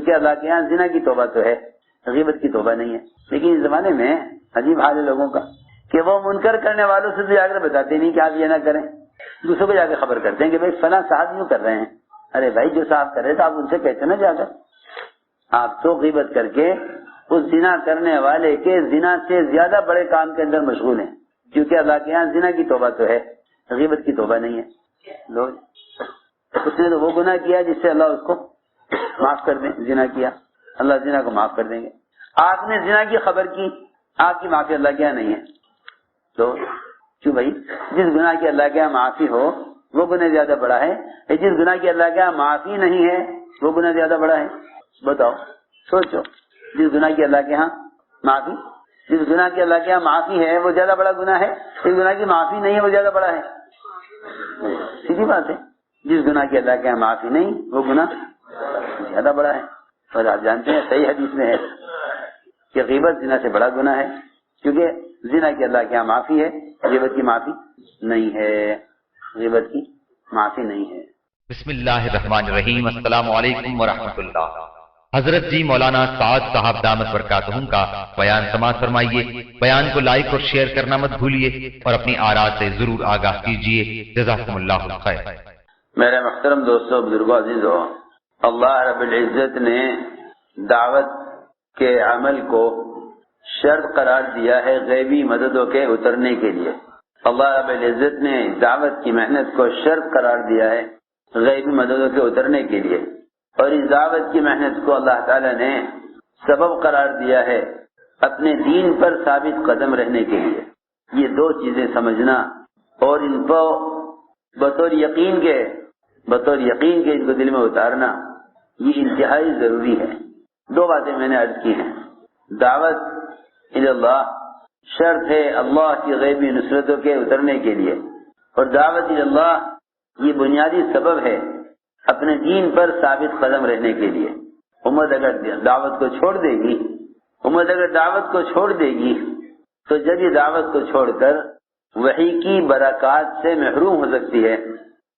کیونکہ اللہ کے یہاں زنا کی توبہ تو ہے، غیبت کی توبہ نہیں ہے۔ لیکن اس زمانے میں عجیب حال ہے لوگوں کا کہ وہ منکر کرنے والوں سے بھی جا کر بتاتے نہیں کہ آپ یہ نہ کریں، دوسروں کو جا کے خبر کرتے ہیں کہ بھائی فلاں صاحب یوں کر رہے ہیں۔ ارے بھائی جو صاحب کر رہے تھے آپ ان سے کہتے نا جا کر، آپ تو غیبت کر کے اس زنا کرنے والے کے زنا سے زیادہ بڑے کام کے اندر مشغول ہیں، کیونکہ اللہ کے یہاں زنا کی توبہ تو ہے، غیبت کی توبہ نہیں ہے۔ لوگ اس نے تو وہ گناہ کیا جس سے اللہ اس کو معاف کر دیں، زنا کیا اللہ زنا کو معاف کر دیں گے۔ آپ نے زنا کی خبر کی، آپ کی معافی اللہ کے یہاں نہیں ہے، تو کیوں بھائی؟ جس گناہ کی اللہ کے یہاں معافی ہو وہ گناہ زیادہ بڑا ہے، جس گناہ کی اللہ کے یہاں معافی نہیں ہے وہ گناہ زیادہ بڑا ہے؟ بتاؤ، سوچو، جس گناہ کی اللہ کے یہاں معافی، جس گناہ کی اللہ کے یہاں معافی ہے وہ زیادہ بڑا گناہ ہے، جس گناہ کی معافی نہیں ہے وہ زیادہ بڑا ہے؟ سیدھی بات ہے، جس گناہ کی اللہ کے یہاں معافی نہیں وہ گناہ زیادہ بڑا ہے۔ اور آپ جانتے ہیں صحیح حدیث میں ہے کہ غیبت زنا سے بڑا گناہ ہے، کیونکہ زنا کی اللہ کے یہاں معافی ہے، غیبت کی معافی نہیں ہے، غیبت کی معافی نہیں ہے۔ بسم اللہ الرحمن الرحیم۔ السلام علیکم ورحمۃ اللہ۔ حضرت جی مولانا سعد صاحب دامت برکاتہم کا بیان سماعت فرمائیے۔ بیان کو لائک اور شیئر کرنا مت بھولیے اور اپنی آراء سے ضرور آگاہ کیجیے۔ جزاکم اللہ خیر۔ میرے محترم دوستو، بزرگوں، عزیزو، اللہ رب العزت نے دعوت کے عمل کو شرط قرار دیا ہے غیبی مددوں کے اترنے کے لیے۔ اللہ رب العزت نے دعوت کی محنت کو شرط قرار دیا ہے غیبی مددوں کے اترنے کے لیے، اور اس دعوت کی محنت کو اللہ تعالی نے سبب قرار دیا ہے اپنے دین پر ثابت قدم رہنے کے لیے۔ یہ دو چیزیں سمجھنا اور ان کو بطور یقین کے ان کو دل میں اتارنا، یہ انتہائی ضروری ہے۔ دو باتیں میں نے عرض کی ہیں، دعوت اللہ شرط ہے اللہ کی غیبی نصرتوں کے اترنے کے لیے، اور دعوت اللہ یہ بنیادی سبب ہے اپنے دین پر ثابت قدم رہنے کے لیے۔ امت اگر دعوت کو چھوڑ دے گی تو جب یہ دعوت کو چھوڑ کر وحی کی برکات سے محروم ہو سکتی ہے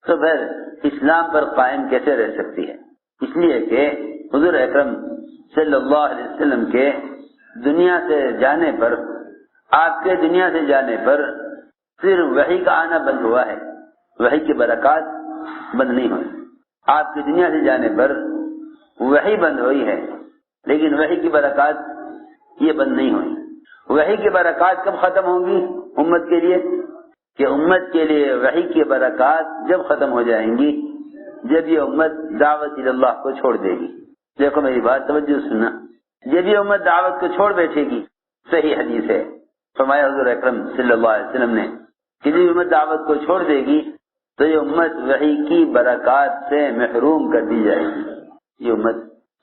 تو پھر اسلام پر قائم کیسے رہ سکتی ہے؟ اس لیے کہ حضور اکرم صلی اللہ علیہ وسلم کے دنیا سے جانے پر، آپ کے دنیا سے جانے پر صرف وحی کا آنا بند ہوا ہے، وحی کی برکات بند نہیں ہوئی۔ آپ کی دنیا سے جانے پر وحی بند ہوئی ہے، لیکن وحی کی برکات یہ بند نہیں ہوئی۔ وحی کی برکات کب ختم ہوں گی امت کے لیے؟ کہ امت کے لیے وحی کی برکات جب ختم ہو جائیں گی جب یہ امت دعوت اللہ کو چھوڑ دے گی۔ دیکھو میری بات توجہ سننا، جب یہ امت دعوت کو چھوڑ بیٹھے گی، صحیح حدیث ہے، فرمایا حضور اکرم صلی اللہ علیہ وسلم نے کہ جب امت دعوت کو چھوڑ دے گی تو یہ امت وحی کی برکات سے محروم کر دی جائے گی، یہ امت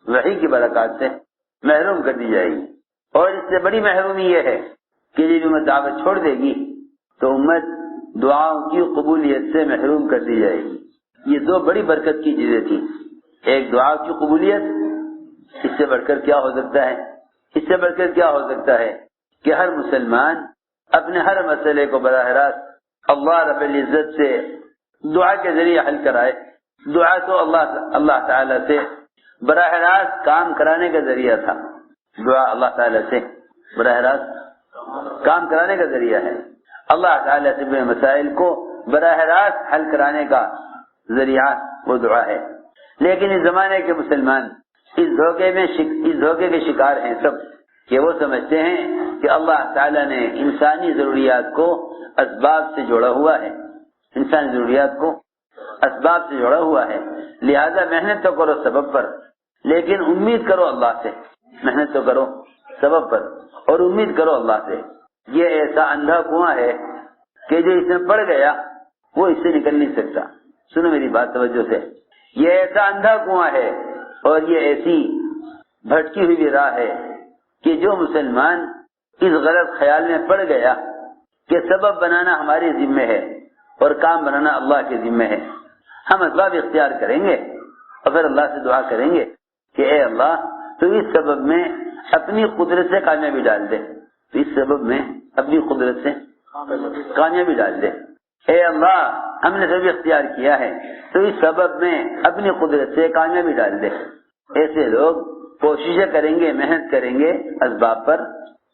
وحی کی برکات سے محروم کر دی جائے گی۔ اور اس سے بڑی محرومی یہ ہے کہ جب امت دعوت چھوڑ دے گی تو امت دعاؤں کی قبولیت سے محروم کر دی جائے گی۔ یہ دو بڑی برکت کی چیزیں تھیں، ایک دعا کی قبولیت، اس سے بڑھ کر کیا ہو سکتا ہے؟ اس سے بڑھ کر کیا ہو سکتا ہے کہ ہر مسلمان اپنے ہر مسئلے کو براہ راست اللہ رب العزت سے دعا کے ذریعے حل کرائے۔ دعا تو اللہ تعالی سے براہ راست کام کرانے کا ذریعہ تھا، دعا اللہ تعالی سے براہ راست کام کرانے کا ذریعہ ہے، اللہ تعالی سے اپنے مسائل کو براہ راست حل کرانے کا ذریعہ وہ دعا ہے۔ لیکن اس زمانے کے مسلمان اس دھوکے کے شکار ہیں سب، کہ وہ سمجھتے ہیں کہ اللہ تعالی نے انسانی ضروریات کو اسباب سے جوڑا ہوا ہے، انسانی ضروریات کو اسباب سے جوڑا ہوا ہے، لہذا محنت تو کرو سبب پر، لیکن امید کرو اللہ سے۔ محنت تو کرو سبب پر اور امید کرو اللہ سے۔ یہ ایسا اندھا کنواں ہے کہ جو اس میں پڑ گیا وہ اس سے نکل نہیں سکتا۔ سنو میری بات توجہ سے، یہ ایسا اندھا کنواں ہے اور یہ ایسی بھٹکی ہوئی راہ ہے کہ جو مسلمان اس غلط خیال میں پڑ گیا کہ سبب بنانا ہمارے ذمہ ہے اور کام بنانا اللہ کے ذمہ ہے، ہم اسباب اختیار کریں گے اور پھر اللہ سے دعا کریں گے کہ اے اللہ تو اس سبب میں اپنی قدرت سے کامیابی ڈال دے، تو اس سبب میں اپنی قدرت سے کامیابی ڈال دے۔ اے اللہ ہم نے سبب اختیار کیا ہے تو اس سبب میں اپنی قدرت سے کامیابی ڈال دے۔ ایسے لوگ کوششیں کریں گے، محنت کریں گے اسباب پر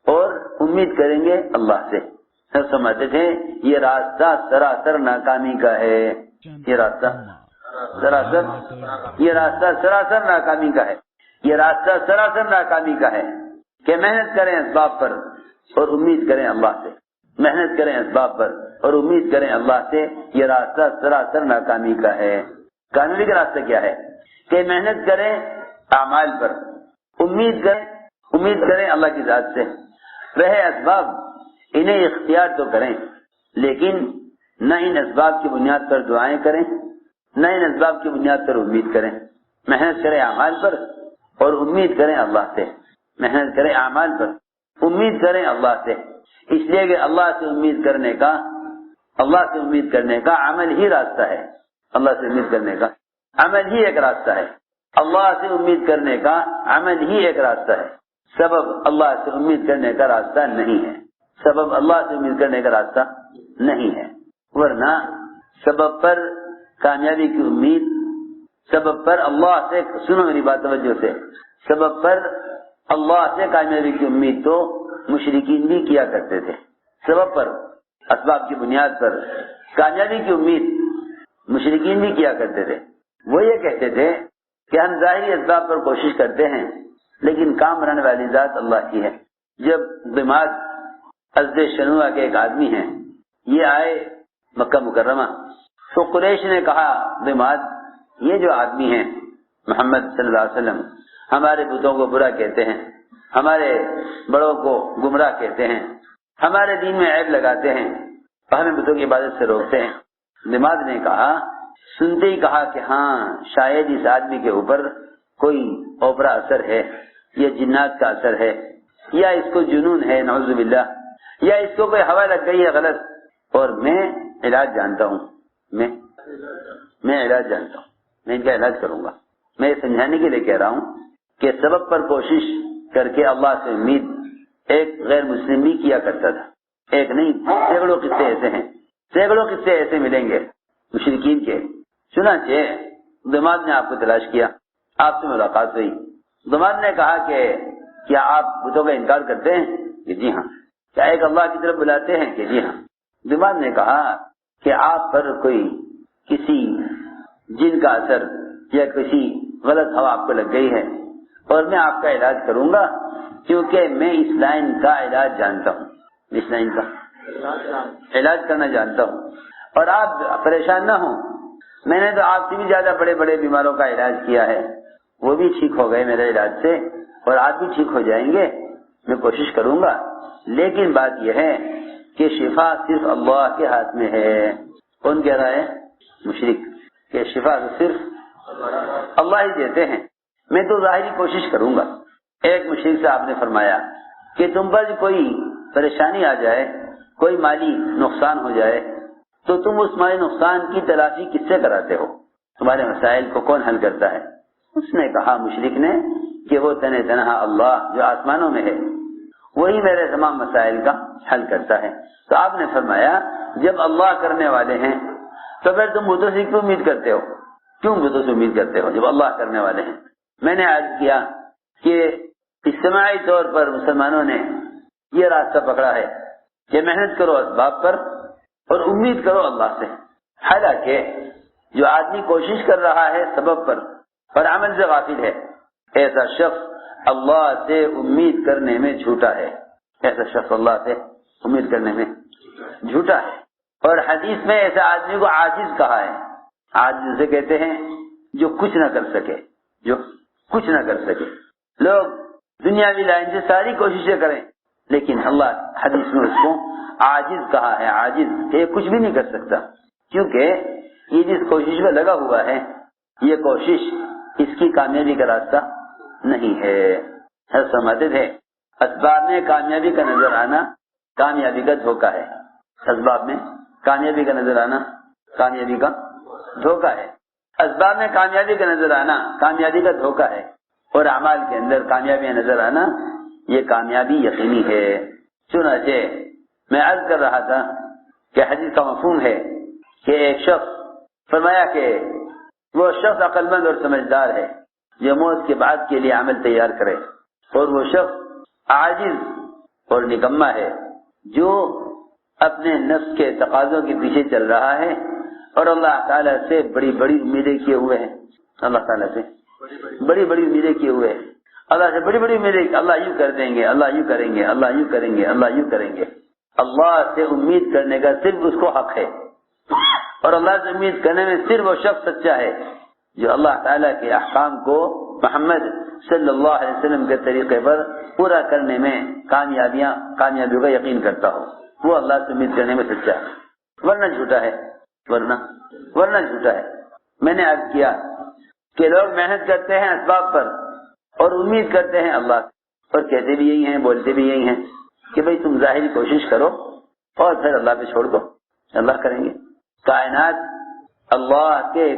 اور امید کریں گے اللہ سے. سمجھتے تھے یہ راستہ سراسر ناکامی کا ہے، یہ راستہ سراسر ناکامی کا ہے، یہ راستہ سراسر ناکامی کا ہے کہ محنت کریں اسباب پر اور امید کریں اللہ سے، محنت کریں اسباب پر اور امید کریں اللہ سے. یہ راستہ سراسر ناکامی کا ہے. کامیابی کا راستہ کیا ہے کہ محنت کریں اعمال پر، امید کریں اللہ کی ذات سے. رہے اسباب، انہیں اختیار تو کریں لیکن نہ ان اسباب کی بنیاد پر دعائیں کریں، نہ ان اسباب کی بنیاد پر امید کریں. محنت کریں اعمال پر اور امید کریں اللہ سے، محنت کریں اعمال پر، امید کریں اللہ سے. اس لیے کہ اللہ سے امید کرنے کا عمل ہی راستہ ہے. اللہ سے امید کرنے کا عمل ہی ایک راستہ ہے. اللہ سے امید کرنے کا عمل ہی ایک راستہ ہے. سبب اللہ سے امید کرنے کا راستہ نہیں ہے. سبب اللہ سے امید کرنے کا راستہ نہیں ہے. ورنہ سبب پر کامیابی کی امید، سبب پر اللہ سے، سنو میری بات توجہ سے، سبب پر اللہ سے کامیابی کی امید تو مشرکین بھی کیا کرتے تھے. سبب پر، اسباب کی بنیاد پر کامیابی کی امید مشرکین بھی کیا کرتے تھے. وہ یہ کہتے تھے کہ ہم ظاہری اسباب پر کوشش کرتے ہیں لیکن کام رہنے والی ذات اللہ کی ہے. جب دماغ ازد شنوع کے ایک آدمی ہیں، یہ آئے مکہ مکرمہ، تو قریش نے کہا دماغ یہ جو آدمی ہیں محمد صلی اللہ علیہ وسلم ہمارے بتوں کو برا کہتے ہیں، ہمارے بڑوں کو گمراہ کہتے ہیں، ہمارے دین میں عیب لگاتے ہیں، ہمیں بتوں کی عبادت سے روکتے ہیں. دماغ نے کہا، سنتے ہی کہا کہ ہاں شاید اس آدمی کے اوپر کوئی اوپرا اثر ہے، یا جنات کا اثر ہے، یا اس کو جنون ہے نعوذ باللہ، یا اس کو کوئی ہوا لگ گئی ہے غلط، اور میں علاج جانتا ہوں، میں علاج جانتا ہوں، میں ان کا علاج کروں گا. میں یہ سمجھانے کے لیے کہہ رہا ہوں کہ سبب پر کوشش کر کے اللہ سے امید ایک غیر مسلم بھی کیا کرتا تھا. ایک نہیں، سینکڑوں قصے ایسے ہیں، سینکڑوں قصے ایسے ملیں گے مشرکین کے. چنانچہ دماغ نے آپ کو تلاش کیا، آپ سے ملاقات ہوئی. دماغ نے کہا کہ کیا آپ بتوں کا انکار کرتے ہیں؟ کہ جی ہاں. کیا ایک اللہ کی طرف بلاتے ہیں؟ کہ جی ہاں. دماغ نے کہا کہ آپ پر کوئی کسی جن کا اثر یا کسی غلط ہوا آپ کو لگ گئی ہے اور میں آپ کا علاج کروں گا کیونکہ میں اس لائن کا علاج جانتا ہوں، اس لائن کا علاج کرنا جانتا ہوں. اور آپ پریشان نہ ہوں، میں نے تو آپ سے بھی زیادہ بڑے بڑے بیماروں کا علاج کیا ہے، وہ بھی ٹھیک ہو گئے میرے علاج سے، اور آپ بھی ٹھیک ہو جائیں گے. میں کوشش کروں گا، لیکن بات یہ ہے کہ شفا صرف اللہ کے ہاتھ میں ہے. کون کہہ رہا ہے؟ مشرک، کہ شفا صرف اللہ ہی دیتے ہیں. میں تو ظاہری کوشش کروں گا. ایک مشرک سے آپ نے فرمایا کہ تم پر کوئی پریشانی آ جائے، کوئی مالی نقصان ہو جائے تو تم اس مالی نقصان کی تلافی کس سے کراتے ہو؟ تمہارے مسائل کو کون حل کرتا ہے؟ اس نے کہا، مشرک نے، کہ وہ تنہا اللہ جو آسمانوں میں ہے وہی میرے تمام مسائل کا حل کرتا ہے. تو آپ نے فرمایا جب اللہ کرنے والے ہیں تو پھر تم بتوں سے کیوں امید کرتے ہو؟ کیوں بتوں سے امید کرتے ہو جب اللہ کرنے والے ہیں؟ میں نے عرض کیا کہ اجتماعی طور پر مسلمانوں نے یہ راستہ پکڑا ہے کہ محنت کرو اسباب پر اور امید کرو اللہ سے. حالانکہ جو آدمی کوشش کر رہا ہے سبب پر اور عمل سے غافل ہے، ایسا شخص اللہ سے امید کرنے میں جھوٹا ہے. ایسا شخص اللہ سے امید کرنے میں جھوٹا ہے. اور حدیث میں ایسے آدمی کو عاجز کہا ہے. عاجز سے کہتے ہیں جو کچھ نہ کر سکے، جو کچھ نہ کر سکے. لوگ دنیاوی لائن سے ساری کوششیں کریں لیکن اللہ حدیث میں اس کو عاجز کہا ہے. عاجز، یہ کچھ بھی نہیں کر سکتا، کیونکہ یہ جس کوشش میں لگا ہوا ہے یہ کوشش اس کی کامیابی کا راستہ نہیں ہے. سمجھتے تھے اسباب میں کامیابی کا نظر آنا کامیابی کا دھوکہ ہے. اسباب میں کامیابی کا نظر آنا کامیابی کا دھوکہ ہے. اسباب میں کامیابی کا نظر آنا کامیابی کا دھوکہ ہے، اور اعمال کے اندر کامیابی نظر آنا یہ کامیابی یقینی ہے. چنانچہ میں عرض کر رہا تھا کہ حدیث کا مفہوم ہے کہ ایک شخص فرمایا کہ وہ شخص عقل مند اور سمجھدار ہے جو موت کے بعد کے لیے عمل تیار کرے، اور وہ شخص عاجز اور نکما ہے جو اپنے نفس کے تقاضوں کے پیچھے چل رہا ہے اور اللہ تعالیٰ سے بڑی بڑی امیدیں کیے ہوئے ہیں، اللہ تعالیٰ سے بڑی بڑی امیدیں کیے ہوئے ہیں، اللہ سے بڑی بڑی امیدیں، اللہ یوں کر دیں گے، اللہ یوں کریں گے، اللہ یوں کریں گے، اللہ یوں کریں گے۔ اللہ سے امید کرنے کا صرف اس کو حق ہے، اور اللہ سے امید کرنے میں صرف وہ شخص سچا ہے جو اللہ تعالیٰ کے احکام کو محمد صلی اللہ علیہ وسلم کے طریقے پر پورا کرنے میں کامیابیوں کا یقین کرتا ہو، وہ اللہ سے امید کرنے میں سچا ہے، ورنہ جھوٹا ہے، ورنہ جھوٹا ہے۔ میں نے عرض کیا کہ لوگ محنت کرتے ہیں اسباب پر اور امید کرتے ہیں اللہ سے، اور کہتے بھی یہی ہیں، بولتے بھی یہی ہیں کہ بھئی تم ظاہری کوشش کرو اور پھر اللہ پہ چھوڑ دو، اللہ کریں گے۔ کائنات اللہ کے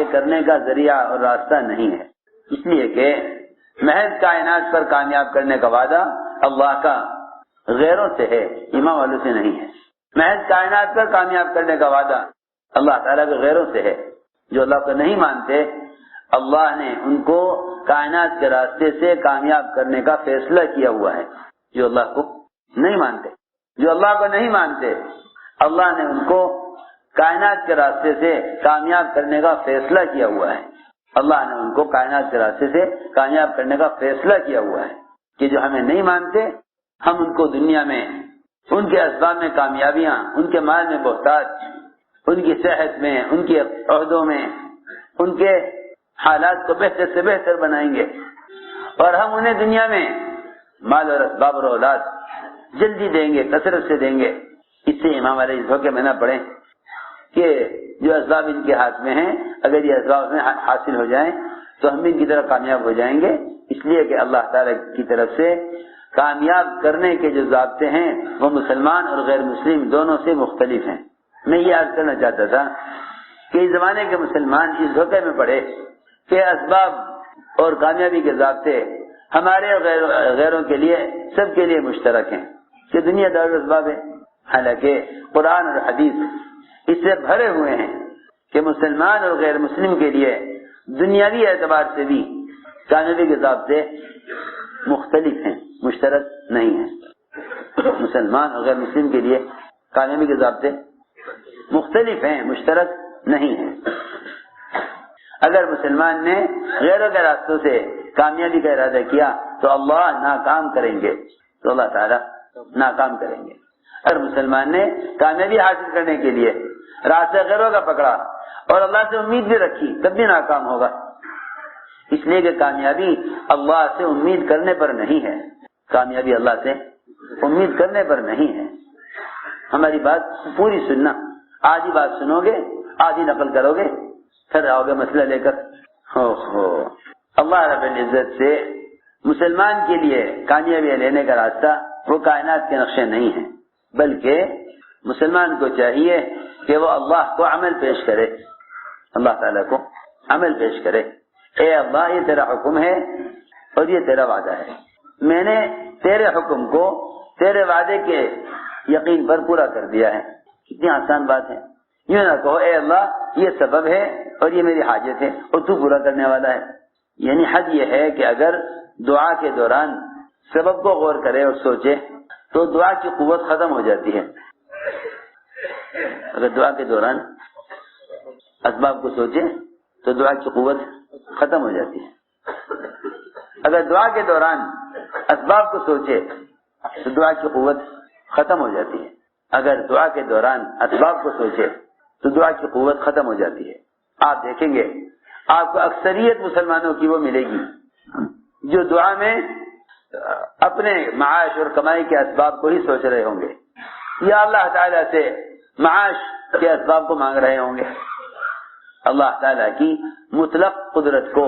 کرنے کا ذریعہ اور راستہ نہیں ہے، اس لیے کہ محض کائنات پر کامیاب کرنے کا وعدہ اللہ کا غیروں سے ہے، ایمان والوں سے نہیں ہے۔ محض کائنات پر کامیاب کرنے کا وعدہ اللہ تعالیٰ کے غیروں سے ہے، جو اللہ کو نہیں مانتے اللہ نے ان کو کائنات کے راستے سے کامیاب کرنے کا فیصلہ کیا ہوا ہے۔ جو اللہ کو نہیں مانتے، جو اللہ کو نہیں مانتے، اللہ نے ان کو کائنات کے راستے سے کامیاب کرنے کا فیصلہ کیا ہوا ہے۔ اللہ نے ان کو کائنات کے راستے سے کامیاب کرنے کا فیصلہ کیا ہوا ہے کہ جو ہمیں نہیں مانتے ہم ان کو دنیا میں ان کے اسباب میں کامیابیاں، ان کے مال میں بہتات، ان کی صحت میں، ان کے عہدوں میں، ان کے حالات کو بہتر سے بہتر بنائیں گے، اور ہم انہیں دنیا میں مال اور اسباب اور اولاد جلدی دیں گے، کثرت سے دیں گے۔ اس سے امام علیہ اس دھوکے میں نہ پڑے کہ جو اسباب ان کے ہاتھ میں ہیں اگر یہ اسباب میں حاصل ہو جائیں تو ہم بھی ان کی طرف کامیاب ہو جائیں گے، اس لیے کہ اللہ تعالیٰ کی طرف سے کامیاب کرنے کے جو ضابطے ہیں وہ مسلمان اور غیر مسلم دونوں سے مختلف ہیں۔ میں یہ عرض کرنا چاہتا تھا کہ اس زمانے کے مسلمان اس دھوکے میں پڑے کہ اسباب اور کامیابی کے ضابطے ہمارے اور غیروں کے لیے سب کے لیے مشترک ہیں کہ دنیا دار اسباب ہے، حالانکہ قرآن اور حدیث اس سے بھرے ہوئے ہیں کہ مسلمان اور غیر مسلم کے لیے دنیاوی اعتبار سے بھی کامیابی کے ضابطے مختلف ہیں، مشترک نہیں ہیں۔ مسلمان اور غیر مسلم کے لیے کامیابی کے ضابطے مختلف ہیں، مشترک نہیں ہیں۔ اگر مسلمان نے غیروں کے راستوں سے کامیابی کا ارادہ کیا تو اللہ ناکام کریں گے، تو اللہ تعالیٰ ناکام کریں گے۔ اگر مسلمان نے کامیابی حاصل کرنے کے لیے راستہ غیروں کا پکڑا اور اللہ سے امید بھی رکھی تب بھی ناکام ہوگا، اس لیے کہ کامیابی اللہ سے امید کرنے پر نہیں ہے، کامیابی اللہ سے امید کرنے پر نہیں ہے۔ ہماری بات پوری سننا، آدھی بات سنو گے، آدھی نقل کرو گے، پھر آؤ گے مسئلہ لے کر۔ اللہ رب العزت سے مسلمان کے لیے کامیابی لینے کا راستہ وہ کائنات کے نقشے نہیں ہیں، بلکہ مسلمان کو چاہیے کہ وہ اللہ کو عمل پیش کرے، اللہ تعالیٰ کو عمل پیش کرے۔ اے اللہ، یہ تیرا حکم ہے اور یہ تیرا وعدہ ہے، میں نے تیرے حکم کو تیرے وعدے کے یقین پر پورا کر دیا ہے۔ کتنی آسان بات ہے۔ یوں نہ کہو اے اللہ یہ سبب ہے اور یہ میری حاجت ہے اور تو پورا کرنے والا ہے، یعنی حد یہ ہے کہ اگر دعا کے دوران سبب کو غور کرے اور سوچے تو دعا کی قوت ختم ہو جاتی ہے۔ اگر دعا کے دوران اسباب کو سوچے تو دعا کی قوت ختم ہو جاتی ہے۔ اگر دعا کے دوران اسباب کو سوچے تو دعا کی قوت ختم ہو جاتی ہے۔ اگر دعا کے دوران اسباب کو سوچے تو دعا کی قوت ختم ہو جاتی ہے۔ آپ دیکھیں گے آپ کو اکثریت مسلمانوں کی وہ ملے گی جو دعا میں اپنے معاش اور کمائی کے اسباب کو ہی سوچ رہے ہوں گے، یا اللہ تعالیٰ سے معاش کے اسباب کو مانگ رہے ہوں گے۔ اللہ تعالیٰ کی مطلق قدرت کو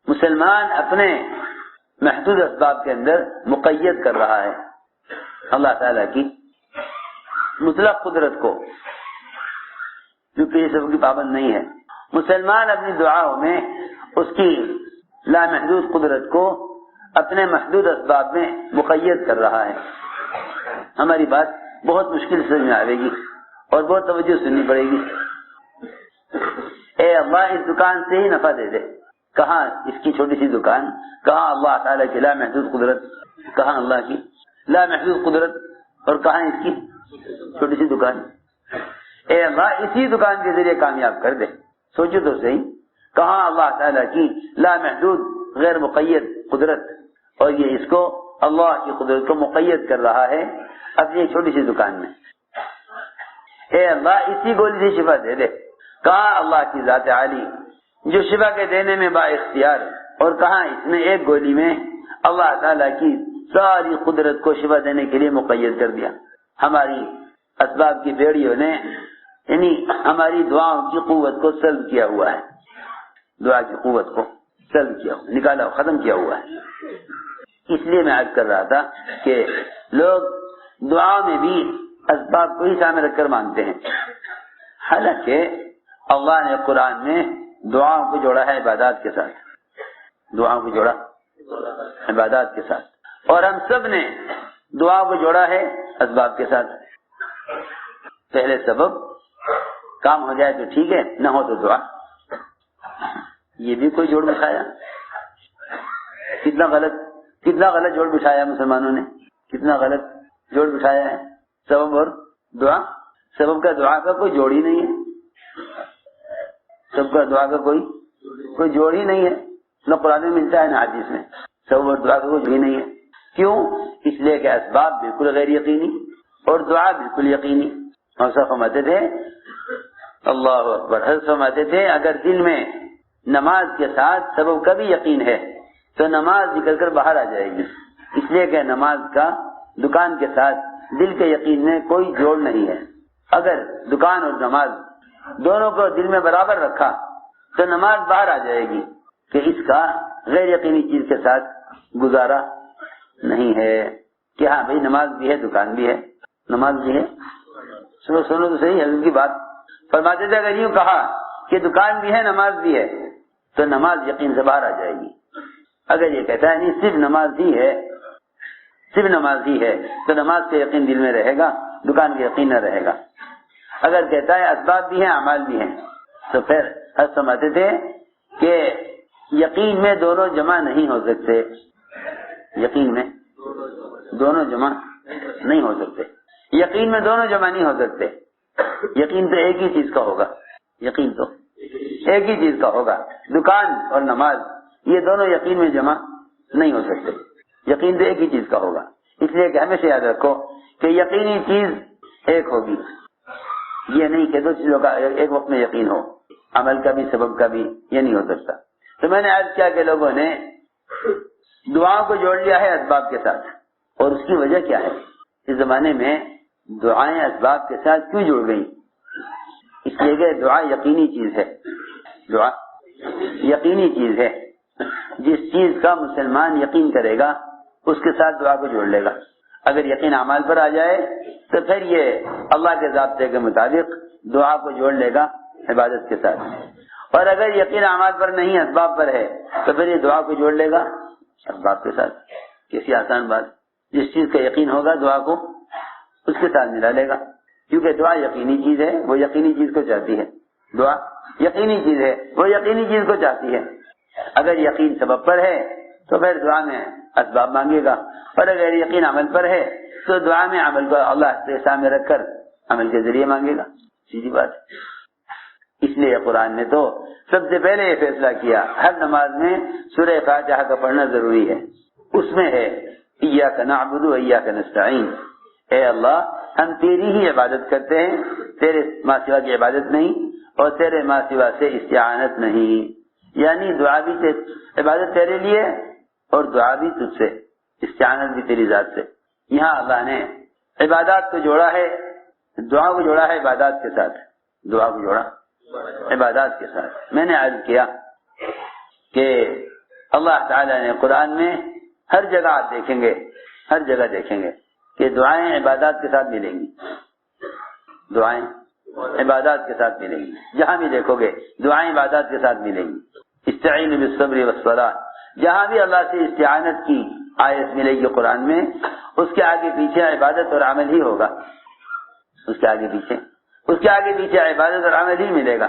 مسلمان اپنے محدود اسباب کے اندر مقید کر رہا ہے۔ اللہ تعالیٰ کی مطلق قدرت کو، کیونکہ یہ سب کی پابند نہیں ہے، مسلمان اپنی دعاؤں میں اس کی لامحدود قدرت کو اپنے محدود اسباب میں مقید کر رہا ہے۔ ہماری بات بہت مشکل سے سمجھ میں آئے گی اور بہت توجہ سننی پڑے گی۔ اے اللہ اس دکان سے ہی نفع دے دے. کہاں اس کی چھوٹی سی دکان, کہاں اللہ تعالیٰ کی لا محدود قدرت, کہاں اللہ کی لا محدود قدرت, اور کہاں اس کی چھوٹی سی دکان. اے اللہ اسی دکان کے ذریعے کامیاب کر دے. سوچو تو صحیح, کہاں اللہ تعالیٰ کی لا محدود غیر مقید قدرت, اور یہ اس کو اللہ کی قدرت کو مقید کر رہا ہے اپنی چھوٹی سی دکان میں. اے اللہ اسی گولی سے شفا دے دے. کہاں اللہ کی ذات عالی جو شفا کے دینے میں با اختیار, اور کہاں اس نے ایک گولی میں اللہ تعالیٰ کی ساری قدرت کو شفا دینے کے لیے مقید کر دیا. ہماری اسباب کی بیڑیوں نے یعنی ہماری دعاؤں کی قوت کو سلب کیا ہوا ہے, دعا کی قوت کو سلب کیا ہوا, نکالا, ختم کیا ہوا ہے. اس لیے میں عرض کر رہا تھا کہ لوگ دعا میں بھی اسباب کو ہی سامنے رکھ کر مانگتے ہیں, حالانکہ اللہ نے قرآن میں دعاؤں کو جوڑا ہے عبادات کے ساتھ, دعاؤں کو جوڑا عبادات کے ساتھ, اور ہم سب نے دعا کو جوڑا ہے اسباب کے ساتھ. پہلے سبب کام ہو جائے تو ٹھیک ہے, نہ ہو تو دعا. یہ بھی کوئی جوڑ بٹھایا, کتنا غلط جوڑ بٹھایا مسلمانوں نے, کتنا غلط جوڑ بٹھایا ہے. سبب اور دعا, سبب کا دعا کا کوئی جوڑ ہی نہیں ہے, سبب کا دعا کا کوئی جوڑ ہی نہیں ہے. نہ قرآن میں ملتا ہے نہ حدیث میں. سبب اور دعا کا کوئی جوڑ ہی نہیں ہے. کیوں؟ اس لیے کہ اسباب بالکل غیر یقینی اور دعا بالکل یقینی. اور سب فرماتے تھے, اللہ اکبر, حضرت فرماتے تھے اگر دل میں نماز کے ساتھ سبب کا بھی یقین ہے تو نماز نکل کر باہر آ جائے گی, اس لیے کہ نماز کا دکان کے ساتھ دل کے یقین میں کوئی جوڑ نہیں ہے. اگر دکان اور نماز دونوں کو دل میں برابر رکھا تو نماز باہر آ جائے گی کہ اس کا غیر یقینی چیز کے ساتھ گزارا نہیں ہے. کہ ہاں بھائی نماز بھی ہے, دکان بھی ہے, نماز بھی ہے. سنو تو صحیح حضرت کی بات. فرماتے تھے اگر یوں کہا کہ دکان بھی ہے نماز بھی ہے تو نماز یقین سے باہر آ جائے گی. اگر یہ کہتا ہے نہیں صرف نماز ہی ہے, صرف نماز ہی ہے, تو نماز کا یقین دل میں رہے گا, دکان کا یقین نہ رہے گا. اگر کہتا ہے اسباب بھی ہیں اعمال بھی ہیں, تو پھر حضرت سمجھتے تھے کہ یقین میں دونوں جمع نہیں ہو سکتے, یقین میں دونوں جمع نہیں ہو سکتے, یقین میں دونوں جمع نہیں ہو سکتے. یقین تو ایک ہی چیز کا ہوگا, یقین تو ایک ہی چیز کا ہوگا. دکان اور نماز یہ دونوں یقین میں جمع نہیں ہو سکتے, یقین تو ایک ہی چیز کا ہوگا. اس لیے کہ ہمیشہ یاد رکھو کہ یقینی چیز ایک ہوگی, یہ نہیں کہ دو چیزوں کا ایک وقت میں یقین ہو, عمل کا بھی سبب کا بھی, یہ نہیں ہو سکتا. تو میں نے عرض کیا کہ لوگوں نے دعاؤں کو جوڑ لیا ہے اسباب کے ساتھ, اور اس کی وجہ کیا ہے؟ اس زمانے میں دعائیں اسباب کے ساتھ کیوں جڑ گئیں؟ اس لیے کہ دعا یقینی چیز ہے, دعا یقینی چیز ہے. جس چیز کا مسلمان یقین کرے گا اس کے ساتھ دعا کو جوڑ لے گا. اگر یقین اعمال پر آ جائے تو پھر یہ اللہ کے ضابطے کے مطابق دعا کو جوڑ لے گا عبادت کے ساتھ. اور اگر یقین اعمال پر نہیں اسباب پر ہے تو پھر یہ دعا کو جوڑ لے گا اسباب کے ساتھ. کیسی آسان بات. جس چیز کا یقین ہوگا دعا کو اس کے ساتھ ملا لے گا, کیونکہ دعا یقینی چیز ہے, وہ یقینی چیز کو چاہتی ہے. دعا یقینی چیز ہے, وہ یقینی چیز کو چاہتی ہے. اگر یقین سبب پر ہے تو پھر دعا میں اسباب مانگے گا, اور اگر یقین عمل پر ہے تو دعا میں عمل کو اللہ کے سامنے رکھ کر عمل کے ذریعے مانگے گا. سیدھی بات. اس لیے قرآن نے تو سب سے پہلے یہ فیصلہ کیا ہر نماز میں سورہ فاتحہ کا پڑھنا ضروری ہے. اس میں ہے ایاک نعبد و ایاک نستعین, اے اللہ ہم تیری ہی عبادت کرتے ہیں, تیرے ماں سوا کی عبادت نہیں, اور تیرے ماں سوا سے استعانت نہیں. یعنی دعا بھی عبادت تیرے لیے اور دعا بھی تجھ سے, استعانت بھی تیری ذات سے. یہاں اللہ نے عبادات کو جوڑا ہے, دعا کو جوڑا ہے عبادات کے ساتھ, دعا کو جوڑا عبادات کے ساتھ. میں نے عرض کیا کہ اللہ تعالی نے قرآن میں ہر جگہ آپ دیکھیں گے, ہر جگہ دیکھیں گے کہ دعائیں عبادات کے ساتھ ملیں گی, دعائیں عبادات کے ساتھ ملیں گی. جہاں بھی دیکھو گے دعائیں عبادات کے ساتھ ملیں گی. استعینوا بالصبر والصلاۃ, جہاں بھی اللہ سے استعانت کی آیت ملے گی قرآن میں, اس کے آگے پیچھے عبادت اور عمل ہی ہوگا. اس کے آگے پیچھے عبادت اور عمل ہی ملے گا,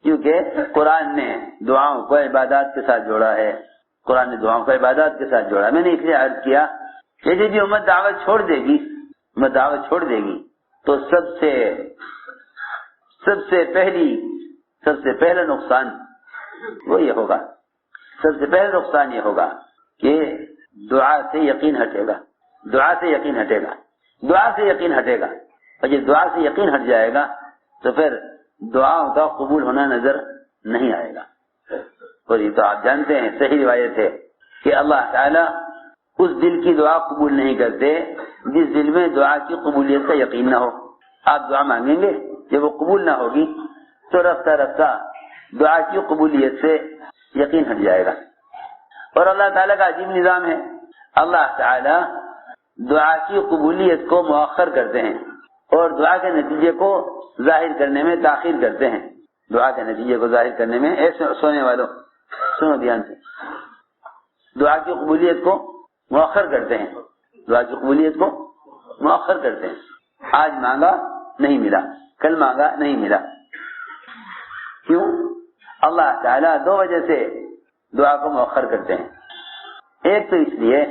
کیونکہ قرآن نے دعاؤں کو عبادات کے ساتھ جوڑا ہے، قرآن نے دعاؤں کو عبادات کے ساتھ جوڑا. میں نے اس لیے عرض کیا کہ جب یہ امت دعوت چھوڑ دے گی تو سب سے پہلا نقصان وہ یہ ہوگا، سب سے پہلا نقصان یہ ہوگا کہ دعا سے یقین ہٹے گا. دعا سے یقین ہٹے گا اور جب دعا سے یقین ہٹ جائے گا تو پھر دعاؤں کا قبول ہونا نظر نہیں آئے گا. اور یہ تو آپ جانتے ہیں، صحیح روایت ہے کہ اللہ تعالیٰ اس دل کی دعا قبول نہیں کرتے جس دل میں دعا کی قبولیت کا یقین نہ ہو. آپ دعا مانگیں گے، جب وہ قبول نہ ہوگی تو رفتہ رفتہ دعا کی قبولیت سے یقین ہٹ جائے گا. اور اللہ تعالیٰ کا عجیب نظام ہے، اللہ تعالیٰ دعا کی قبولیت کو مؤخر کرتے ہیں اور دعا کے نتیجے کو ظاہر کرنے میں تاخیر کرتے ہیں. دعا کے نتیجے کو ظاہر کرنے میں، ایسے سونے والوں سنو دھیان سے، دعا کی قبولیت کو مؤخر کرتے ہیں. دعا کی قبولیت کو مؤخر کرتے ہیں. آج مانگا نہیں ملا، کل مانگا نہیں ملا. کیوں؟ اللہ تعالیٰ دو وجہ سے دعا کو مؤخر کرتے ہیں. ایک تو اس لیے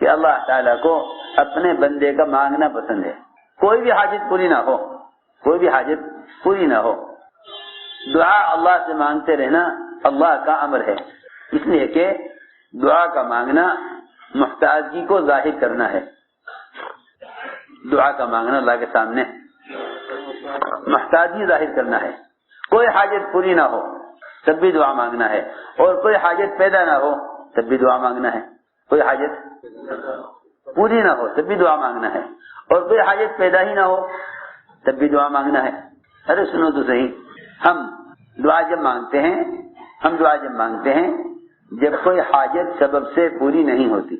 کہ اللہ تعالیٰ کو اپنے بندے کا مانگنا پسند ہے. کوئی بھی حاجت پوری نہ ہو، دعا اللہ سے مانگتے رہنا اللہ کا امر ہے. اس لیے کہ دعا کا مانگنا محتاجی کو ظاہر کرنا ہے. دعا کا مانگنا اللہ کے سامنے محتاجی ظاہر کرنا ہے. کوئی حاجت پوری نہ ہو تب بھی دعا مانگنا ہے، اور کوئی حاجت پیدا نہ ہو تب بھی دعا مانگنا ہے. کوئی حاجت پوری نہ ہو تب بھی دعا مانگنا ہے، اور کوئی حاجت پیدا ہی نہ ہو تب بھی دعا مانگنا ہے. ارے سنو تو صحیح، ہم دعا جب مانگتے ہیں جب کوئی حاجت سبب سے پوری نہیں ہوتی.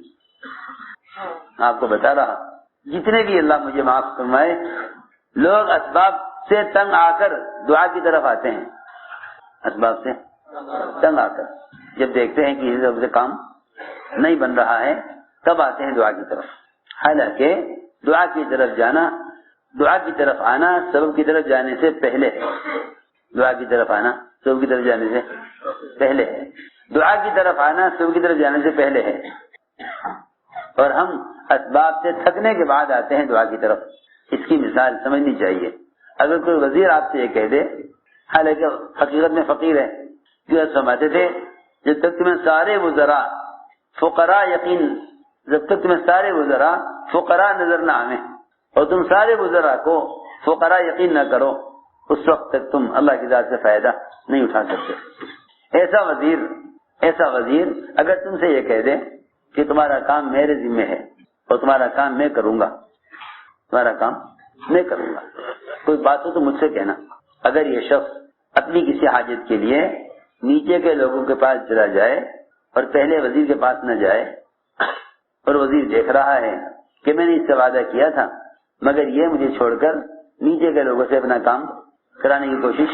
آپ کو بتا رہا، جتنے بھی اللہ مجھے معاف فرمائے لوگ اسباب سے تنگ آ کر دعا کی طرف آتے ہیں. اسباب سے تنگ آ کر جب دیکھتے ہیں کہ اس سبب سے کام نہیں بن رہا ہے تب آتے ہیں دعا کی طرف. حالانکہ دعا کی طرف آنا سبب کی طرف جانے سے پہلے ہے. دعا کی طرف آنا سبب کی طرف جانے سے پہلے ہے. دعا کی طرف آنا سبب کی طرف جانے سے پہلے ہے، اور ہم اسباب سے تھکنے کے بعد آتے ہیں دعا کی طرف. اس کی مثال سمجھنی چاہیے. اگر کوئی وزیر آپ سے یہ کہہ دے، حالانکہ حقیقت میں فقیر ہے، جو سمجھتے تھے جب تک تمہیں سارے وزراء فقراء نظر نہ آئیں اور تم سارے وزراء کو فقراء یقین نہ کرو، اس وقت تک تم اللہ کی ذات سے فائدہ نہیں اٹھا سکتے. ایسا وزیر اگر تم سے یہ کہہ دے کہ تمہارا کام میرے ذمہ ہے اور تمہارا کام میں کروں گا، کوئی بات ہو تو مجھ سے کہنا. اگر یہ شخص اپنی کسی حاجت کے لیے نیچے کے لوگوں کے پاس چلا جائے اور پہلے وزیر کے پاس نہ جائے، اور وزیر دیکھ رہا ہے کہ میں نے اس سے وعدہ کیا تھا مگر یہ مجھے چھوڑ کر نیچے کے لوگوں سے اپنا کام کرانے کی کوشش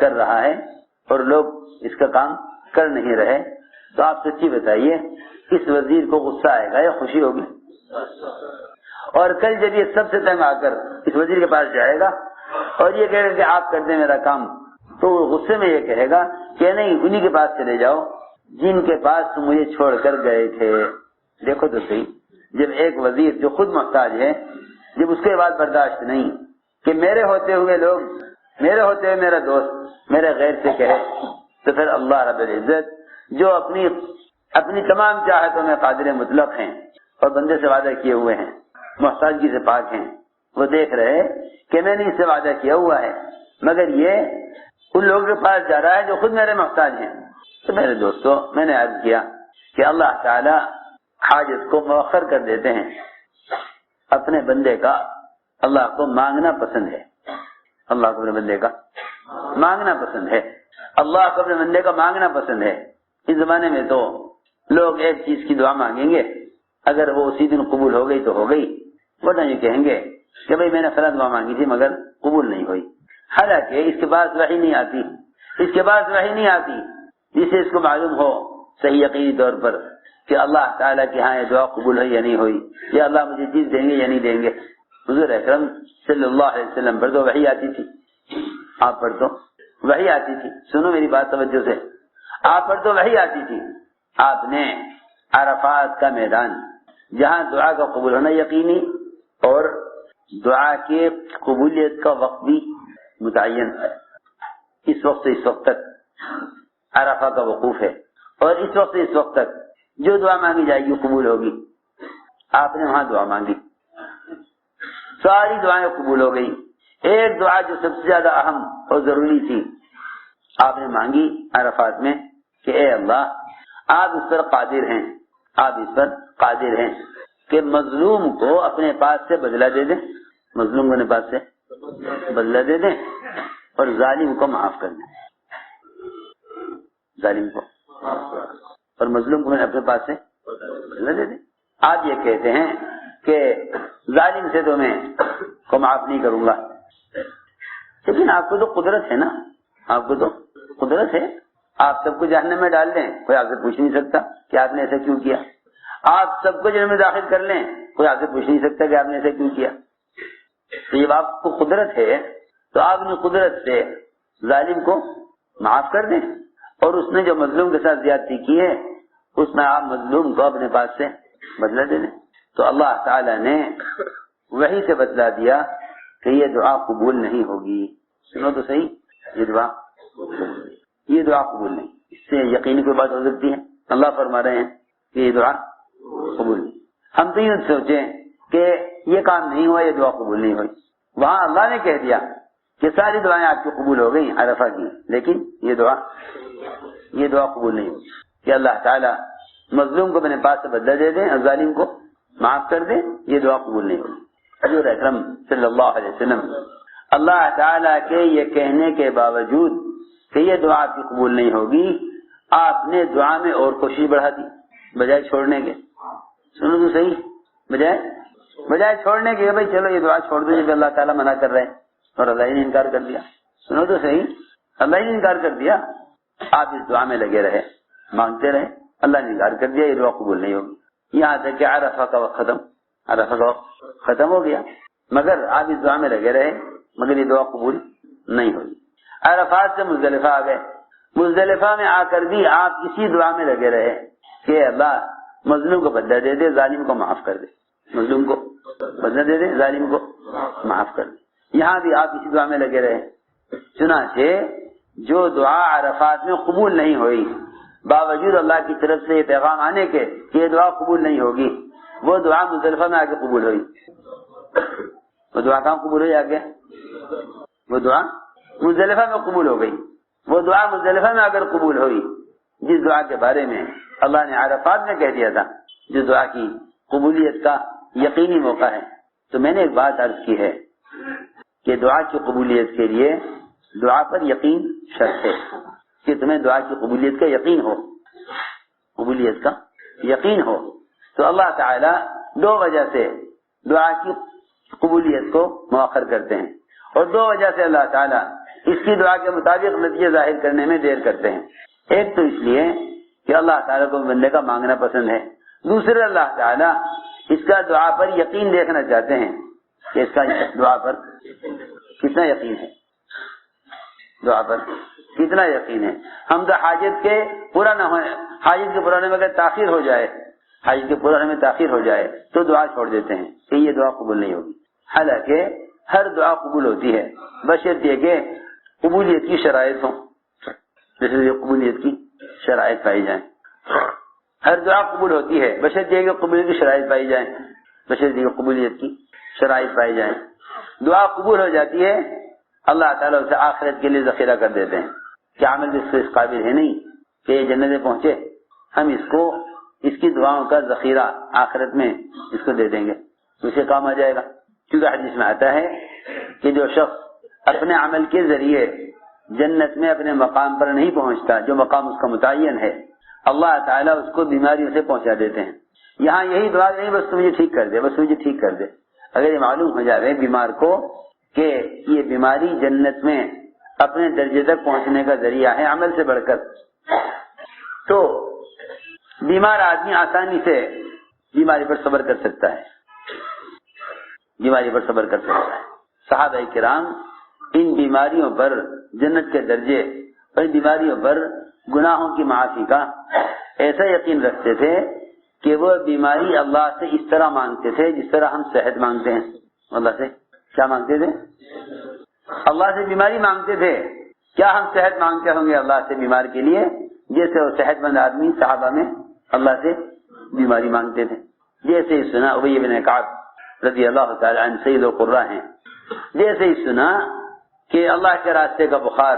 کر رہا ہے اور لوگ اس کا کام کر نہیں رہے، تو آپ سچی بتائیے اس وزیر کو غصہ آئے گا یا خوشی ہوگی؟ اور کل جب یہ سب سے تنگ آ کر اس وزیر کے پاس جائے گا اور یہ کہے گا کہ آپ کر دیں میرا کام، تو وہ غصے میں یہ کہے گا کہ نہیں، انہی کے پاس چلے جاؤ جن کے پاس تم مجھے چھوڑ کر گئے تھے. دیکھو تو صحیح، جب ایک وزیر جو خود محتاج ہے، جب اس کے بعد برداشت نہیں کہ میرے ہوتے ہوئے میرا دوست میرے غیر سے کہے، تو پھر اللہ رب العزت جو اپنی تمام چاہتوں میں قادر مطلق ہیں اور بندے سے وعدہ کیے ہوئے ہیں، محتاجگی سے پاک ہیں، وہ دیکھ رہے کہ میں نے اس سے وعدہ کیا ہوا ہے مگر یہ ان لوگوں کے پاس جا رہا ہے جو خود میرے محتاج ہیں. تو میرے دوستو، میں نے عرض کیا کہ اللہ تعالی حاجت کو مؤخر کر دیتے ہیں. اپنے بندے کا اللہ کو مانگنا پسند ہے. اللہ کو اپنے بندے کا مانگنا پسند ہے. اللہ کو اپنے بندے کا مانگنا پسند ہے. اس زمانے میں تو لوگ ایک چیز کی دعا مانگیں گے، اگر وہ اسی دن قبول ہو گئی تو ہو گئی، ورنہ یہ کہیں گے کہ بھئی میں نے فلاں دعا مانگی تھی مگر قبول نہیں ہوئی. حالانکہ اس کے بعد وحی نہیں آتی جسے اس کو معلوم ہو صحیح یقینی طور پر کہ اللہ تعالیٰ کی ہاں یہ دعا قبول ہوئی یا نہیں ہوئی، یا اللہ مجھے چیز دیں گے یا نہیں دیں گے. حضور اکرم صلی اللہ علیہ وسلم پر تو وحی آتی تھی. آپ پر تو وحی آتی تھی. سنو میری بات توجہ سے, آپ پر تو وحی آتی تھی. آپ نے عرفات کا میدان جہاں دعا کا قبول ہونا یقینی اور دعا کے قبولیت کا وقت بھی متعین ہے, اس وقت سے اس وقت تک عرفہ کا وقوف ہے, اور اس وقت سے اس وقت تک جو دعا مانگی جائے گی قبول ہوگی. آپ نے وہاں دعا مانگی, ساری دعائیں قبول ہو گئی. ایک دعا جو سب سے زیادہ اہم اور ضروری تھی آپ نے مانگی عرفات میں کہ اے اللہ آپ اس پر قادر ہیں, آپ اس پر قادر ہیں کہ مظلوم کو اپنے پاس سے بدلہ دے دیں, مظلوم کو اپنے پاس سے بدلہ دے دیں اور ظالم کو معاف کر دیں, ظالم کو اور مظلوم کو اپنے پاس سے بدلہ دے دیں. آپ یہ کہتے ہیں کہ ظالم سے تو میں کو معاف نہیں کروں گا, لیکن آپ کو تو قدرت ہے نا, آپ کو تو قدرت ہے, آپ سب کو جہنم میں ڈال دیں, کوئی آپ سے پوچھ نہیں سکتا کہ آپ نے ایسا کیوں کیا. آپ سب کو جنم میں داخل کر لیں, کوئی آپ سے پوچھ نہیں سکتا کہ آپ نے ایسا کیوں کیا. تو جب آپ کو قدرت ہے تو آپ نے قدرت سے ظالم کو معاف کر دیں, اور اس نے جو مظلوم کے ساتھ زیادتی کی ہے اس میں آپ مظلوم کو اپنے پاس سے بدلہ دے دیں. تو اللہ تعالی نے وحی سے بدلا دیا کہ یہ دعا قبول نہیں ہوگی. سنو تو صحیح, یہ دعا قبول نہیں. اس سے یقینی کوئی بات ہو سکتی ہے؟ اللہ فرما رہے ہیں کہ یہ دعا قبول نہیں. ہم تو یہ سوچیں کہ یہ کام نہیں ہوا, یہ دعا قبول نہیں ہوئی. وہاں اللہ نے کہہ دیا کہ ساری دعائیں آپ کی قبول ہو گئی عرفہ کی, لیکن یہ دعا قبول نہیں ہوئی کہ اللہ تعالیٰ مظلوم کو اپنے پاس سے بدلہ دے دیں اور ظالم کو معاف کر دیں. یہ دعا قبول نہیں ہوگی. حضور اکرم صلی اللہ علیہ وسلم اللہ تعالیٰ کے یہ کہنے کے باوجود کہ یہ دعا آپ کی قبول نہیں ہوگی, آپ نے دعا میں اور کوشش بڑھا دی بجائے چھوڑنے کے. سنو تو صحیح, بجائے چھوڑنے کے بھائی چلو یہ دعا چھوڑ دو جب اللہ تعالیٰ منع کر رہے ہیں, اور اللہ نے انکار کر دیا. سنو تو صحیح, اللہ نے انکار کر دیا. آپ اس دعا میں لگے رہے, مانگتے رہے, اللہ نے انکار کر دیا, یہ دعا قبول نہیں ہوگی. یہاں تک کہ عرفہ کا وقت ختم ہو گیا, مگر آپ اس دعا میں لگے رہے, مگر یہ دعا قبول نہیں ہوئی. عرفات سے مزدلفہ آ گئے, مزدلفہ میں آ کر بھی آپ اسی دعا میں لگے رہے کہ اللہ مظلوم کو بدلہ دے دے, ظالم کو معاف کر دے, مظلوم کو بدلہ دے دے, ظالم کو معاف کر دے. یہاں بھی آپ اسی دعا میں لگے رہے. چنانچہ جو دعا عرفات میں قبول نہیں ہوئی باوجود اللہ کی طرف سے یہ پیغام آنے کے کہ یہ دعا قبول نہیں ہوگی, وہ دعا مزدلفہ میں آ کے قبول ہوئی. وہ دعا کہاں قبول ہوئی آگے؟ وہ دعا مزدلفہ میں قبول ہو گئی. وہ دعا مزدلفہ میں اگر قبول ہوئی جس دعا کے بارے میں اللہ نے عرفات میں کہہ دیا تھا, جس دعا کی قبولیت کا یقینی موقع ہے. تو میں نے ایک بات عرض کی ہے کہ دعا کی قبولیت کے لیے دعا پر یقین شرط ہے کہ تمہیں دعا کی قبولیت کا یقین ہو, قبولیت کا یقین ہو. تو اللہ تعالی دو وجہ سے دعا کی قبولیت کو مؤخر کرتے ہیں, اور دو وجہ سے اللہ تعالی اس کی دعا کے مطابق نتیجے ظاہر کرنے میں دیر کرتے ہیں. ایک تو اس لیے کہ اللہ تعالیٰ کو بندے کا مانگنا پسند ہے, دوسرے اللہ تعالیٰ اس کا دعا پر یقین دیکھنا چاہتے ہیں کہ اس کا دعا پر کتنا یقین ہے, دعا پر کتنا یقین ہے. ہم تو حاجت کے پورا نہ ہوئے, حاجت کے پورا ہونے میں تاخیر ہو جائے, حاجت کے پورا ہونے میں تاخیر ہو جائے تو دعا چھوڑ دیتے ہیں کہ یہ دعا قبول نہیں ہوگی. حالانکہ ہر دعا قبول ہوتی ہے بشرطیہ کہ قبولیت کی شرائط ہوں, جیسے قبولیت کی شرائط پائی جائیں. ہر دعا قبول ہوتی ہے بشرطیہ کہ قبولیت کی شرائط پائی جائیں, بشرطیہ کہ قبولیت کی شرائط پائی جائیں. دعا قبول ہو جاتی ہے, اللہ تعالیٰ اسے آخرت کے لیے ذخیرہ کر دیتے ہیں کہ عمل اس قابل ہے نہیں کہ یہ جنت پہنچے, ہم اس کی دعاؤں کا ذخیرہ آخرت میں اس کو دے دیں گے, اسے کام آ جائے گا. کیونکہ حدیث میں آتا ہے کہ جو شخص اپنے عمل کے ذریعے جنت میں اپنے مقام پر نہیں پہنچتا, جو مقام اس کا متعین ہے, اللہ تعالیٰ اس کو بیماریوں سے پہنچا دیتے ہیں. یہاں یہی دعا نہیں بس تم مجھے ٹھیک کر دے, بس مجھے ٹھیک کر دے. اگر یہ معلوم ہو جائے بیمار کو کہ یہ بیماری جنت میں اپنے درجے تک پہنچنے کا ذریعہ ہے عمل سے بڑھ کر, تو بیمار آدمی آسانی سے بیماری پر صبر کر سکتا ہے, بیماری پر صبر کر سکتا ہے. صحابہ کرام ان بیماریوں پر جنت کے درجے اور بیماریوں پر گناہوں کی معافی کا ایسا یقین رکھتے تھے کہ وہ بیماری اللہ سے اس طرح مانگتے تھے جس طرح ہم صحت مانگتے ہیں. اللہ سے کیا مانگتے تھے؟ اللہ سے بیماری مانگتے تھے. کیا ہم صحت مانگتے ہوں گے اللہ سے بیمار کے لیے جیسے وہ صحت مند آدمی صحابہ میں اللہ سے بیماری مانگتے تھے؟ جیسے ہی سنا ابی بن کعب رضی اللہ تعالی عنہ سید القراء ہیں، جیسے ہی سنا کہ اللہ کے راستے کا بخار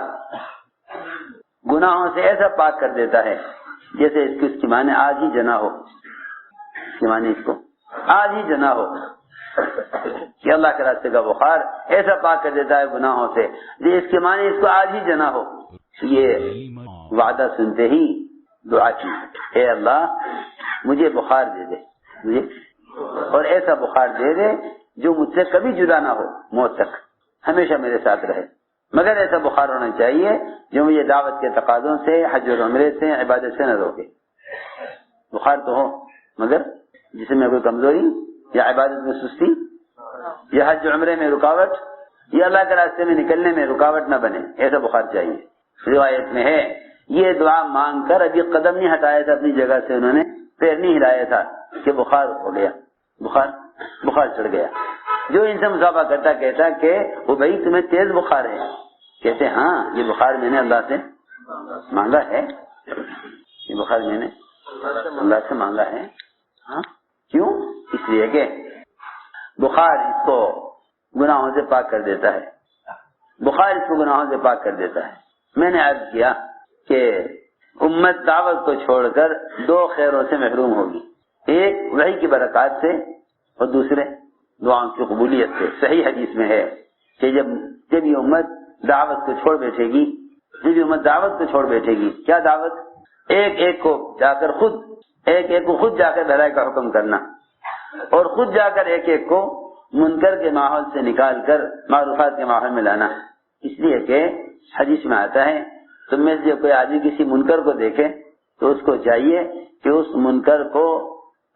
گناہوں سے ایسا پاک کر دیتا ہے جیسے اس کی ماں نے آج ہی جنا ہو، اس کی ماں نے اس کو آج ہی جنا ہو، کہ اللہ کے راستے کا بخار ایسا پاک کر دیتا ہے گناہوں سے جو اس کی ماں نے اس کو آج ہی جنا ہو. یہ وعدہ سنتے ہی دعا کی، اے اللہ مجھے بخار دے دے مجھے، اور ایسا بخار دے دے جو مجھ سے کبھی جدا نہ ہو، موت تک ہمیشہ میرے ساتھ رہے. مگر ایسا بخار ہونا چاہیے جو مجھے دعوت کے تقاضوں سے، حج اور عمرے سے، عبادت سے نہ روکے. بخار تو ہو مگر جسم میں کوئی کمزوری یا عبادت میں سستی یا حج عمرے میں رکاوٹ یا اللہ کے راستے میں نکلنے میں رکاوٹ نہ بنے، ایسا بخار چاہیے. روایت میں ہے یہ دعا مانگ کر ابھی قدم نہیں ہٹایا تھا اپنی جگہ سے، انہوں نے پیر نہیں ہلایا تھا کہ بخار ہو گیا، بخار چڑھ گیا. جو ان سے مصافحہ کرتا کہتا کہ وہ بھائی تمہیں تیز بخار ہے، کہتے ہاں یہ بخار میں نے اللہ سے مانگا ہے، یہ بخار میں نے اللہ سے مانگا ہے. ہاں کیوں؟ اس لیے کہ بخار اس کو گناہوں سے پاک کر دیتا ہے، بخار اس کو گناہوں سے پاک کر دیتا ہے. میں نے عرض کیا کہ امت دعوت کو چھوڑ کر دو خیروں سے محروم ہوگی، ایک وحی کی برکات سے اور دوسرے دعاؤں کی قبولیت سے. صحیح حدیث میں ہے کہ جب یہ امت دعوت کو چھوڑ بیٹھے گی، جب یہ امت دعوت کو چھوڑ بیٹھے گی، کیا دعوت؟ ایک ایک کو جا کر خود جا کر بھلائی کا حکم کرنا اور خود جا کر ایک ایک کو منکر کے ماحول سے نکال کر معروفات کے ماحول میں لانا. اس لیے کہ حدیث میں آتا ہے تم میں سے کوئی آدمی کسی منکر کو دیکھے تو اس کو چاہیے کہ اس منکر کو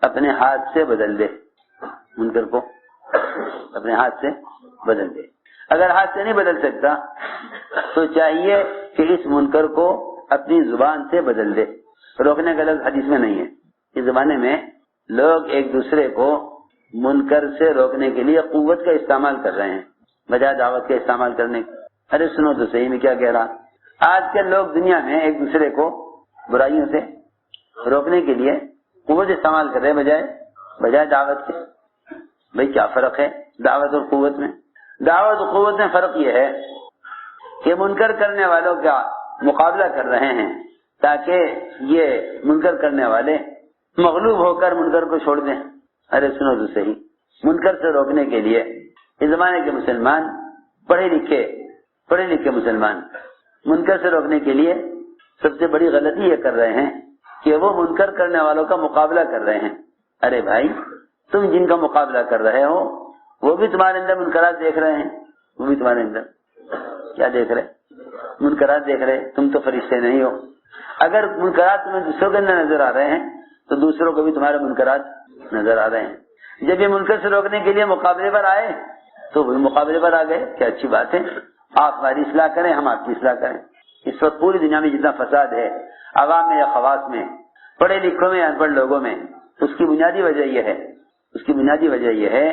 اپنے ہاتھ سے بدل دے، منکر کو اپنے ہاتھ سے بدل دے. اگر ہاتھ سے نہیں بدل سکتا تو چاہیے کہ اس منکر کو اپنی زبان سے بدل دے. روکنے کا لفظ حدیث میں نہیں ہے. اس زمانے میں لوگ ایک دوسرے کو منکر سے روکنے کے لیے قوت کا استعمال کر رہے ہیں بجائے دعوت کا استعمال کرنے. ارے سنو تو صحیح میں کیا کہہ رہا. آج کل لوگ دنیا میں ایک دوسرے کو برائیوں سے روکنے کے لیے قوت استعمال کر رہے ہیں بجائے دعوت کے. بھئی کیا فرق ہے دعوت اور قوت میں؟ دعوت اور قوت میں فرق یہ ہے کہ منکر کرنے والوں کا مقابلہ کر رہے ہیں تاکہ یہ منکر کرنے والے مغلوب ہو کر منکر کو چھوڑ دیں. ارے سنو تو صحیح، منکر سے روکنے کے لیے اس زمانے کے مسلمان پڑھے لکھے مسلمان منکر سے روکنے کے لیے سب سے بڑی غلطی یہ کر رہے ہیں کہ وہ منکر کرنے والوں کا مقابلہ کر رہے ہیں. ارے بھائی تم جن کا مقابلہ کر رہے ہو وہ بھی تمہارے اندر منکرات دیکھ رہے ہیں، وہ بھی تمہارے اندر کیا دیکھ رہے؟ منکرات دیکھ رہے. تم تو فرشتے نہیں ہو. اگر منکرات تمہیں دوسروں کے اندر نظر آ رہے ہیں تو دوسروں کو بھی تمہارے منکرات نظر آ رہے ہیں. جب یہ منکر سے روکنے کے لیے مقابلے پر آئے تو وہ مقابلے پر آ گئے. کیا اچھی بات ہے، آپ ہماری اصلاح کریں، ہم آپ کی اصلاح کریں. اس وقت پوری دنیا میں جتنا فساد ہے عوام میں یا خواص میں، پڑھے لکھوں میں یا ان پڑھ لوگوں میں، اس کی بنیادی وجہ یہ ہے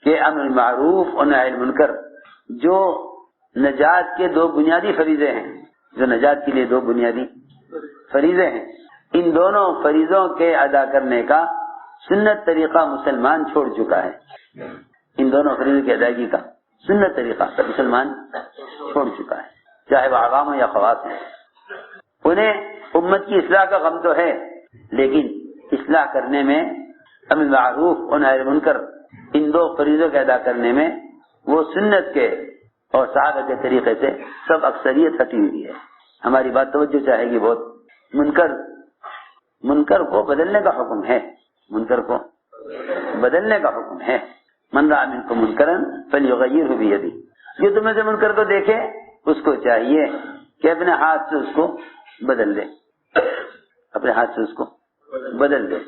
کہ امر معروف اور نہی عن المنکر جو نجات کے دو بنیادی فریضے ہیں، جو نجات کے لیے دو بنیادی فریضے ہیں، ان دونوں فریضوں کے ادا کرنے کا سنت طریقہ مسلمان چھوڑ چکا ہے. ان دونوں فریضوں کی ادائیگی کا سنت طریقہ مسلمان چھوڑ چکا ہے، چاہے وہ عوام ہو یا خواص ہیں. انہیں امت کی اصلاح کا غم تو ہے، لیکن اصلاح کرنے میں امر معروف اور نہی عن المنکر ان دو فریضوں کے ادا کرنے میں وہ سنت کے اور صحابہ کے طریقے سے سب اکثریت ہٹی ہوئی ہے. ہماری بات توجہ چاہے گی بہت. منکر کو بدلنے کا حکم ہے، منکر کو بدلنے کا حکم ہے. من رأى منکم منکرا فلیغیرہ بیدہ. جو تم میں سے منکر کو دیکھے اس کو چاہیے کہ اپنے ہاتھ سے اس کو بدل دے، اپنے ہاتھ سے اس کو بدل دے.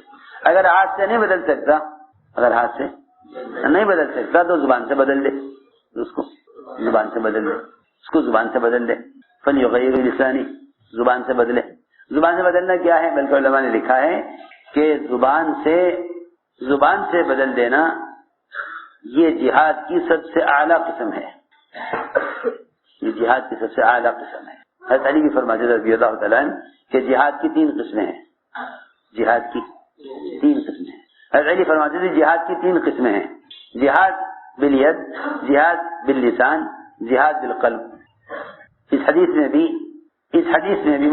اگر ہاتھ سے نہیں بدل سکتا تو زبان سے بدل دے، اس کو زبان سے بدل دے. اس کو زبان سے بدل دے. فلیغیر بلسانی، زبان سے بدلے. زبان سے بدلنا کیا ہے؟ بلکہ علماء نے لکھا ہے کہ زبان سے بدل دینا یہ جہاد کی سب سے اعلیٰ قسم ہے. یہ جہاد کی سب سے اعلیٰ قسم ہے. حضرت علی بھی فرماتے تھے رضی اللہ تعالیٰ عنہ کہ جہاد کی 3 قسمیں ہیں. جہاد کی 3 قسمیں ہیں. حضرت علی فرماتے تھے جہاد کی 3 قسمیں ہیں. جہاد بالید، جہاد باللسان، جہاد بالقلب. اس حدیث میں بھی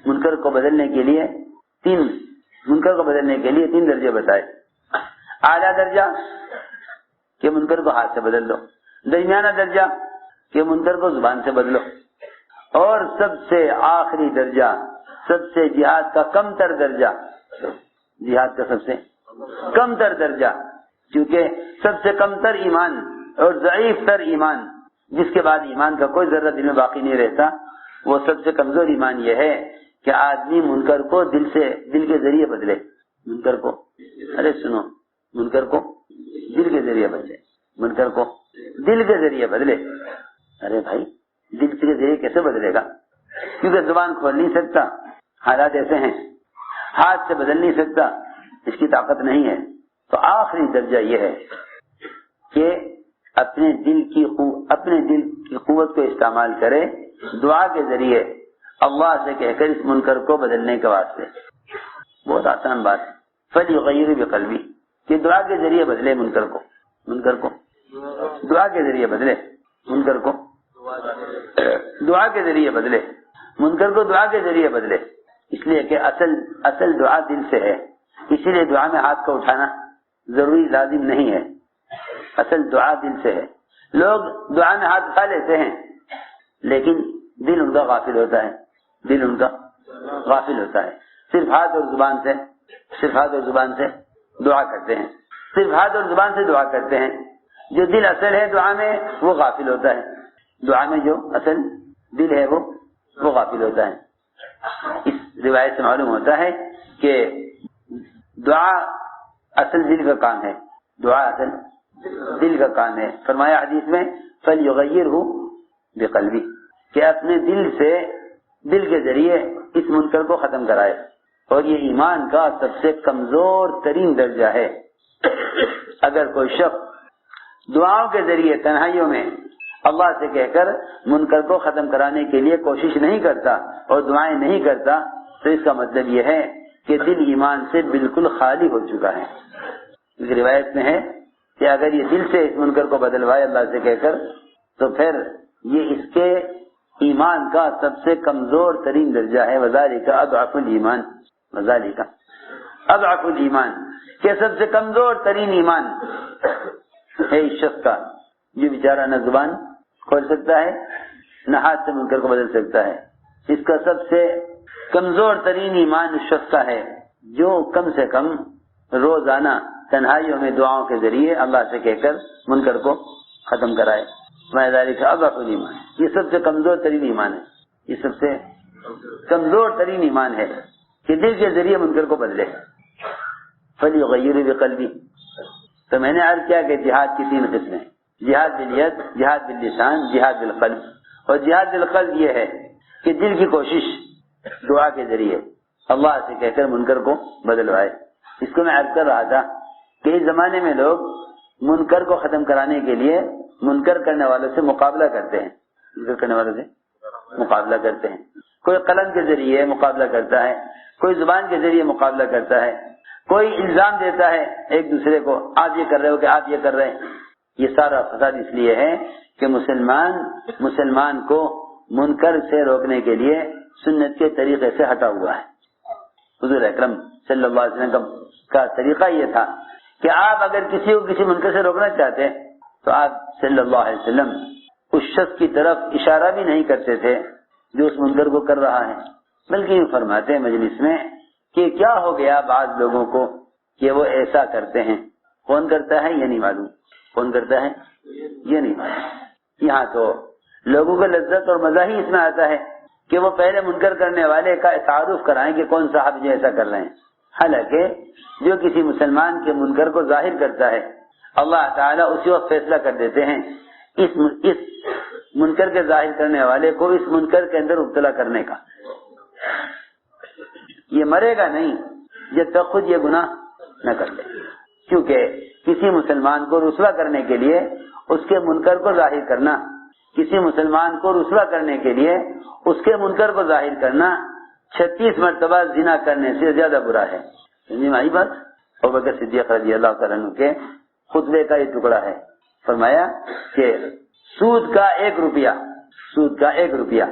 منکر کو بدلنے کے لیے 3 درجے بتائے. اعلیٰ درجہ کہ منکر کو ہاتھ سے بدل دو، درمیانہ درجہ کہ منکر کو زبان سے بدلو، اور سب سے آخری درجہ، سب سے جہاد کا کم تر درجہ، جہاد کا سب سے کم تر درجہ، کیونکہ سب سے کم تر ایمان اور ضعیف تر ایمان، جس کے بعد ایمان کا کوئی ذرہ دل میں باقی نہیں رہتا، وہ سب سے کمزور ایمان یہ ہے کہ آدمی منکر کو دل کے ذریعے بدلے. منکر کو دل کے ذریعے بدلے. منکر کو دل کے ذریعے بدلے. ارے بھائی، دل کے ذریعے کیسے بدلے گا؟ کیونکہ زبان کھول نہیں سکتا، حالات ایسے ہیں. ہاتھ سے بدل نہیں سکتا، اس کی طاقت نہیں ہے. تو آخری درجہ یہ ہے کہ اپنے دل کی قوت کو استعمال کرے دعا کے ذریعے اللہ سے کہہ کر اس منکر کو بدلنے کے واسطے. بہت آسان بات ہے. فلیغیر بقلبی، کہ دعا کے ذریعے بدلے منکر کو دعا کے ذریعے بدلے منکر کو دعا کے ذریعے بدلے منکر کو دعا کے ذریعے بدلے. اس لیے کہ اصل دعا دل سے ہے، اسی لیے دعا میں ہاتھ کو اٹھانا ضروری لازم نہیں ہے. اصل دعا دل سے ہے. لوگ دعا میں ہاتھ اٹھا لیتے ہیں لیکن دل ان کا غافل ہوتا ہے. صرف ہاتھ اور زبان سے دعا کرتے ہیں. صرف ہاتھ اور زبان سے دعا کرتے ہیں. جو دل اصل ہے دعا میں وہ غافل ہوتا ہے. دعا میں جو اصل دل ہے وہ غافل ہوتا ہے. اس روایت سے معلوم ہوتا ہے کہ دعا اصل دل کا کام ہے. دعا اصل دل کا کام ہے. فرمایا حدیث میں فلیغیرہ بقلبی، کہ اپنے دل کے ذریعے اس منکر کو ختم کرائے. اور یہ ایمان کا سب سے کمزور ترین درجہ ہے. اگر کوئی شخص دعاؤں کے ذریعے تنہائیوں میں اللہ سے کہہ کر منکر کو ختم کرانے کے لیے کوشش نہیں کرتا اور دعائیں نہیں کرتا تو اس کا مطلب یہ ہے کہ دل ایمان سے بالکل خالی ہو چکا ہے. اس روایت میں ہے کہ اگر یہ دل سے اس منکر کو بدلوائے اللہ سے کہہ کر تو پھر یہ اس کے ایمان کا سب سے کمزور ترین درجہ ہے. وذالک اضعف الایمان، وذالک اضعف الایمان، کہ سب سے کمزور ترین ایمان ہے اس شخص کا جو بیچارہ نہ زبان کھول سکتا ہے نہ ہاتھ سے منکر کو بدل سکتا ہے. اس کا سب سے کمزور ترین ایمان اس شخص کا ہے جو کم سے کم روزانہ تنہائیوں میں دعاؤں کے ذریعے اللہ سے کہہ کر منکر کو ختم کرائے. وذالک اضعف الایمان، یہ سب سے کمزور ترین ایمان ہے. یہ سب سے کمزور ترین ایمان ہے کہ دل کے ذریعے منکر کو بدلے. فلیغیر بقلبی. تو میں نے عرض کیا کہ جہاد کی 3 قسمیں: جہاد بالید، جہاد باللسان، جہاد بالقلب. اور جہاد بالقلب یہ ہے کہ دل کی کوشش دعا کے ذریعے اللہ سے کہہ کر منکر کو بدلوائے. اس کو میں عرض کر رہا تھا کہ اس زمانے میں لوگ منکر کو ختم کرانے کے لیے منکر کرنے والوں سے مقابلہ کرتے ہیں. منکر کرنے والوں سے مقابلہ کرتے ہیں. کوئی قلم کے ذریعے مقابلہ کرتا ہے، کوئی زبان کے ذریعے مقابلہ کرتا ہے، کوئی الزام دیتا ہے ایک دوسرے کو، آپ یہ کر رہے ہو کہ آپ یہ کر رہے ہیں. یہ سارا فساد اس لیے ہے کہ مسلمان کو منکر سے روکنے کے لیے سنت کے طریقے سے ہٹا ہوا ہے. حضور اکرم صلی اللہ علیہ وسلم کا طریقہ یہ تھا کہ آپ اگر کسی کو کسی منکر سے روکنا چاہتے تو آپ صلی اللہ علیہ وسلم اس شخص کی طرف اشارہ بھی نہیں کرتے تھے جو اس منکر کو کر رہا ہے، بلکہ یہ فرماتے ہیں مجلس میں کہ کیا ہو گیا بعض لوگوں کو کہ وہ ایسا کرتے ہیں. کون کرتا ہے یہ نہیں معلوم، کون کرتا ہے یہ نہیں معلوم. یہاں تو لوگوں کو لذت اور مزہ ہی اس میں آتا ہے کہ وہ پہلے منکر کرنے والے کا تعارف کرائیں کہ کون صاحب جو ایسا کر رہے ہیں. حالانکہ جو کسی مسلمان کے منکر کو ظاہر کرتا ہے اللہ تعالیٰ اسی وقت فیصلہ کر دیتے ہیں اس منکر کے ظاہر کرنے والے کو اس منکر کے اندر مبتلا کرنے کا. یہ مرے گا نہیں جب تک خود یہ گناہ نہ کر لے، کیونکہ کسی مسلمان کو رسوا کرنے کے لیے اس کے منکر کو ظاہر کرنا، کسی مسلمان کو رسوا کرنے کے لیے اس کے منکر کو ظاہر کرنا 36 مرتبہ زنا کرنے سے زیادہ برا ہے. سمجھ میں آئی بات؟ ابوبکر صدیق رضی اللہ تعالیٰ عنہ کے خطبے کا یہ ٹکڑا ہے. فرمایا کہ سود کا 1 روپیہ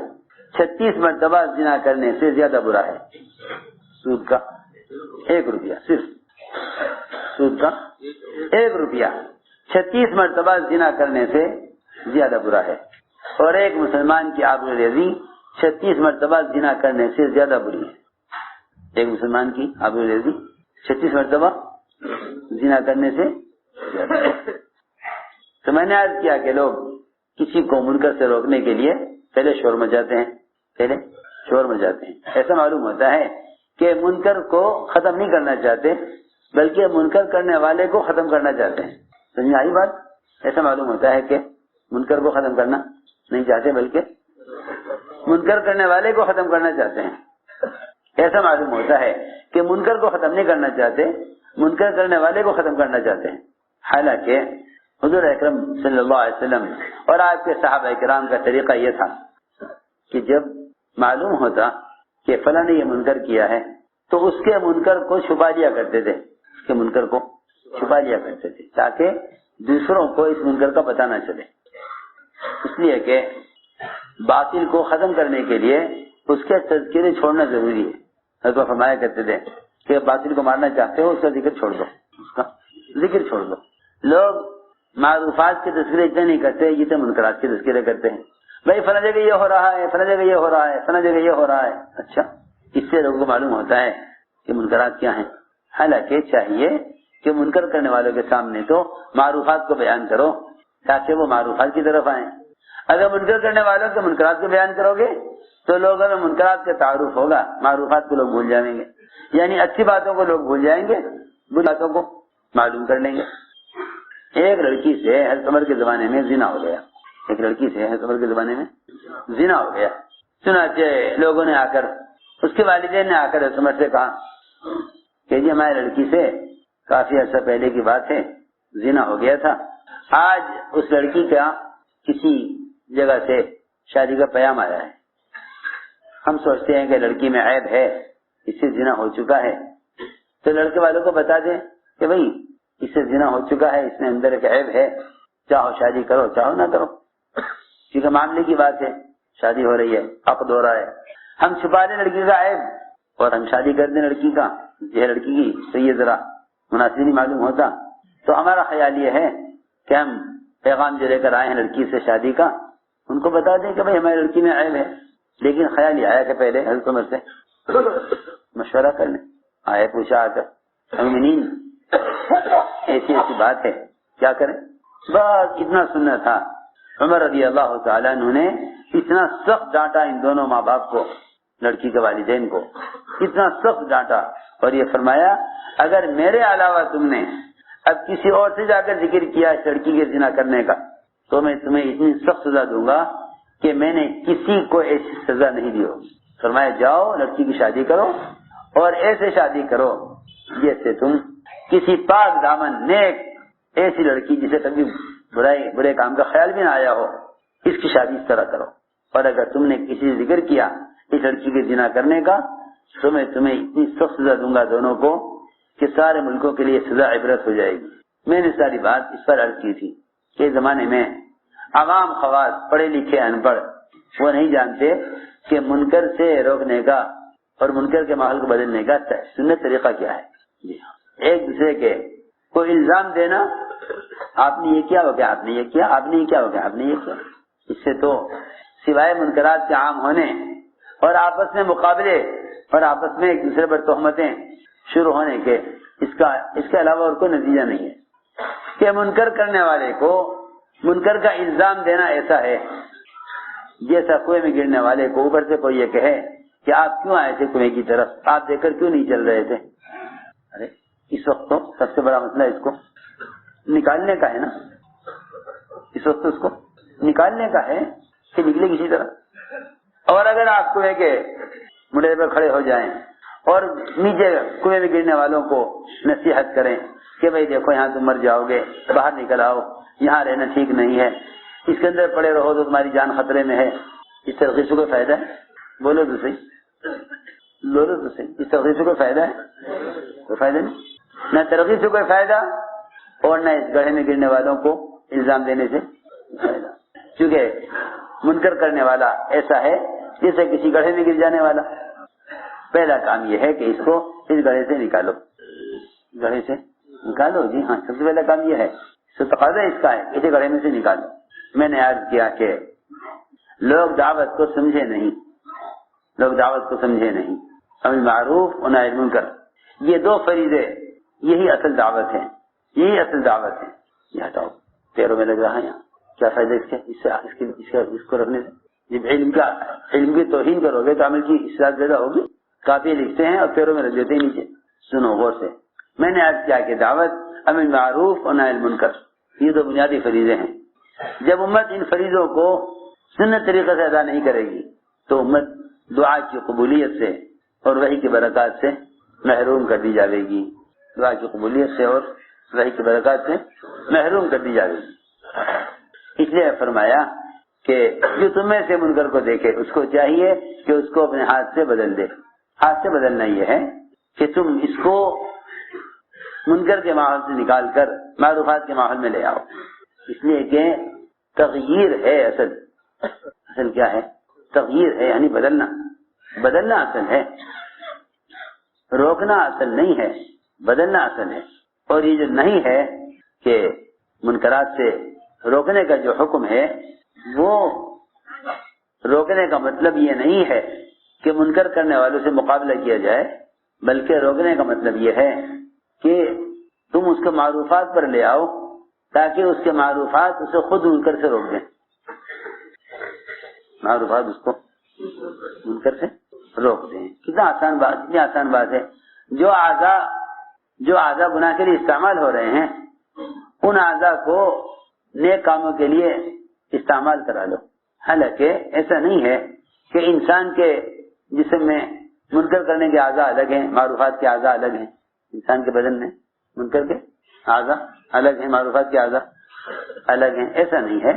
36 مرتبہ زنا کرنے سے زیادہ برا ہے. سود کا 1 روپیہ، صرف سود کا 1 روپیہ 36 مرتبہ زنا کرنے سے زیادہ برا ہے. اور ایک مسلمان کی آبروریزی 36 مرتبہ زنا کرنے سے زیادہ بری ہے. ایک مسلمان کی آبروریزی 36 مرتبہ زنا کرنے سے زیادہ. تو میں نے عرض کیا کہ لوگ کسی کو منکر سے روکنے کے لیے پہلے شور مچاتے ہیں. ایسا معلوم ہوتا ہے کہ منکر کو ختم نہیں کرنا چاہتے بلکہ منکر کرنے والے کو ختم کرنا چاہتے ہیں. سمجھ آئی بات؟ ایسا معلوم ہوتا ہے کہ منکر کو ختم کرنا نہیں چاہتے بلکہ منکر کرنے والے کو ختم کرنا چاہتے ہیں. ایسا معلوم ہوتا ہے کہ منکر کو ختم نہیں کرنا چاہتے، منکر کرنے والے کو ختم کرنا چاہتے ہیں. حالانکہ حضور اکرم صلی اللہ علیہ وسلم اور آپ کے صحابہ کرام کا طریقہ یہ تھا کہ جب معلوم ہوتا کہ فلاں نے یہ منکر کیا ہے تو اس کے منکر کو چھپا لیا کرتے تھے، تاکہ دوسروں کو اس منکر کا پتہ نہ چلے. اس لیے کہ باطل کو ختم کرنے کے لیے اس کے تذکرے چھوڑنا ضروری ہے. حضرت فرمایا کرتے تھے کہ باطل کو مارنا چاہتے ہو اس کا ذکر چھوڑ دو. لوگ معروفات کے تذکرے اتنے نہیں کرتے جتنے منکرات کے تذکرے کرتے ہیں. بھائی فلاں جگہ یہ ہو رہا ہے، فلاں جگہ یہ ہو رہا ہے، فلاں جگہ یہ ہو رہا ہے. اچھا، اس سے لوگوں کو معلوم ہوتا ہے کہ منکرات کیا ہیں. حالانکہ چاہیے کہ منکر کرنے والوں کے سامنے تو معروفات کو بیان کرو تاکہ وہ معروفات کی طرف آئیں. اگر منکر کرنے والوں کے منکرات کو بیان کرو گے تو لوگوں میں منکرات کا تعارف ہوگا، معروفات کو لوگ بھول جائیں گے. یعنی اچھی باتوں کو لوگ بھول جائیں گے، بری باتوں کو معلوم کر لیں گے. ایک لڑکی سے حضرت عمر کے زمانے میں زنا ہو گیا. چنانچہ لوگوں نے آ کر، اس کے والدین نے آ کر حضرت عمر سے کہا کہ جی ہماری لڑکی سے کافی عرصہ پہلے کی بات ہے، زنا ہو گیا تھا. آج اس لڑکی کا کسی جگہ سے شادی کا پیام آیا ہے. ہم سوچتے ہیں کہ لڑکی میں عیب ہے، اس سے زنا ہو چکا ہے، تو لڑکے والوں کو بتا دیں کہ بھئی اس سے زنا ہو چکا ہے، اس میں اندر ایک عیب ہے، چاہو شادی کرو چاہو نہ کرو. کیونکہ معاملے کی بات ہے، شادی ہو رہی ہے، عقد ہو رہا ہے. ہم چھپا دیں لڑکی کا عیب اور ہم شادی کر دیں لڑکی کا، یہ لڑکی کی تو یہ ذرا مناسب نہیں معلوم ہوتا. تو ہمارا خیال یہ ہے کہ ہم پیغام جو لے کر آئے ہیں لڑکی سے شادی کا، ان کو بتا دیں کہ بھئی ہماری لڑکی میں عیب ہے. لیکن خیال یہ آیا کہ پہلے حضرت عمر سے مشورہ کر لیں. آئے پوچھا آ کر امینین ایسی بات ہے، کیا کریں؟ بس اتنا سننا تھا. عمر رضی اللہ تعالیٰ عنہ نے اتنا سخت ڈانٹا ان دونوں ماں باپ کو، لڑکی کے والدین کو اتنا سخت ڈانٹا اور یہ فرمایا اگر میرے علاوہ تم نے اب کسی اور سے جا کر ذکر کیا اس لڑکی کے زنا کرنے کا تو میں تمہیں اتنی سخت سزا دوں گا کہ میں نے کسی کو ایسی سزا نہیں دی ہوگی. فرمایا جاؤ لڑکی کی شادی کرو اور ایسے شادی کرو جیسے تم کسی پاک دامن نیک ایسی لڑکی جسے کبھی برے کام کا خیال بھی نہ آیا ہو، اس کی شادی اس طرح کرو. اور اگر تم نے کسی ذکر کیا اس لڑکی کے زنا کرنے کا تو میں تمہیں اتنی سخت سزا دوں گا دونوں کو کہ سارے ملکوں کے لیے سزا عبرت ہو جائے گی. میں نے ساری بات اس پر عرض کی تھی کہ زمانے میں عوام خواص پڑھے لکھے ان پڑھ وہ نہیں جانتے کہ منکر سے روکنے کا اور منکر کے ماحول کو بدلنے کا سنت طریقہ کیا ہے. جی ہاں، ایک دوسرے کے کوئی الزام دینا، آپ نے یہ کیا ہو گیا، آپ نے یہ کیا، آپ نے یہ کیا ہو گیا، آپ نے یہ کیا. اس سے تو سوائے منکرات کے عام ہونے اور آپس میں مقابلے اور آپس میں ایک دوسرے پر تہمتیں شروع ہونے کے اس کے علاوہ اور کوئی نتیجہ نہیں ہے. کہ منکر کرنے والے کو منکر کا الزام دینا ایسا ہے جیسا کنویں میں گرنے والے کو اوپر سے کوئی یہ کہے کہ آپ کیوں آئے تھے کنویں کی طرف، آپ دیکھ کر کیوں نہیں چل رہے تھے. ارے اس وقت تو سب سے بڑا مسئلہ اس کو نکالنے کا ہے نا، اس وقت اس کو نکالنے کا ہے. کہ نکلے کسی طرح۔ اور اگر آپ کنویں کے منڈے پہ کھڑے ہو جائیں اور نیچے کنویں میں گرنے والوں کو نصیحت کریں کہ بھائی دیکھو یہاں تم مر جاؤ گے، باہر نکل آؤ، یہاں رہنا ٹھیک نہیں ہے، اس کے اندر پڑے رہو تو تمہاری جان خطرے میں ہے، اس ترغیب سے کوئی فائدہ ہے؟ بولو تو صحیح، بولو تو صحیح، اس ترغیب سے کوئی فائدہ ہے؟ کوئی فائدہ نہیں، نہ ترغیب سے کوئی فائدہ اور نہ اس گڑھے میں گرنے والوں کو الزام دینے سے فائدہ، کیونکہ منکر کرنے والا ایسا ہے جیسے کسی گڑھے میں گر جانے والا۔ پہلا کام یہ ہے کہ اس کو اس گڑھے سے نکالو، گڑھے سے نکالو، جی ہاں، سب سے پہلا کام یہ ہے، تقاضا اس کا ہے اسے گڑھے میں سے نکالو۔ میں نے عرض کیا کہ لوگ دعوت کو سمجھے نہیں، لوگ دعوت کو سمجھے نہیں، امر معروف و نہی منکر، یہ دو فریضے، یہی اصل دعوت ہے، یہی اصل دعوت ہے۔ یہ ہٹاؤ، پیروں میں لگ رہا ہے، یہاں کیا فائدہ اس کو رکھنے سے؟ جب علم کی توہین کرو گے تو عمل کی اصلاح زیادہ ہوگی۔ کاپی لکھتے ہیں اور پیروں میں رکھ دیتے ہیں نیچے۔ سنو غور سے، میں نے عرض کیا کہ دعوت امر معروف و نہی منکر یہ دو بنیادی فریضے ہیں۔ جب امت ان فریضوں کو سنت طریقے سے ادا نہیں کرے گی تو امت دعا کی قبولیت سے اور وحی کی برکات سے محروم کر دی جائے گی، دعا کی قبولیت سے اور وحی کی برکات سے محروم کر دی جائے گی۔ اس لیے فرمایا کہ جو تم میں سے منکر کو دیکھے اس کو چاہیے کہ اس کو اپنے ہاتھ سے بدل دے۔ ہاتھ سے بدلنا یہ ہے کہ تم اس کو منکر کے ماحول سے نکال کر معروفات کے ماحول میں لے آؤ، اس لیے کہ تغییر ہے اصل کیا ہے؟ تغییر ہے، یعنی بدلنا، بدلنا اصل ہے، روکنا اصل نہیں ہے، بدلنا اصل ہے۔ اور یہ جو نہیں ہے کہ منکرات سے روکنے کا جو حکم ہے، وہ روکنے کا مطلب یہ نہیں ہے کہ منکر کرنے والوں سے مقابلہ کیا جائے، بلکہ روکنے کا مطلب یہ ہے کہ تم اس کے معروفات پر لے آؤ تاکہ اس کے معروفات اسے خود منکر سے روک دیں، معروفات اس کو منکر سے روک دیں۔ کتنا آسان بات، کتنی آسان بات ہے۔ جو اعضاء گناہ کے لیے استعمال ہو رہے ہیں ان اعضاء کو نیک کاموں کے لیے استعمال کرا لو۔ حالانکہ ایسا نہیں ہے کہ انسان کے جسم میں منکر کرنے کے اعضاء الگ ہیں، معروفات کے اعضاء الگ ہیں۔ انسان کے بدن میں منکر کے اعضاء الگ ہیں، معروفات کے اعضاء الگ ہیں، ایسا نہیں ہے،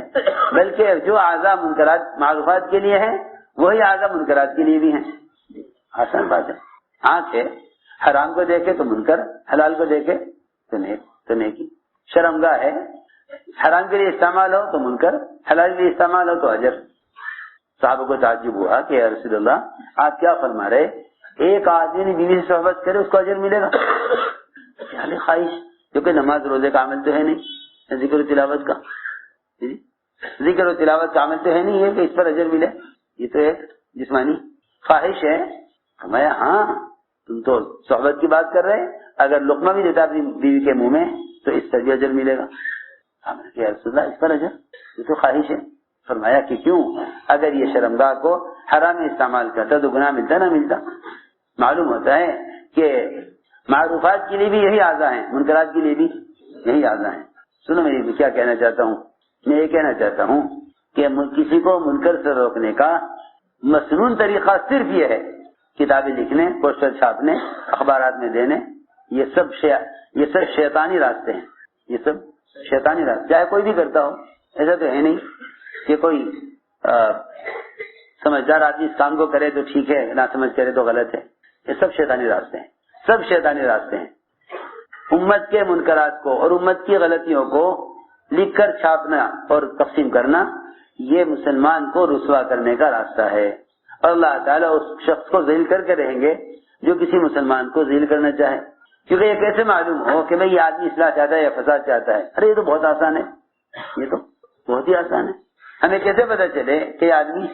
بلکہ جو اعضاء منکرات معروفات کے لیے ہیں وہی اعضاء منکرات کے لیے بھی ہیں۔ آسان بات ہے۔ آنکھ ہے، حرام کو دیکھے تو منکر، حلال کو دیکھے تو نیکی۔ شرمگاہ ہے، حرام کے لیے استعمال ہو تو منکر، حلال کے لیے استعمال ہو تو اجر۔ صحابہ کو تعجب ہوا کہ یا رسول اللہ آپ کیا فرما رہے، ایک آدمی نے بیوی سے صحبت کرے اس کو اجر ملے گا؟ خیال خواہش، کیونکہ نماز روزے کا عمل تو ہے نہیں، ذکر و تلاوت کا، ذکر و تلاوت کا عمل تو ہے نہیں ہے کہ اس پر اجر ملے، یہ تو ایک جسمانی خواہش ہے۔ فرمایا ہاں تم تو صحبت کی بات کر رہے، اگر لقمہ بھی دیتا اپنی بیوی کے منہ میں تو اس پر بھی اجر ملے گا۔ یا رسول اللہ اس پر اجر، یہ تو خواہش ہے۔ فرمایا کہ کیوں، اگر یہ شرمگاہ کو حرام میں استعمال کرتا تو گناہ ملتا نہ ملتا؟ معلوم ہوتا ہے کہ معروفات کے لیے بھی یہی اعضاء ہیں، منکرات کے لیے بھی یہی اعضاء ہیں۔ سنو میں کیا کہنا چاہتا ہوں، میں یہ کہنا چاہتا ہوں کہ کسی کو منکر سے روکنے کا مسنون طریقہ صرف یہ ہے، کتابیں لکھنے، پوسٹر چھاپنے، اخبارات میں دینے، یہ سب شیطانی راستے ہیں، یہ سب شیطانی راستے، چاہے کوئی بھی کرتا ہو، ایسا تو ہے نہیں کہ کوئی سمجھدار آدمی اس کام کو کرے تو ٹھیک ہے، نہ سمجھ کرے تو غلط ہے۔ یہ سب شیطانی راستے ہیں، سب شیطانی راستے ہیں۔ امت کے منکرات کو اور امت کی غلطیوں کو لکھ کر چھاپنا اور تقسیم کرنا یہ مسلمان کو رسوا کرنے کا راستہ ہے، اور اللہ تعالیٰ اس شخص کو ذلیل کر کے رہیں گے جو کسی مسلمان کو ذلیل کرنا چاہے، کیونکہ یہ کیسے معلوم ہو کہ بھئی یہ آدمی اصلاح چاہتا ہے یا فساد چاہتا ہے؟ ارے یہ تو بہت آسان ہے، یہ تو بہت ہی آسان ہے۔ ہمیں کیسے پتہ چلے کہ یہ آدمی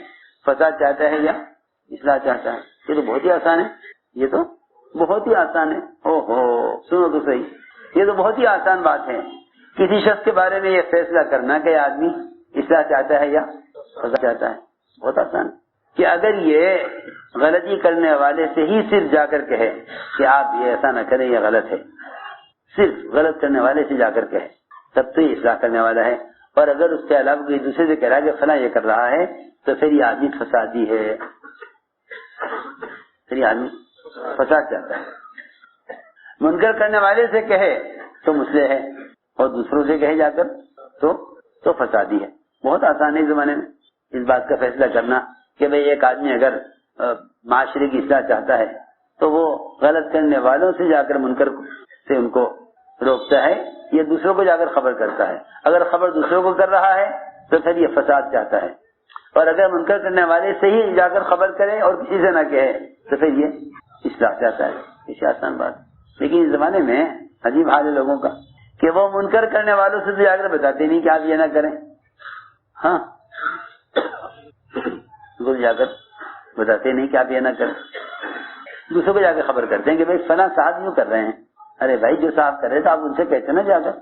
فساد چاہتا ہے یا اصلاح چاہتا ہے؟ یہ تو بہت ہی آسان ہے، یہ تو بہت ہی آسان ہے۔ سنو تو صحیح، یہ تو بہت ہی آسان بات ہے کسی شخص کے بارے میں یہ فیصلہ کرنا کہ آدمی اصلاح چاہتا ہے یا فساد چاہتا ہے، بہت آسان ہے۔ کہ اگر یہ غلطی کرنے والے سے ہی صرف جا کر کہے کہ آپ یہ ایسا نہ کریں، یہ غلط ہے، صرف غلط کرنے والے سے جا کر کہے تب تو یہ اصلاح کرنے والا ہے، اور اگر اس کے علاوہ کوئی دوسرے سے کہہ رہا ہے کہ فلاں یہ کر رہا ہے تو پھر یہ آدمی فسادی ہے، پھر یہ آدمی فساد چاہتا ہے. منکر کرنے والے سے کہے تو مصلح ہے، اور دوسروں سے کہے جا کر تو فسادی ہے. بہت آسان ہے اس زمانے میں اس بات کا فیصلہ کرنا کہ بھئی ایک آدمی اگر معاشرے کی اصلاح چاہتا ہے تو وہ غلط کرنے والوں سے جا کر منکر سے ان کو روکتا ہے، یہ دوسروں کو جا کر خبر کرتا ہے. اگر خبر دوسروں کو کر رہا ہے تو پھر یہ فساد چاہتا ہے، اور اگر منکر کرنے والے سے ہی جا کر خبر کرے اور کسی سے نہ کہے تو پھر یہ اصلاح چاہتا ہے. یہ آسان بات. لیکن اس زمانے میں عجیب حال ہے لوگوں کا کہ وہ منکر کرنے والوں سے تو جا کر بتاتے نہیں کہ آپ یہ نہ کریں. ہاں، وہ جا کر بتاتے نہیں کہ آپ یہ نہ کریں، دوسروں کو جا کے خبر کرتے ہیں کہ بھائی فلاں صاحب یوں کر رہے ہیں. ارے بھائی جو صاحب کر رہے تھے آپ ان سے کہتے نا جا کر.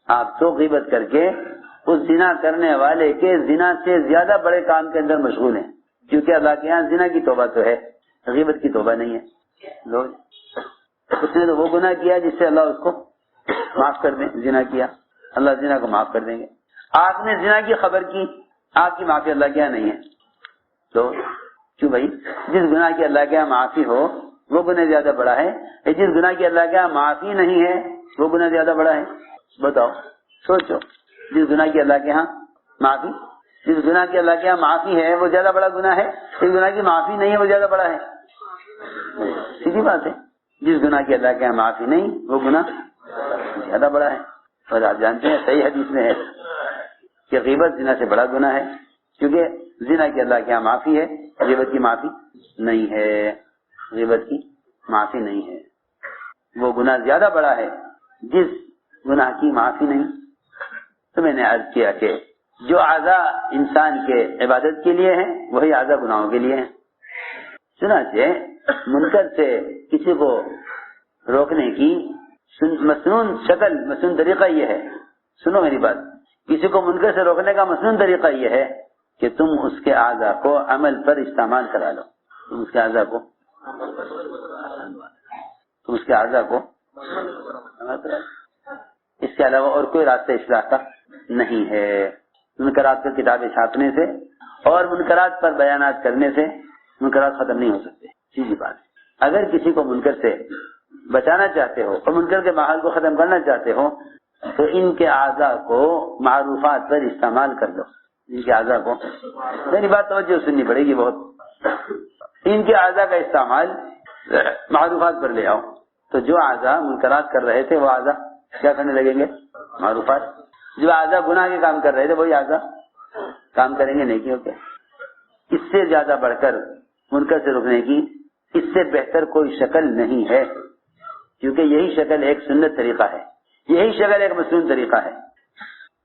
آپ تو غیبت کر کے اس زنا کرنے والے کے زنا سے زیادہ بڑے کام کے اندر مشغول ہیں، کیونکہ اللہ کے یہاں زنا کی توبہ تو ہے، غیبت کی توبہ نہیں ہے. اس نے تو وہ گناہ کیا جس سے اللہ اس کو معاف کر دیں. زنا کیا، اللہ زنا کو معاف کر دیں گے. آپ نے زنا کی خبر کی، آپ کی معافی اللہ کے یہاں نہیں ہے. تو کیوں بھائی؟ جس گناہ کی اللہ کے یہاں معافی ہو وہ گناہ زیادہ بڑا ہے، جس گناہ کی اللہ کے یہاں معافی نہیں ہے وہ گناہ زیادہ بڑا ہے. بتاؤ، سوچو. جس گناہ کی اللہ کے یہاں معافی، جس گناہ کی اللہ کے یہاں معافی ہے وہ زیادہ بڑا گناہ ہے، جس گناہ کی معافی نہیں ہے وہ زیادہ بڑا ہے. سیدھی بات ہے. جس گناہ کی اللہ کے یہاں معافی نہیں وہ گناہ زیادہ بڑا ہے. اور آپ جانتے ہیں صحیح حدیث میں ہے کہ غیبت زنا سے بڑا گناہ ہے، کیونکہ زنا کی اللہ کے یہاں معافی ہے، غیبت کی معافی نہیں ہے. غیبت کی معافی نہیں ہے، وہ گناہ زیادہ بڑا ہے جس گناہ کی معافی نہیں. تو میں نے عرض کیا کہ جو اعضاء انسان کے عبادت کے لیے ہیں وہی اعضاء گناہوں کے لیے ہیں. چنانچہ منکر سے کسی کو روکنے کی مسنون شکل، مسنون طریقہ یہ ہے، سنو میری بات، کسی کو منکر سے روکنے کا مسنون طریقہ یہ ہے کہ تم اس کے اعضاء کو عمل پر استعمال کرا لو. تم اس کے اعضاء کو اس کے علاوہ اور کوئی راستہ اصلاح کا نہیں ہے. منکرات پر کتابیں چھاپنے سے اور منکرات پر بیانات کرنے سے منکرات ختم نہیں ہو سکتے. سیدھی بات. اگر کسی کو منکر سے بچانا چاہتے ہو اور منکر کے ماحول کو ختم کرنا چاہتے ہو تو ان کے اعضاء کو معروفات پر استعمال کر دو. ان کے اعضاء کو، میری بات توجہ سننی پڑے گی بہت، ان کے اعضاء کا استعمال معروفات پر لے آؤ. تو جو اعضاء منکرات کر رہے تھے وہ اعضاء کیا کرنے لگیں گے؟ معروفات. جو اعضاء گناہ کے کام کر رہے تھے وہی اعضاء کام کریں گے نیکیوں کے. اس سے زیادہ بڑھ کر منکر سے روکنے کی اس سے بہتر کوئی شکل نہیں ہے، کیونکہ یہی شکل ایک سنت طریقہ ہے، یہی شکل ایک مسنون طریقہ ہے.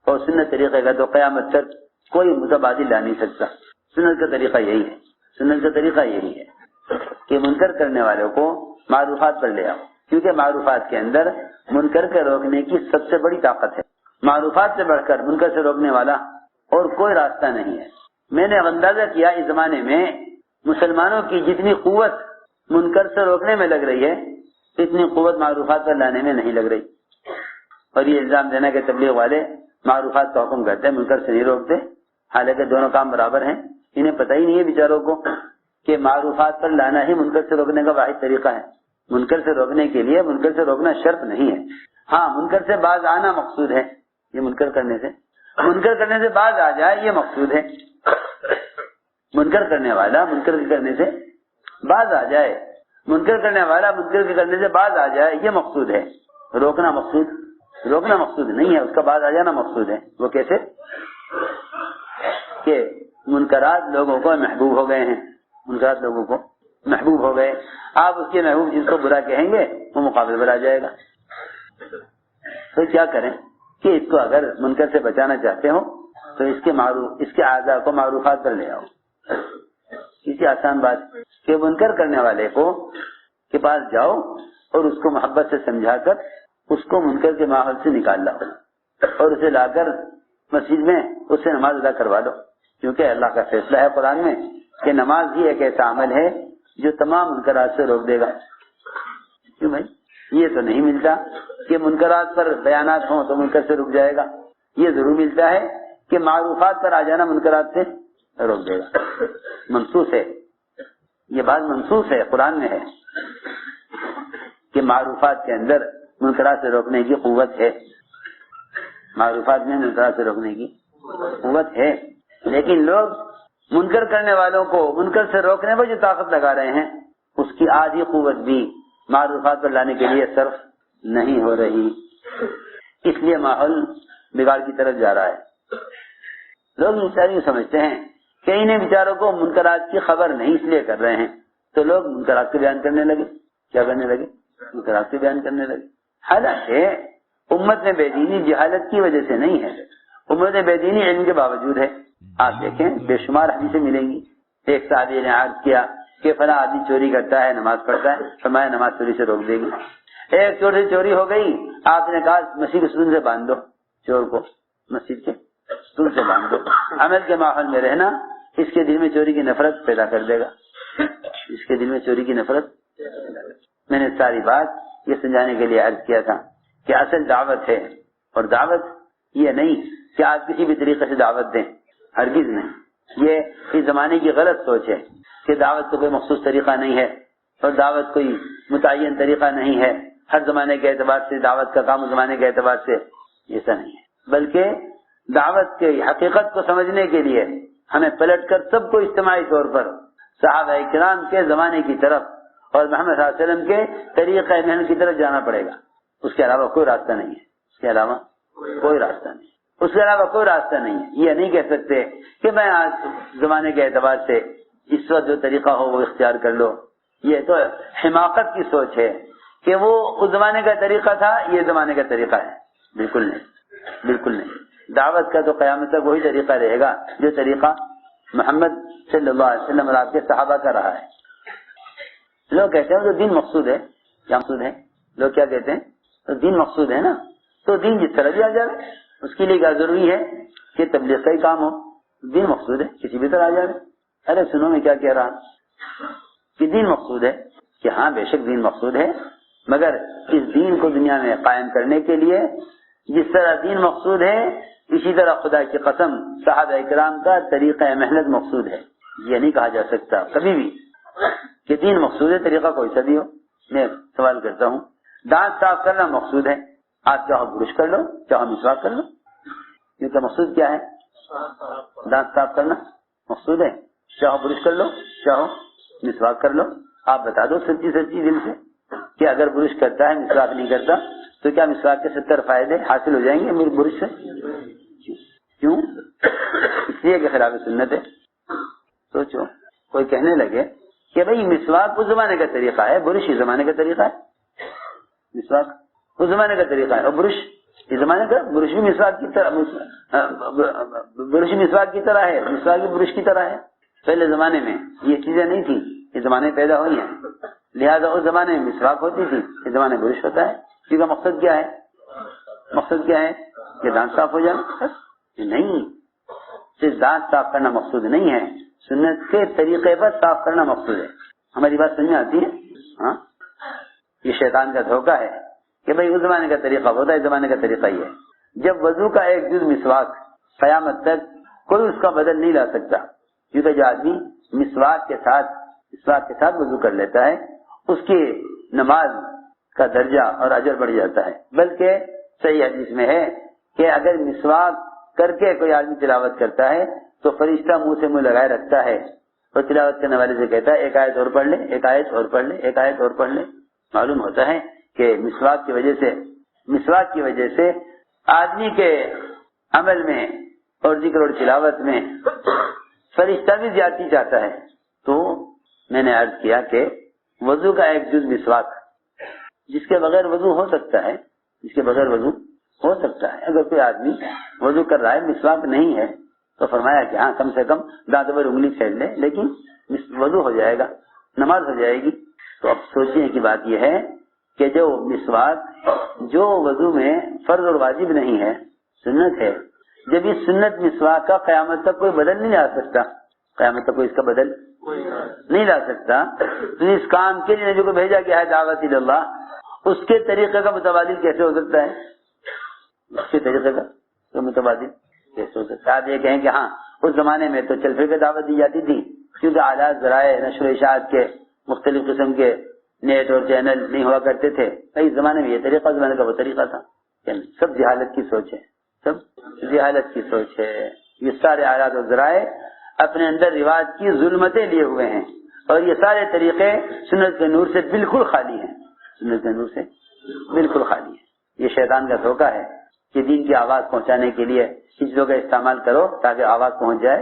اور سنت طریقے کا تو قیامت تک کوئی متبادل لا نہیں سکتا. سنت کا طریقہ یہی ہے، سنت کا طریقہ یہی ہے کہ منکر کرنے والوں کو معروفات پر لے آؤ، کیونکہ معروفات کے اندر منکر کے روکنے کی سب سے بڑی طاقت ہے. معروفات سے بڑھ کر منکر سے روکنے والا اور کوئی راستہ نہیں ہے. میں نے اندازہ کیا اس زمانے میں مسلمانوں کی جتنی قوت منکر سے روکنے میں لگ رہی ہے اتنی قوت معروفات پر لانے میں نہیں لگ رہی. اور یہ الزام دینا کہ تبلیغ والے معروفات کا حکم کرتے ہیں منکر سے نہیں روکتے، حالانکہ دونوں کام برابر ہیں. انہیں پتہ ہی نہیں ہے بیچاروں کو کہ معروفات پر لانا ہی منکر سے روکنے کا واحد طریقہ ہے. منکر سے روکنے کے لیے منکر سے روکنا شرط نہیں ہے. ہاں، منکر سے باز آنا مقصود ہے. یہ منکر کرنے سے باز آ جائے یہ مقصود ہے. منکر کرنے والا منکر کے کرنے سے باز آ جائے، منکر کرنے والا منکر کے کرنے سے باز آ جائے یہ مقصود ہے. روکنا مقصود نہیں ہے، اس کا باز آ جانا مقصود ہے. وہ کیسے؟ کہ منکرات لوگوں کو محبوب ہو گئے ہیں، منکرات لوگوں کو محبوب ہو گئے. آپ اس کے محبوب جس کو برا کہیں گے وہ مقابلے پر آ جائے گا. تو کیا کریں کہ اس کو اگر منکر سے بچانا چاہتے ہو تو اس کے اعضاء کو معروفات پر لے آؤ. کسی آسان بات کہ منکر کرنے والے کے پاس جاؤ اور اس کو محبت سے سمجھا کر اس کو منکر کے ماحول سے نکال لاؤ اور اسے لا کر مسجد میں اس سے نماز ادا کروا دو. کیونکہ اللہ کا فیصلہ ہے قرآن میں کہ نماز ہی ایک ایسا عمل ہے جو تمام منکرات سے روک دے گا. کیوں بھائی؟ یہ تو نہیں ملتا کہ منکرات پر بیانات ہوں تو منکر سے رک جائے گا. یہ ضرور ملتا ہے کہ معروفات پر آ جانا منکرات سے روک دے گا. منصوص ہے یہ بات، منصوص ہے، قرآن میں ہے کہ معروفات کے اندر منکرات سے روکنے کی قوت ہے. معروفات میں منکرات سے روکنے کی قوت ہے، لیکن لوگ منکر کرنے والوں کو منکر سے روکنے پر جو طاقت لگا رہے ہیں اس کی آدھی قوت بھی معروفات پر لانے کے لیے صرف نہیں ہو رہی. اس لیے ماحول بگاڑ کی طرف جا رہا ہے. لوگ بیچارے سمجھتے ہیں کہ انہیں بیچاروں کو منکرات کی خبر نہیں اس لیے کر رہے ہیں، تو لوگ منکرات کے بیان کرنے لگے. کیا کرنے لگے؟ منکرات کے بیان کرنے لگے. حالانکہ امت میں بے دینی جہالت کی وجہ سے نہیں ہے، امت میں بے دینی علم کے باوجود ہے. آپ دیکھیں بے شمار حدیثیں ملیں گی. ایک صحابی نے عرض کیا کہ فلاں آدمی چوری کرتا ہے، نماز پڑھتا ہے، فرمایا نماز چوری سے روک دے گی. ایک چور سے چوری ہو گئی، آپ نے کہا مسجد کے ستون سے باندھ دو، چور کو مسجد کے ستون سے باندھ دو. عمل کے ماحول میں رہنا اس کے دل میں چوری کی نفرت پیدا کر دے گا. اس کے دل میں چوری کی نفرت. میں نے ساری بات یہ سمجھانے کے لیے عرض کیا تھا کہ اصل دعوت ہے، اور دعوت یہ نہیں کہ آپ کسی بھی طریقے سے دعوت دیں، ہرگز نہیں. یہ اس زمانے کی غلط سوچ ہے کہ دعوت کا کوئی مخصوص طریقہ نہیں ہے اور دعوت کوئی متعین طریقہ نہیں ہے. ہر زمانے کے اعتبار سے دعوت کا کام، زمانے کے اعتبار سے ایسا نہیں ہے، بلکہ دعوت کی حقیقت کو سمجھنے کے لیے ہمیں پلٹ کر سب کو اجتماعی طور پر صحابہ کرام کے زمانے کی طرف اور محمد صلی اللہ علیہ وسلم کے طریقہ محنت کی طرف جانا پڑے گا. اس کے علاوہ کوئی راستہ نہیں ہے. اس کے علاوہ کوئی راستہ نہیں. اس کے علاوہ کوئی راستہ نہیں ہے. یہ نہیں کہہ سکتے کہ میں آج زمانے کے اعتبار سے اس وقت جو طریقہ ہو وہ اختیار کر لو. یہ تو حماقت کی سوچ ہے کہ وہ اس زمانے کا طریقہ تھا، یہ زمانے کا طریقہ ہے. بالکل نہیں، بالکل نہیں. دعوت کا تو قیامت تک وہی طریقہ رہے گا جو طریقہ محمد صلی اللہ علیہ وسلم اور آپ کے صحابہ کا رہا ہے. لوگ کہتے ہیں تو دین مقصود ہے. کیا مقصود ہے؟ لوگ کیا کہتے ہیں؟ تو دین مقصود ہے نا. تو دین جس طرح بھی آ جائے اس کے لیے کیا ضروری ہے کہ تبلیغ کا ہی کام ہو. دین مقصود ہے، کسی بھی طرح آ جائے. ارے سنو میں کیا کہہ رہا کہ دین مقصود ہے، کہ ہاں بے شک دین مقصود ہے، مگر اس دین کو دنیا میں قائم کرنے کے لیے جس طرح دین مقصود ہے اسی طرح خدا کی قسم صحابہ کرام کا طریقہ محنت مقصود ہے. یہ نہیں کہا جا سکتا کبھی بھی کہ دین مقصود ہے، طریقہ کوئی سا بھی ہو. میں سوال کرتا ہوں، دانت صاف کرنا مقصود ہے، آپ چاہو برش کر لو، چاہو مسواک کر لو. کیونکہ مقصود کیا ہے؟ دانت صاف کرنا مقصود ہے. چاہو برش کر لو، چاہو مسواک کر لو. آپ بتا دو سچی سچی دل سے کہ اگر برش کرتا ہے مسواک نہیں کرتا تو کیا مسواک کے 70 فائدے حاصل ہو جائیں گے میرے برش سے؟ کیوں؟ اس لیے کہ خلاف سنت ہے. سوچو کوئی کہنے لگے کہ بھئی مسواک اس زمانے کا طریقہ ہے، برش اس زمانے کا طریقہ ہے. مسواک اس زمانے کا طریقہ ہے اور برش اس زمانے کا. برش بھی مسواک کی طرح، برش مسواک کی طرح ہے، مسواک بھی برش کی طرح ہے. پہلے زمانے میں یہ چیزیں نہیں تھی، اس زمانے پیدا ہوئی ہیں. لہذا اس زمانے میں مسواک ہوتی تھی، اس زمانے برش ہوتا ہے. کیونکہ مقصد کیا ہے؟ مقصد کیا ہے کہ دانت صاف ہو جائے. نہیں، صرف دانت صاف کرنا مقصود نہیں ہے، سنت کے طریقے پر صاف کرنا مقصود ہے. ہماری بات سمجھ میں آتی ہے؟ ہاں، یہ شیطان کا دھوکہ ہے کہ بھئی اس زمانے کا طریقہ ہوتا ہے، اس زمانے کا طریقہ یہ ہے. جب وضو کا ایک جز مسواک، قیامت تک کوئی اس کا بدل نہیں لا سکتا. کیونکہ جو آدمی مسواک کے ساتھ وضو کر لیتا ہے اس کی نماز کا درجہ اور اجر بڑھ جاتا ہے. بلکہ صحیح حدیث میں ہے کہ اگر مسواک کر کے کوئی آدمی تلاوت کرتا ہے تو فرشتہ منہ سے منہ لگائے رکھتا ہے اور تلاوت کرنے والے سے کہتا ہے ایک آیت اور پڑھ لے، ایک آیت اور پڑھ لے، ایک آیت اور پڑھ لے. معلوم ہوتا ہے کہ مسواک کی وجہ سے آدمی کے عمل میں اور ذکر اور تلاوت میں فرشتہ بھی زیادتی چاہتا ہے. تو میں نے عرض کیا کہ وضو کا ایک جز مسواک جس کے بغیر وضو ہو سکتا ہے، جس کے بغیر وضو ہو سکتا ہے. اگر کوئی آدمی وضو کر رہا ہے مسواک نہیں ہے تو فرمایا کہ ہاں کم سے کم دانتوں پر انگلی پھیل لے، لیکن وضو ہو جائے گا، نماز ہو جائے گی. تو اب سوچنے کی بات یہ ہے کہ جو مسواک جو وضو میں فرض اور واجب نہیں ہے، سنت ہے، جب یہ سنت مسواک کا قیامت تک کوئی بدل نہیں لا سکتا، قیامت تک کوئی اس کا بدل نہیں لا سکتا، تو اس کام کے لیے جو کو بھیجا گیا ہے دعوت اللہ، اس کے طریقے کا متبادل کیسے ہو سکتا ہے؟ اس کے طریقے کا متبادل کیسے ہو سکتا ہے؟ آپ یہ کہیں کہ ہاں اس زمانے میں تو چل پھر کے دعوت دی جاتی تھی، کیونکہ آلات ذرائع نشر و اشاعت کے مختلف قسم کے نیٹ اور چینل نہیں ہوا کرتے تھے. اس زمانے میں یہ طریقہ، زمانے کا وہ طریقہ تھا. سب جہالت کی سوچ ہے، سب جہالت کی سوچ ہے. یہ سارے آلات اور ذرائع اپنے اندر رواج کی ظلمتیں لیے ہوئے ہیں، اور یہ سارے طریقے سنت کے نور سے بالکل خالی ہیں، سنت کے نور سے بالکل خالی ہیں. یہ شیطان کا دھوکہ ہے کہ دین کی آواز پہنچانے کے لیے چیزوں کا استعمال کرو تاکہ آواز پہنچ جائے.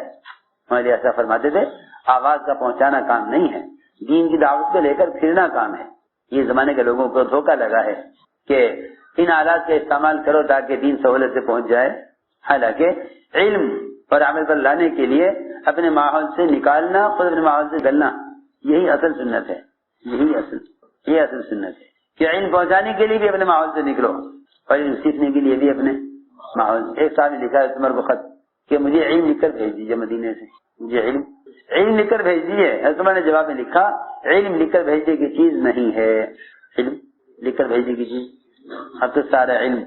ہمارے ایسا فرماتے تھے، آواز کا پہنچانا کام نہیں ہے، دین کی دعوت کو لے کر پھرنا کام ہے. یہ زمانے کے لوگوں کو دھوکہ لگا ہے کہ ان آلات کا استعمال کرو تاکہ دین سہولت سے پہنچ جائے. حالانکہ علم اور عمل پر لانے کے لیے اپنے ماحول سے نکالنا، خود اپنے ماحول سے گلنا، یہی اصل سنت ہے. یہ اصل سنت ہے کہ علم پہنچانے کے لیے بھی اپنے ماحول سے نکلو اور علم سیکھنے کے لیے بھی اپنے ماحول سے. ایک صاحب نے لکھا ہے عمر کو خط کہ مجھے علم لکھ کر بھیج دیجیے مدینے سے، مجھے علم لکھ کر بھیج دیجیے. عمر نے جواب میں لکھا، علم لکھ کر بھیجنے کی چیز نہیں ہے. علم لکھ کر بھیجنے کی چیز، اب تو سارا علم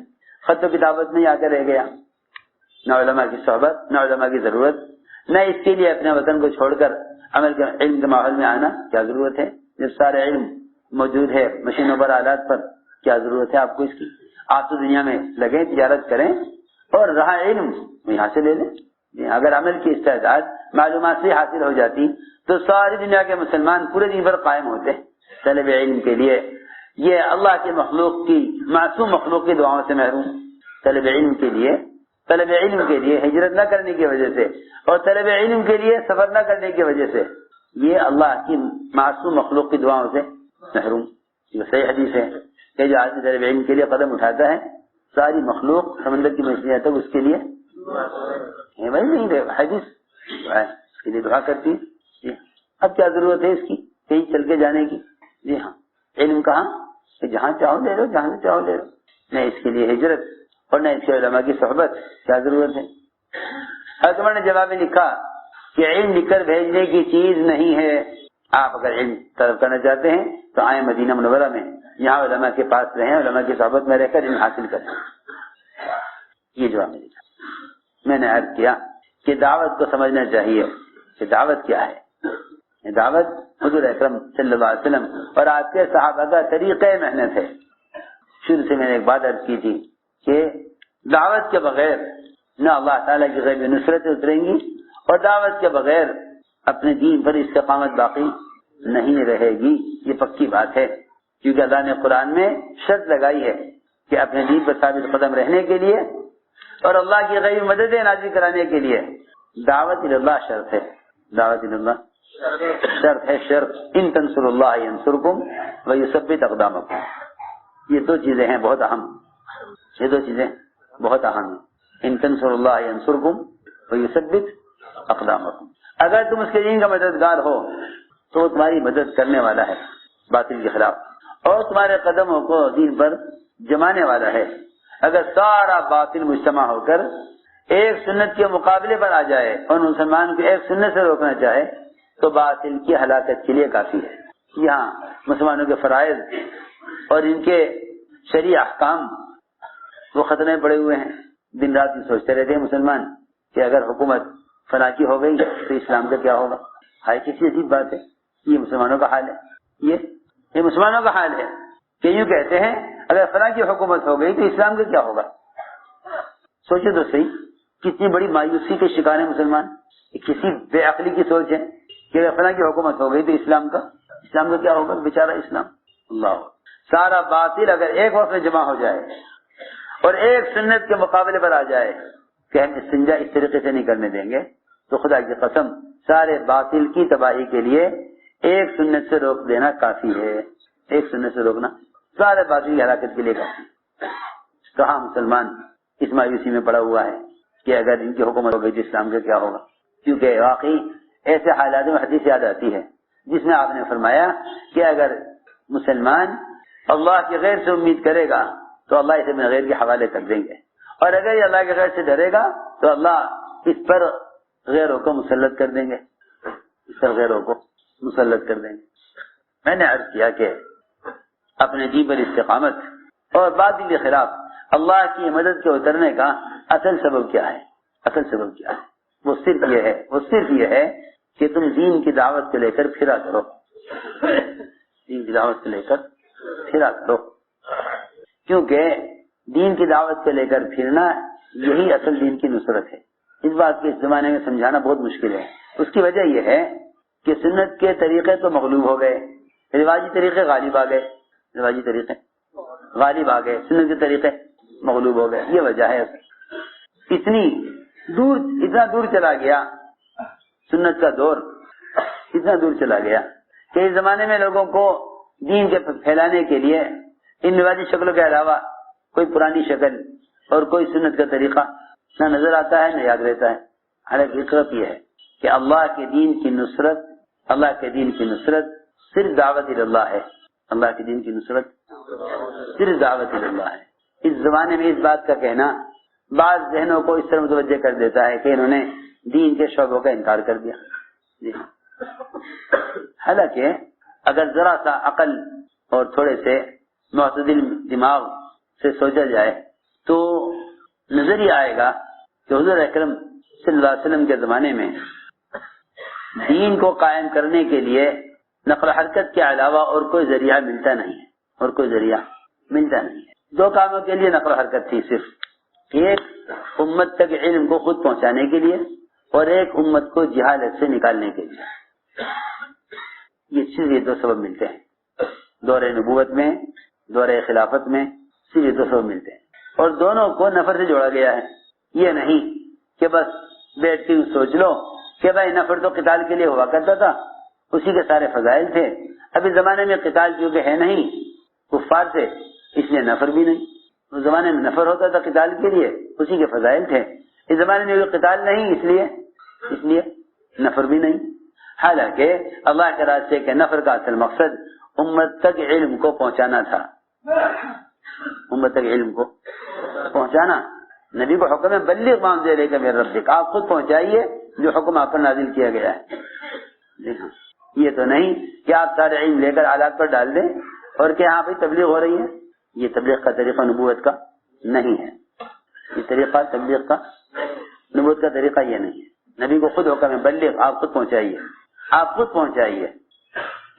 خط و کتابت میں آ کر رہ گیا. نہ علماء کی صحبت، نہ علماء کی ضرورت، نہ اس کے لیے اپنے وطن کو چھوڑ کر عمل کے علم کے ماحول میں آنا. کیا ضرورت ہے جب سارا علم موجود ہے مشینوں پر، آلات پر؟ کیا ضرورت ہے آپ کو اس کی؟ آپ تو دنیا میں لگیں، تجارت کریں، اور رہا علم یہاں سے لے لیں. اگر عمل کی استعداد معلومات سے حاصل ہو جاتی تو ساری دنیا کے مسلمان پورے دن پر قائم ہوتے. طلب علم کے لیے یہ اللہ کے مخلوق کی، معصوم مخلوق کی دعاؤں سے محروم. طلب علم کے لیے ہجرت نہ کرنے کی وجہ سے اور طلب علم کے لیے سفر نہ کرنے کی وجہ سے یہ اللہ کی معصوم مخلوق کی دعاؤں سے محروم. یہ صحیح حدیث ہے کہ جو آدمی طلب علم کے لیے قدم اٹھاتا ہے ساری مخلوق سمندر کی مچھلیاں تک اس کے لیے وہی نہیں رہے. حدیث اس کے لیے دعا کرتی. اب کیا ضرورت ہے اس کی کہیں چل کے جانے کی؟ جی ہاں، علم کہاں کہ جہاں چاہو لے لو، جہاں سے چاہو لے لو. نہ اس کے لیے ہجرت اور نہ اس کے علماء کی صحبت. کیا ضرورت ہے؟ حضرت عمر نے جواب میں لکھا کہ علم لکھ کر بھیجنے کی چیز نہیں ہے. آپ اگر علم طلب کرنا چاہتے ہیں تو آئیں مدینہ منورہ میں، یہاں علماء کے پاس رہیں، علماء کی صحبت میں رہ کر علم حاصل کریں. یہ جواب میں لکھا. میں نے عرض کیا کہ دعوت کو سمجھنا چاہیے کہ دعوت کیا ہے. دعوت حضور اکرم صلی اللہ علیہ وسلم اور آپ کے صحابہ کا طریقہ محنت ہے. شروع سے میں نے ایک بات عرض کی تھی کہ دعوت کے بغیر نہ اللہ تعالیٰ کی غیبی نصرتیں اتریں گی، اور دعوت کے بغیر اپنے دین پر استقامت باقی نہیں رہے گی. یہ پکی بات ہے، کیونکہ اللہ نے قرآن میں شرط لگائی ہے کہ اپنے دین پر ثابت قدم رہنے کے لیے اور اللہ کی غیبی مددیں نازل کرانے کے لیے دعوت اللہ شرط ہے. دعوت اللہ شرط ہے، شرط. ان تنصر اللہ ینصرکم ویثبت اقدامکم. یہ دو چیزیں ہیں بہت اہم، یہ دو چیزیں بہت اہم ہیں. ان تنصر اللہ ینصرکم ویثبت اقدامکم. اگر تم اس کے دین کا مددگار ہو تو وہ تمہاری مدد کرنے والا ہے باطل کے خلاف، اور تمہارے قدموں کو دین پر جمانے والا ہے. اگر سارا باطل مجتمع ہو کر ایک سنت کے مقابلے پر آ جائے اور مسلمان کو ایک سنت سے روکنا چاہے تو باطل کی ہلاکت کے لیے کافی ہے. یہاں مسلمانوں کے فرائض اور ان کے شرعی احکام وہ خطرے پڑے ہوئے ہیں. دن رات یہ سوچتے رہتے ہیں مسلمان کہ اگر حکومت فلاں کی ہو گئی تو اسلام کا کیا ہوگا. ہائی کسی عجیب بات ہے. یہ مسلمانوں کا حال ہے. یہ مسلمانوں کا حال ہے کہ یوں کہتے ہیں اگر فلاں کی حکومت ہو گئی تو اسلام کا کیا ہوگا. سوچے تو صحیح، کتنی بڑی مایوسی کے شکار ہیں مسلمان. کسی بے عقلی کی سوچ ہے کہ اگر فلاں کی حکومت ہو گئی تو اسلام کا کیا ہوگا. بیچارہ اسلام. اللہ، سارا باطل اگر ایک وقت میں جمع ہو جائے اور ایک سنت کے مقابلے پر آ جائے کہ ہم استنجا اس طریقے سے نہیں کرنے دیں گے تو خدا کی قسم سارے باطل کی تباہی کے لیے ایک سنت سے روک دینا کافی ہے. ایک سنت سے روکنا سارے باطل کی ہلاکت کے لیے کافی. کہاں مسلمان اس مایوسی میں پڑا ہوا ہے کہ اگر ان کی حکومت ہو گئی تو اسلام کا کیا ہوگا. کیونکہ واقعی ایسے حالات میں حدیث یاد آتی ہے جس میں آپ نے فرمایا کہ اگر مسلمان اللہ کے غیر سے امید کرے گا تو اللہ اسے اپنے غیر کے حوالے کر دیں گے، اور اگر یہ اللہ کے غیر سے ڈرے گا تو اللہ اس پر غیروں کو مسلط کر دیں گے. اس پر غیروں کو مسلط کر دیں گے. میں نے عرض کیا کہ اپنے دین پر استقامت اور باطل کے خلاف اللہ کی مدد کے اترنے کا اصل سبب کیا ہے. اصل سبب کیا ہے وہ صرف یہ ہے کہ تم دین کی دعوت کو لے کر پھرا کرو، دین کی دعوت کو لے کر پھرا کرو، کیونکہ دین کی دعوت کو لے کر پھرنا یہی اصل دین کی نصرت ہے۔ اس بات کو اس زمانے میں سمجھانا بہت مشکل ہے۔ اس کی وجہ یہ ہے کہ سنت کے طریقے تو مغلوب ہو گئے، رواجی طریقے غالب آ گئے، سنت کے طریقے مغلوب ہو گئے، یہ وجہ ہے۔ اتنا دور چلا گیا سنت کا دور، اتنا دور چلا گیا کہ اس زمانے میں لوگوں کو دین کے پھیلانے کے لیے ان رواجی شکلوں کے علاوہ کوئی پرانی شکل اور کوئی سنت کا طریقہ نہ نظر آتا ہے نہ یاد رہتا ہے۔ حالانکہ حقیقت یہ ہے کہ اللہ کے دین کی نصرت صرف دعوت اللہ ہے، اللہ کے دین کی نصرت صرف دعوت اللہ ہے۔ اس زمانے میں اس بات کا کہنا بعض ذہنوں کو اس طرح متوجہ کر دیتا ہے کہ انہوں نے دین کے شعبوں کا انکار کر دیا۔ جی حالانکہ اگر ذرا سا عقل اور تھوڑے سے معتدل دماغ سے سوچا جائے تو نظر ہی آئے گا کہ حضور اکرم صلی اللہ علیہ وسلم کے زمانے میں دین کو قائم کرنے کے لیے نقل و حرکت کے علاوہ اور کوئی ذریعہ ملتا نہیں ہے۔ دو کاموں کے لیے نقل و حرکت تھی، صرف ایک امت تک علم کو خود پہنچانے کے لیے اور ایک امت کو جہالت سے نکالنے کے لیے۔ یہ دو سبب ملتے ہیں دور نبوت میں، دور خلافت میں، صرف یہ دو سبب ملتے ہیں، اور دونوں کو نفر سے جوڑا گیا ہے۔ یہ نہیں کہ بس بیٹھ کے سوچ لو کہ بھائی نفر تو قتال کے لیے ہوا کرتا تھا، اسی کے سارے فضائل تھے۔ ابھی زمانے میں قتال کیونکہ ہے نہیں کفار سے، اس لیے نفر بھی نہیں۔ اس زمانے میں نفر ہوتا تھا قتال کے لیے، اسی کے فضائل تھے۔ اس زمانے میں قتال نہیں، اس لیے نفر بھی نہیں۔ حالانکہ اللہ کے راستے کے نفر کا اصل مقصد امت تک علم کو پہنچانا تھا، امت تک علم کو پہنچانا۔ نبی کو حکم ہے بلغ ما انزل الیک من ربک، آپ خود پہنچائیے جو حکم آپ پر نازل کیا گیا ہے۔ جی ہاں، یہ تو نہیں کہ آپ سارے علم لے کر آلات پر ڈال دیں اور کہ ہاں بھائی تبلیغ ہو رہی ہے۔ یہ تبلیغ کا طریقہ نبوت کا نہیں ہے، یہ طریقہ تبلیغ کا نبوت کا طریقہ یہ نہیں ہے۔ نبی کو خود حکم ہے بلغ، آپ خود پہنچائیے۔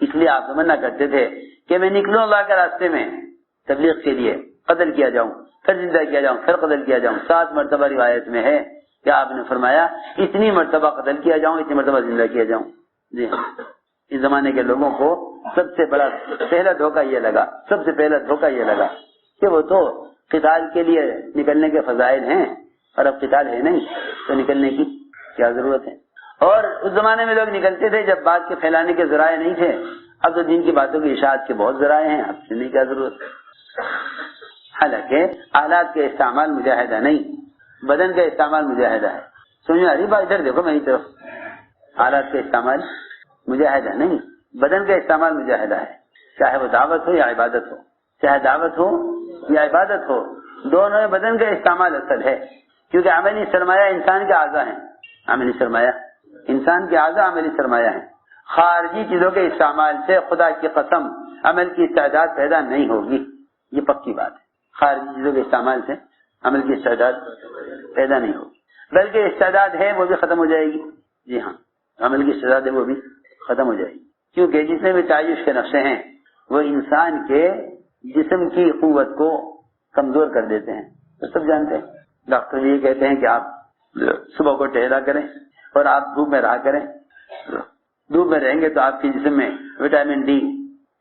اس لیے آپ منع کرتے تھے کہ میں نکلوں اللہ کے راستے میں تبلیغ کے لیے، قتل کیا جاؤں، پھر زندہ کیا جاؤں، پھر قتل کیا جاؤں۔ 7 مرتبہ روایت میں ہے کہ آپ نے فرمایا اتنی مرتبہ قتل کیا جاؤں، اتنی مرتبہ زندہ کیا جاؤں۔ جی ہاں، اس زمانے کے لوگوں کو سب سے پہلا دھوکہ یہ لگا کہ وہ تو قتال کے لیے نکلنے کے فضائل ہیں، اور اب قتال ہے نہیں تو نکلنے کی کیا ضرورت ہے۔ اور اس زمانے میں لوگ نکلتے تھے جب بات کے پھیلانے کے ذرائع نہیں تھے، اب تو دین کی باتوں کی اشاعت کے بہت ذرائع ہیں، اب چلنے کی کیا ضرورت ہے۔ حالانکہ آلات کا استعمال مجاہدہ نہیں، بدن کا استعمال مجاہدہ ہے۔ سمجھ میں آ رہی بات؟ ادھر دیکھو میری طرف، آلات کا استعمال مجاہدہ نہیں، بدن کا استعمال مجاہدہ ہے، چاہے وہ دعوت ہو یا عبادت ہو، دونوں میں بدن کا استعمال اصل ہے، کیونکہ عملی سرمایہ انسان کے اعضاء ہیں، انسان کے اعضاء عملی سرمایہ ہیں۔ خارجی چیزوں کے استعمال سے خدا کی قسم عمل کی استعداد پیدا نہیں ہوگی، یہ پکی بات ہے۔ خارجی چیزوں کے استعمال سے عمل کی استعداد پیدا نہیں ہوگی، بلکہ استعداد ہے وہ بھی ختم ہو جائے گی۔ جی ہاں، عمل کی استعداد ہے وہ بھی ختم ہو جائے گی، کیونکہ جتنے بھی تعیش کے نقشے ہیں وہ انسان کے جسم کی قوت کو کمزور کر دیتے ہیں، تو سب جانتے ہیں۔ ڈاکٹر یہ کہتے ہیں کہ آپ صبح کو ٹہلا کریں اور آپ دھوپ میں رہا کریں، دھوپ میں رہیں گے تو آپ کے جسم میں وٹامن ڈی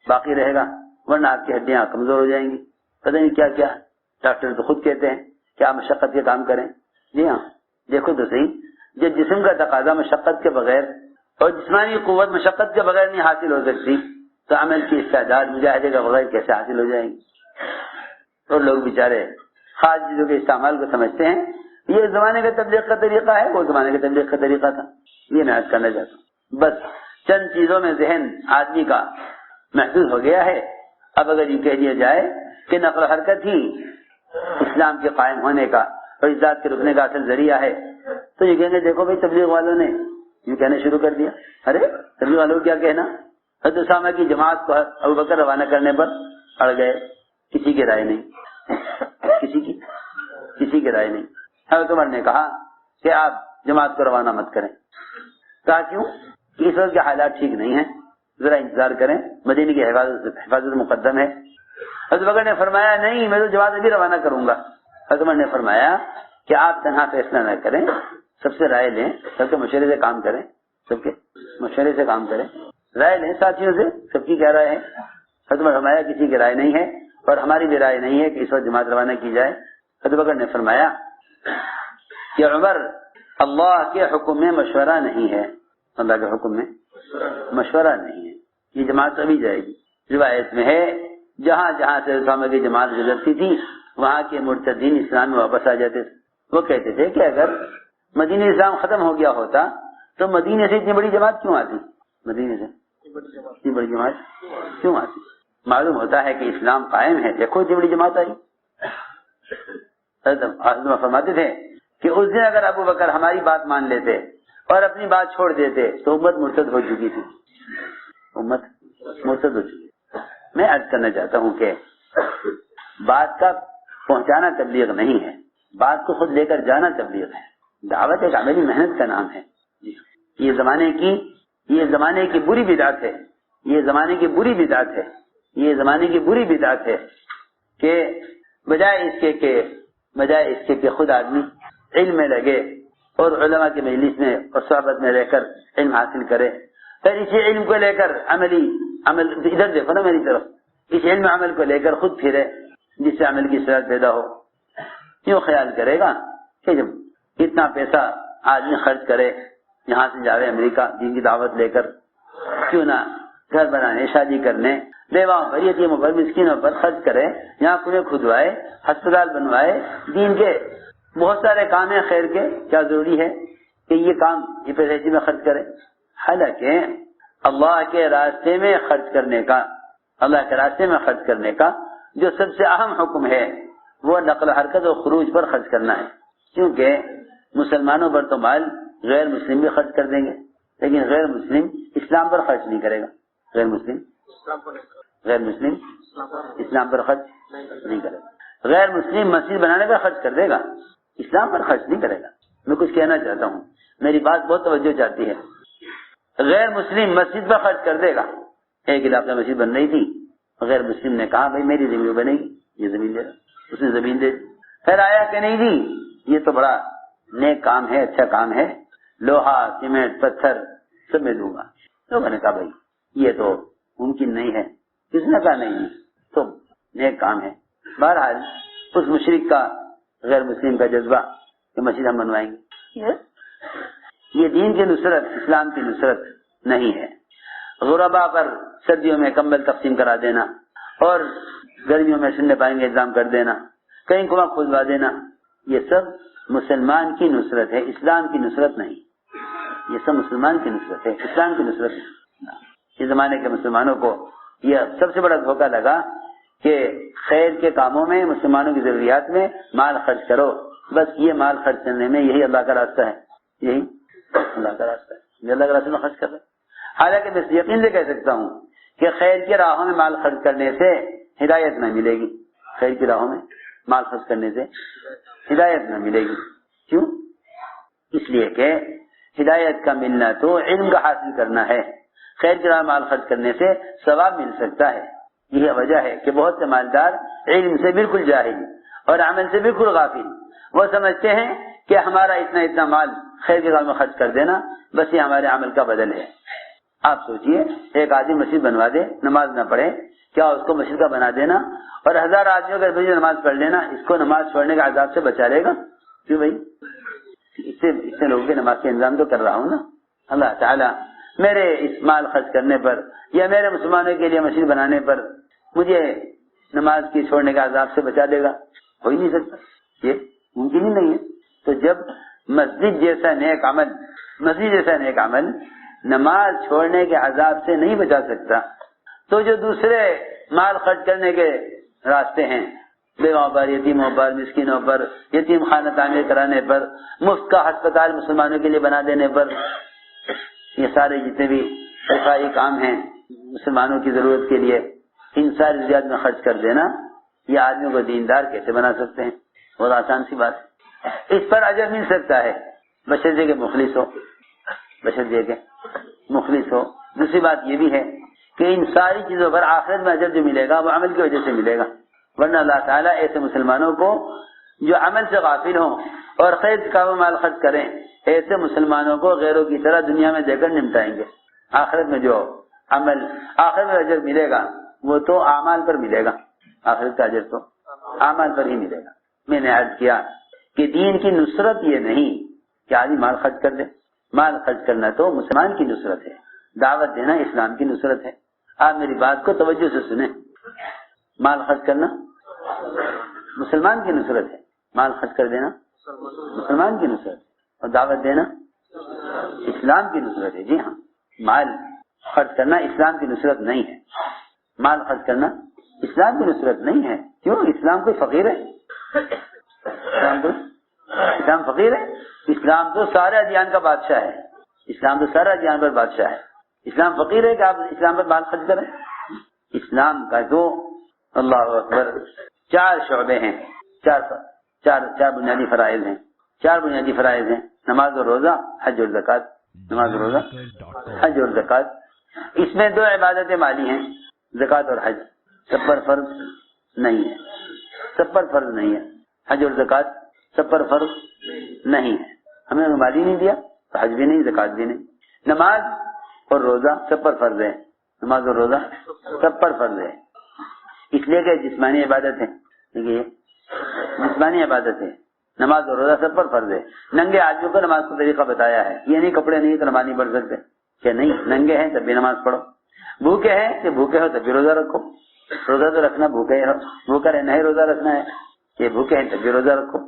باقی رہے گا، ورنہ آپ کی ہڈیاں کمزور ہو جائیں گی۔ پتہ نہیں کیا کیا ڈاکٹر تو خود کہتے ہیں کہ آپ مشقت کے کام کریں۔ جی ہاں، دیکھو تو صحیح، جب جسم کا تقاضا مشقت کے بغیر اور جسمانی قوت مشقت کے بغیر نہیں حاصل ہو سکتی، تو عمل کی استعداد مجاہدے کے بغیر کیسے حاصل ہو جائے گی؟ اور لوگ بیچارے خاص چیزوں کے استعمال کو سمجھتے ہیں یہ زمانے کے تبلیغ کا طریقہ ہے، وہ زمانے کے تبلیغ کا طریقہ تھا۔ یہ میں عرض کرنا چاہتا ہوں، بس چند چیزوں میں ذہن آدمی کا محدود ہو گیا ہے۔ اب اگر یہ کہہ دیا جائے کہ نقل و حرکت ہی اسلام کے قائم ہونے کا اور اس ذات کے رکنے کا اصل ذریعہ ہے، تو یہ کہیں گے دیکھو بھائی تبلیغ والوں نے یہ کہنا شروع کر دیا۔ ارے تبلیغ والوں کو کیا کہنا؟ حضرت اسامہ کی جماعت کو ابوبکر روانہ کرنے پر اڑ گئے، کسی کی رائے نہیں، کسی کی رائے نہیں۔ حضرت عمر نے کہا کہ آپ جماعت کو روانہ مت کریں. کہا کیوں؟ کہ اس وقت کے حالات ٹھیک نہیں ہیں, ذرا انتظار کریں, مدینے کی حفاظت مقدم ہے. حضرت بکر نے فرمایا نہیں, میں تو جماعت ابھی روانہ کروں گا. حضرت عمر نے فرمایا کہ آپ تنہا فیصلہ نہ کریں, سب سے رائے لیں, سب کے مشورے سے کام کریں, سب کے مشورے سے کام کریں, رائے لیں ساتھیوں سے, سب کی کیا رائے ہے. حضرت عمر فرمایا کسی کی رائے نہیں ہے اور ہماری بھی رائے نہیں ہے کہ اس وقت جماعت روانہ کی جائے. حضرت بکر نے فرمایا کہ عمر, اللہ کے حکم میں مشورہ نہیں ہے, اللہ کے حکم میں مشورہ نہیں ہے, یہ جماعت ابھی جائے گی. روایت میں ہے جہاں جہاں سے اسامہ کی جماعت گزرتی تھی وہاں کے مرتدین اسلام میں واپس آ جاتے تھے. وہ کہتے تھے کہ اگر مدینہ اسلام ختم ہو گیا ہوتا تو مدینے سے اتنی بڑی جماعت کیوں آتی, مدینے سے اتنی بڑی جماعت کیوں آتی. معلوم ہوتا ہے کہ اسلام قائم ہے, دیکھو اتنی بڑی جماعت آئی. حضرت فرماتے تھے کہ اس دن اگر ابو بکر ہماری بات مان لیتے اور اپنی بات چھوڑ دیتے تو امت مرتد ہو چکی تھی, امت مرتد ہو چکی. میں عرض کرنا چاہتا ہوں کہ بات کا پہنچانا تبلیغ نہیں ہے, بات کو خود لے کر جانا تبلیغ ہے. دعوت ایک عملی محنت کا نام ہے. یہ زمانے کی بری بدعت ہے, یہ زمانے کی بری بدعت ہے, یہ زمانے کی بری بدعت ہے کہ بجائے اس کے کہ خود آدمی علم میں لگے اور علماء کی مجلس میں اور صحبت میں رہ کر علم حاصل کرے, پھر اسی علم کو لے کر عمل ادھر دیکھو نا میری طرف, اس علم عمل کو لے کر خود پھرے جس سے عمل کی صورت پیدا ہو. کیوں خیال کرے گا کہ جب اتنا پیسہ آدمی خرچ کرے یہاں سے جاوے امریکہ دین کی دعوت لے کر, کیوں نہ گھر بنانے, شادی کرنے, بیواؤں پر, یتیموں پر, مسکینوں پر خرچ کرے, یہاں کنویں کھدوائے, ہسپتال بنوائے, دین کے بہت سارے کام ہیں خیر کے, کیا ضروری ہے کہ یہ کام یہ پیسے میں خرچ کرے. حالانکہ اللہ کے راستے میں خرچ کرنے کا جو سب سے اہم حکم ہے وہ نقل و حرکت اور خروج پر خرچ کرنا ہے. کیونکہ مسلمانوں پر تو مال غیر مسلم بھی خرچ کر دیں گے, لیکن غیر مسلم اسلام پر خرچ نہیں کرے گا. غیر مسلم اسلام پر خرچ نہیں کرے گا. غیر مسلم مسجد بنانے پر خرچ کر دے گا, اسلام پر خرچ نہیں کرے گا. میں کچھ کہنا چاہتا ہوں, میری بات بہت توجہ چاہتی ہے. غیر مسلم مسجد پر خرچ کر دے گا. ایک علاقے میں مسجد بن رہی تھی, غیر مسلم نے کہا بھائی میری زمین بنے گی, یہ زمین دے رہا, اس نے زمین دے دی. پھر آیا کہ نہیں دی, یہ تو بڑا نیک کام ہے, اچھا کام ہے, لوہا سیمنٹ پتھر سب میں دوں گا. لوگوں نے کہا بھائی یہ تو ممکن نہیں ہے. کس نے کہا نہیں تو نیک کام ہے. بہرحال اس مشرک کا غیر مسلم کا جذبہ کہ مسجد ہم بنوائیں گے, یہ دین کی نصرت, اسلام کی نصرت نہیں ہے. غربا پر سردیوں میں کمبل تقسیم کرا دینا اور گرمیوں میں سننے پائیں گے انتظام کر دینا, کہیں کنواں کھلوا دینا, یہ سب مسلمان کی نصرت ہے, اسلام کی نصرت نہیں. یہ سب مسلمان کی نصرت ہے, اسلام کی نصرت نہیں. اس زمانے کے مسلمانوں کو یہ سب سے بڑا دھوکہ لگا کہ خیر کے کاموں میں, مسلمانوں کی ضروریات میں مال خرچ کرو, بس یہ مال خرچ کرنے میں یہی اللہ کا راستہ ہے, یہی اللہ کا راستہ ہے, یہ اللہ کے راستے میں خرچ کر رہے. حالانکہ میں یقین سے کہہ سکتا ہوں کہ خیر کی راہوں میں مال خرچ کرنے سے ہدایت نہ ملے گی. خیر کی راہوں میں مال خرچ کرنے سے ہدایت نہ ملے گی. کیوں؟ اس لیے کہ ہدایت کا ملنا تو علم کا حاصل کرنا ہے. خیر کی راہ مال خرچ کرنے سے ثواب مل سکتا ہے. یہ وجہ ہے کہ بہت سے مالدار علم سے بالکل جاہل اور عمل سے بالکل غافل, وہ سمجھتے ہیں کہ ہمارا اتنا مال خیر کی راہ میں خرچ کر دینا بس یہ ہمارے عمل کا بدل ہے. آپ سوچئے ایک آدمی مسجد بنوا دے, نماز نہ پڑھے, کیا اس کو مسجد کا بنا دینا اور 1000 آدمیوں کا مسجد نماز پڑھ لینا اس کو نماز چھوڑنے کے عذاب سے بچا لے گا؟ کیوں بھائی, اس سے لوگوں کے نماز کے انتظام تو کر رہا ہوں نا. اللہ تعالیٰ میرے اس مال خرچ کرنے پر یا میرے مسلمانوں کے لیے مسجد بنانے پر مجھے نماز کی چھوڑنے کے عذاب سے بچا دے گا؟ ہو ہی نہیں سکتا, یہ ممکن ہی نہیں ہے. تو جب مسجد جیسا نیک عمل نماز چھوڑنے کے عذاب سے نہیں بچا سکتا, تو جو دوسرے مال خرچ کرنے کے راستے ہیں, بیواؤں پر, یتیموں پر, مسکینوں پر, یتیم خانہ تعمیر کرانے پر, مفت کا ہسپتال مسلمانوں کے لیے بنا دینے پر, یہ سارے جتنے بھی رفاہی کام ہیں مسلمانوں کی ضرورت کے لیے, ان ساری ضروریات میں خرچ کر دینا, یہ آدمی کو دیندار کیسے بنا سکتے ہیں؟ بہت آسان سی بات ہے. اس پر اجر مل سکتا ہے بشرطے کے مخلص ہو، بشرطے کے مخلص ہو۔ دوسری بات یہ بھی ہے کہ ان ساری چیزوں پر آخرت میں اجر جو ملے گا وہ عمل کی وجہ سے ملے گا، ورنہ اللہ تعالیٰ ایسے مسلمانوں کو جو عمل سے غافل ہوں اور خیر کا مال خرچ کریں، ایسے مسلمانوں کو غیروں کی طرح دنیا میں دے کر نمٹائیں گے۔ آخرت میں جو عمل، آخرت میں اجر ملے گا وہ تو اعمال پر ملے گا، آخرت کا اجر تو اعمال پر ہی ملے گا۔ میں نے عرض کیا کہ دین کی نصرت یہ نہیں کہ آدمی مال خرچ کر دے، مال خرچ کرنا تو مسلمان کی نصرت ہے، دعوت دینا اسلام کی نصرت ہے۔ آپ میری بات کو توجہ سے سنیں، مال خرچ کرنا مسلمان کی نصرت ہے، مال خرچ کر دینا مسلمان کی نصرت ہے، اور دعوت دینا اسلام کی نصرت ہے۔ جی ہاں، مال خرچ کرنا اسلام کی نصرت نہیں ہے، مال خرچ کرنا اسلام کی نصرت نہیں ہے۔ کیوں؟ اسلام کوئی فقیر ہے؟ اسلام فقیر ہے؟ اسلام تو سارے ادیان کا بادشاہ ہے، اسلام تو سارے ادیان پر بادشاہ ہے۔ اسلام فقیر ہے کہ آپ اسلام پر مال خرچ کریں؟ اسلام کا تو اللہ اکبر 4 شعبے ہیں، چار بنیادی فرائض ہیں، 4 بنیادی فرائض ہیں، نماز اور روزہ، حج اور زکوٰۃ، نماز اور روزہ، حج اور زکوٰۃ۔ اس میں 2 عبادتیں مالی ہیں، زکوٰۃ اور حج، سب پر فرض نہیں ہے، سب پر فرض نہیں ہے، حج اور زکوٰۃ سب پر فرض نہیں ہے۔ ہمیں مالی نہیں دیا تو حج بھی نہیں، زکوٰۃ بھی نہیں۔ نماز اور روزہ سب پر فرض ہے، نماز اور روزہ سب پر فرض ہے، اس لیے کہ جسمانی عبادت ہے، دیکھیے جسمانی عبادت ہے، نماز اور روزہ سب پر فرض ہے۔ ننگے آدمیوں کو نماز کا طریقہ بتایا ہے، یہ نہیں کپڑے نہیں تو نماز نہیں پڑھ سکتے، کہ نہیں ننگے ہیں تب بھی نماز پڑھو، بھوکے ہیں کہ بھوکے ہو تب بھی روزہ رکھو، روزہ تو رکھنا بھوکے ہو، بھوکا رہنا ہے روزہ رکھنا ہے، کہ بھوکے ہیں تب بھی روزہ رکھو،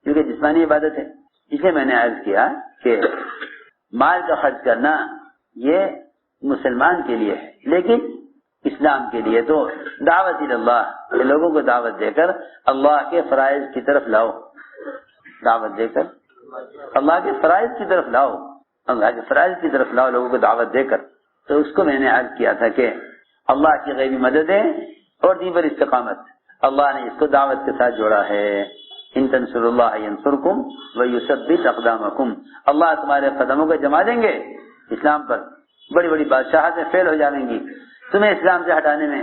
کیونکہ جسمانی عبادت ہے۔ اس لیے میں نے عرض کیا کہ مال کا خرچ کرنا یہ مسلمان کے لیے ہے، لیکن اسلام کے لیے تو دعوت اللہ، لوگوں کو دعوت دے کر اللہ کے فرائض کی طرف لاؤ، دعوت دے کر اللہ کے فرائض کی طرف لاؤ، اللہ کے فرائض کی طرف لاؤ لوگوں کو دعوت دے کر۔ تو اس کو میں نے عرض کیا تھا کہ اللہ کی غیبی مدد ہے اور دین پر استقامت، اللہ نے اس کو دعوت کے ساتھ جوڑا ہے۔ ان تنصروا اللہ ینصرکم ویثبت اقدامکم، اللہ تمہارے قدموں کو جما دیں گے اسلام پر، بڑی بڑی بادشاہتیں فیل ہو جائیں گی تمہیں اسلام سے ہٹانے میں۔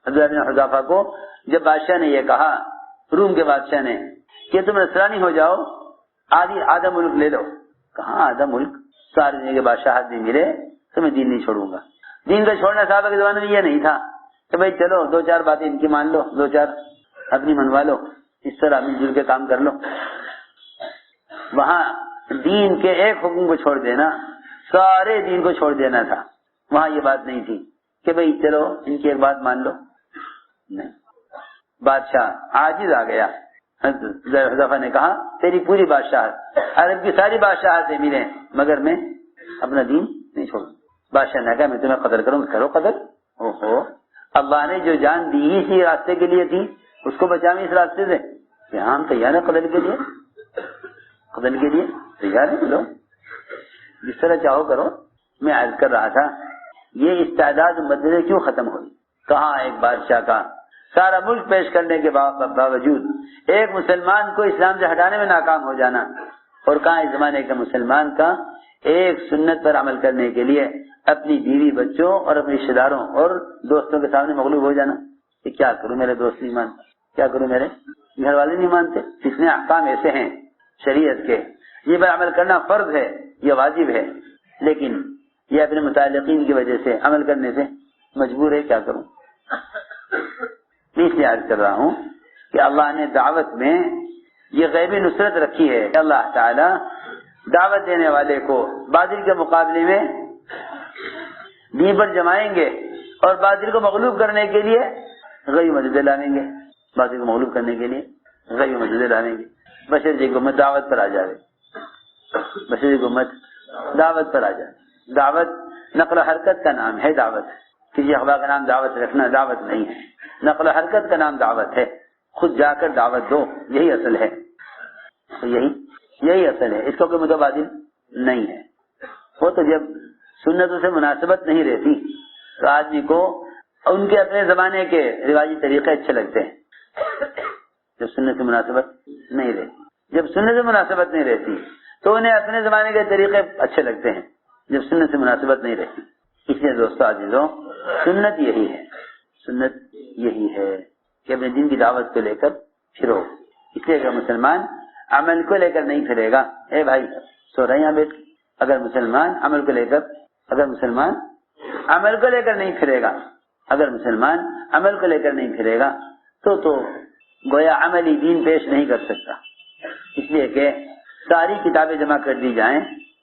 عبداللہ بن حذافہ کو جب بادشاہ نے یہ کہا، روم کے بادشاہ نے، کہ تم نصرانی ہو جاؤ، آدھا ملک لے لو، کہاں آدھا ملک، سارے دنیا کے بادشاہت بھی ملے تو میں دین نہیں چھوڑوں گا۔ دین کا چھوڑنا صحابہ کے زمانے میں یہ نہیں تھا کہ بھائی چلو 2-4 باتیں ان کی مان لو، 2-4 اپنی منوا لو، اس طرح مل جل کے کام کر لو۔ وہاں دین کے ایک حکم کو چھوڑ دینا، سارے دین کو چھوڑ دینا تھا، وہاں یہ بات نہیں تھی کہ بھئی چلو ان کی ایک بات مان لو، نہیں۔ بادشاہ عاجز آ گیا، حذیفہ نے کہا تیری پوری بادشاہت، عرب کی ساری بادشاہتیں ملیں مگر میں اپنا دین نہیں چھوڑوں۔ بادشاہ نے کہا میں تمہیں قدر کروں، کرو قدر۔ اوہو، اللہ نے جو جان دی ہی اسی راستے کے لیے تھی، اس کو بچاویں اس راستے سے، کہ ہم تیار ہیں قدر کے لیے، قدر کے لیے تیار ہیں لو، جس طرح چاہو کرو۔ میں عرض کر رہا تھا یہ استعداد مدد کیوں ختم ہوئی؟ کہاں ایک بادشاہ کا سارا ملک پیش کرنے کے باوجود ایک مسلمان کو اسلام سے ہٹانے میں ناکام ہو جانا، اور کہاں اس زمانے کے مسلمان کا ایک سنت پر عمل کرنے کے لیے اپنی بیوی بچوں اور اپنے رشتے داروں اور دوستوں کے سامنے مغلوب ہو جانا کہ کیا کروں میرے دوست نہیں مانتے، کیا کروں میرے گھر والے نہیں مانتے۔ اتنے احکام ایسے ہیں شریعت کے، یہ پر عمل کرنا فرض ہے، یہ واجب ہے، لیکن یہ اپنے متعلقین کی وجہ سے عمل کرنے سے مجبور ہے، کیا کروں۔ میں اس لیے عرض کر رہا ہوں کہ اللہ نے دعوت میں یہ غیبی نصرت رکھی ہے، اللہ تعالی دعوت دینے والے کو باطل کے مقابلے میں دین پر جمائیں گے، اور باطل کو مغلوب کرنے کے لیے غیبی مدد لاویں گے، باطل کو مغلوب کرنے کے لیے غیبی مدد لاویں گے۔ بشر حکومت دعوت پر آ جائے، بشر حکومت دعوت پر آ جائے۔ دعوت نقل و حرکت کا نام ہے، دعوت کسی اخبار کا نام دعوت رکھنا دعوت نہیں ہے، نقل و حرکت کا نام دعوت ہے، خود جا کر دعوت دو، یہی اصل ہے، یہی اصل ہے، اس کا کوئی متبادل نہیں ہے۔ وہ تو جب سنتوں سے مناسبت نہیں رہتی تو آدمی کو ان کے اپنے زمانے کے رواجی طریقے اچھے لگتے ہیں، جب سنت سے مناسبت نہیں رہتی، جب سنت سے مناسبت نہیں رہتی تو انہیں اپنے زمانے کے طریقے اچھے لگتے ہیں جب سنت سے مناسبت نہیں رہتی. اس لیے دوستو عزیزوں، سنت یہی ہے کہ اپنے دین کی دعوت کو لے کر پھرو. اس لیے کہ مسلمان عمل کو لے کر نہیں پھرے گا. اے بھائی سو رہے ہیں بیٹھ، اگر مسلمان عمل کو لے کر نہیں پھرے گا تو گویا عملی دین پیش نہیں کر سکتا. اس لیے کہ ساری کتابیں جمع کر دی جائیں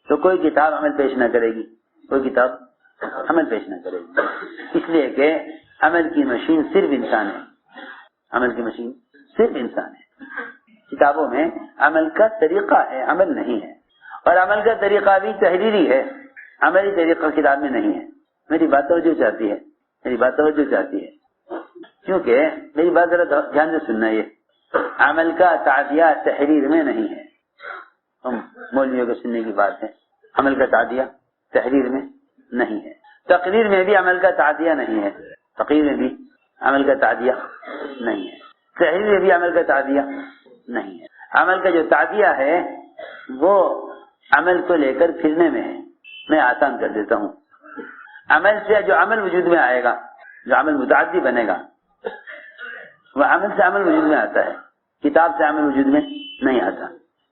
تو کوئی کتاب عمل پیش نہ کرے گی، اس لیے کہ عمل کی مشین صرف انسان ہے. کتابوں میں عمل کا طریقہ ہے، عمل نہیں ہے. اور عمل کا طریقہ بھی تحریری ہے، عملی طریقہ کتاب میں نہیں ہے. میری بات توجہ چاہتی ہے کیونکہ میری بات ذرا دھیان سے سننا. یہ عمل کا تعدیہ تحریر میں نہیں ہے. ہم مولویوں کو سننے کی بات ہے، عمل کا تعدیہ تحریر میں نہیں ہے. تقریر میں بھی عمل کا تعدیہ نہیں ہے، تحریر میں بھی عمل کا تعدیہ نہیں ہے. عمل کا جو تعدیہ ہے وہ عمل کو لے کر پھرنے میں ہے. میں آسان کر دیتا ہوں. عمل سے جو عمل وجود میں آئے گا، جو عمل متعدی بنے گا، وہ عمل سے عمل وجود میں آتا ہے. کتاب سے عمل وجود میں نہیں آتا.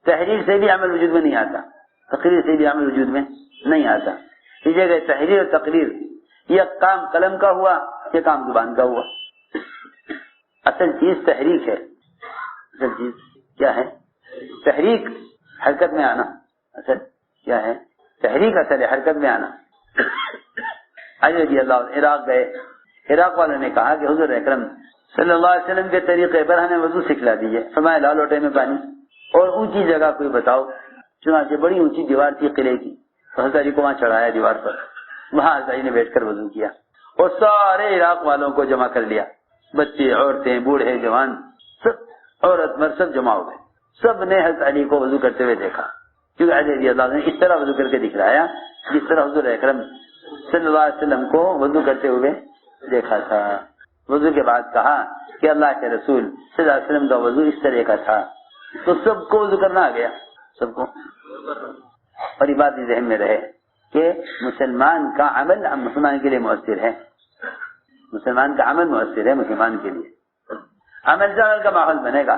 تحریر سے بھی عمل وجود میں نہیں آتا. تقریر سے بھی عمل وجود میں نہیں آتا. اس جگہ تحریر اور تقریر یہ کام قلم کا ہوا، یہ کام زبان کا ہوا. اصل چیز تحریک ہے. اصل چیز کیا ہے؟ تحریک، حرکت میں آنا. اصل کیا ہے؟ تحریک اصل ہے حرکت میں آنا. علی رضی اللہ عنہ عراق گئے. عراق والوں نے کہا کہ حضور اکرم صلی اللہ علیہ وسلم کے طریقے پر ہمیں وضو سکھلا دیجیے. فرمایا لا لوٹے میں پانی اور اونچی جگہ کوئی بتاؤ. چنانچہ بڑی اونچی دیوار تھی قلعے کی، حضرت علی کو وہاں چڑھایا دیوار پر. وہاں حضرت علی نے بیٹھ کر وضو کیا اور سارے عراق والوں کو جمع کر لیا. بچے، عورتیں، بوڑھے، جوان، سب عورت مرد سب جمع ہو گئے. سب نے حضرت علی کو وضو کرتے ہوئے دیکھا، کیونکہ علی رضی اللہ عنہ نے اس طرح وضو کر کے دکھلایا جس طرح حضور اکرم صلی اللہ علیہ وسلم کو وضو کرتے ہوئے دیکھا تھا. وضو کے بعد کہا کہ اللہ کے رسول صلی اللہ علیہ وسلم کا وضو اس طرح کا تھا. تو سب کو وضو کرنا آ گیا، سب کو. اور یہ بات ذہن میں رہے کہ مسلمان کا عمل مسلمان کے لیے مؤثر ہے. مسلمان کا عمل مؤثر ہے مسلمان کے لیے. عمل سے عمل کا ماحول بنے گا.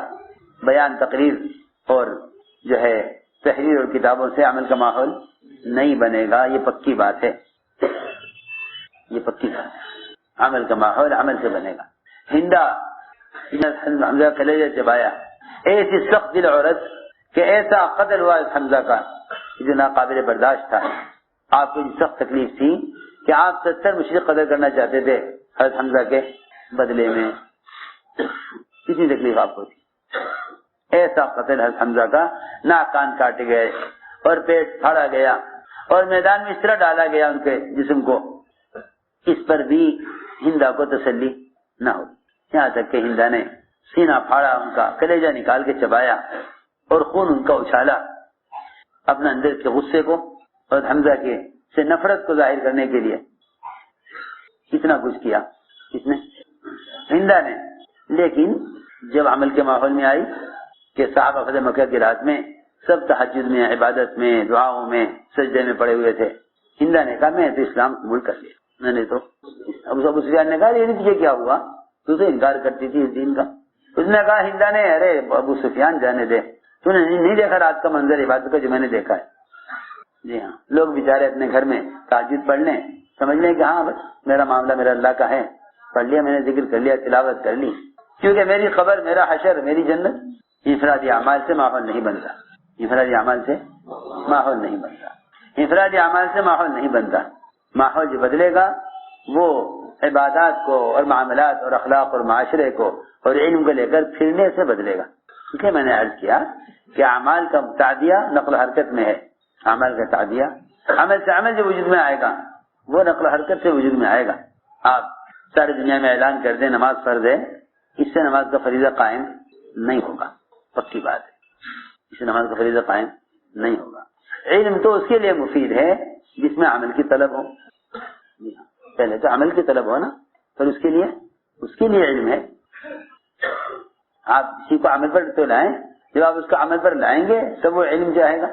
بیان، تقریر اور جو ہے تحریر اور کتابوں سے عمل کا ماحول نہیں بنے گا. یہ پکی بات ہے، یہ پکی بات ہے. عمل کا ماحول عمل سے بنے گا. حمزہ کلیجہ چبایا، ایسی سخت دل عورت کہ ایسا قتل ہوا اس حمزہ کا جو ناقابل برداشت تھا. آپ کو سخت تکلیف تھی کہ آپ 70 مشرق قتل کرنا چاہتے تھے حضرت حمزہ کے بدلے میں. کتنی تکلیف آپ کو تھی. ایسا قتل حضرت حمزہ کا، ناک کان کاٹے گئے اور پیٹ پھاڑا گیا اور میدان میں اس طرح ڈالا گیا ان کے جسم کو. اس پر بھی ہندا کو تسلی نہ ہوئی، یہاں تک کہ ہندا نے سینہ پھاڑا، ان کا کلیجہ نکال کے چبایا اور خون ان کا اچھالا. اپنا اندر کے غصے کو اور حمزہ کے سے نفرت کو ظاہر کرنے کے لیے کتنا کچھ کیا اس نے، ہندا نے. لیکن جب عمل کے ماحول میں آئی کہ صحابہ فتح مکہ کی رات میں سب تہجد میں، عبادت میں، دعاؤں میں، سجدے میں پڑے ہوئے تھے، ہندا نے کہا میں تو اسلام قبول کر لیا. میں نے تو ابو سفیان نے کہا یہ تجھے کیا ہوا، تو انکار کرتی تھی اس دین کا. اس نے کہا ہندا نے، ارے ابو سفیان جانے دے، تو نے نہیں دیکھا رات کا منظر عبادت کا جو میں نے دیکھا ہے. جی ہاں، لوگ بیچارے اپنے گھر میں تہجد پڑھ لیں، سمجھ لیں کہ ہاں بس میرا معاملہ میرا اللہ کا ہے، پڑھ لیا میں نے، ذکر کر لیا، تلاوت کر لی، کیونکہ میری خبر، میرا حشر، میری جنت انفرادی اعمال سے ماحول نہیں بنتا. انفرادی اعمال سے ماحول نہیں بنتا. انفرادی اعمال سے ماحول نہیں بنتا. ماحول جو بدلے گا وہ عبادات کو اور معاملات اور اخلاق اور معاشرے کو اور علم کو لے کر پھرنے سے بدلے گا. اس لیے میں نے عرض کیا کہ اعمال کا تعدیہ نقل و حرکت میں ہے. اعمال کا تعدیہ عمل سے عمل جو وجود میں آئے گا وہ نقل و حرکت سے وجود میں آئے گا. آپ ساری دنیا میں اعلان کر دیں نماز فرض ہے، اس سے نماز کا فریضہ قائم نہیں ہوگا. پکی بات ہے، اس سے نماز کا فریضہ قائم نہیں ہوگا. علم تو اس کے لیے مفید ہے جس میں عمل کی طلب ہو. پہلے تو عمل کی طلب ہو نا، پھر اس کے لیے علم ہے. آپ کسی کو عمل پر تو لائیں، جب آپ اس کو عمل پر لائیں گے تب وہ علم جو آئے گا.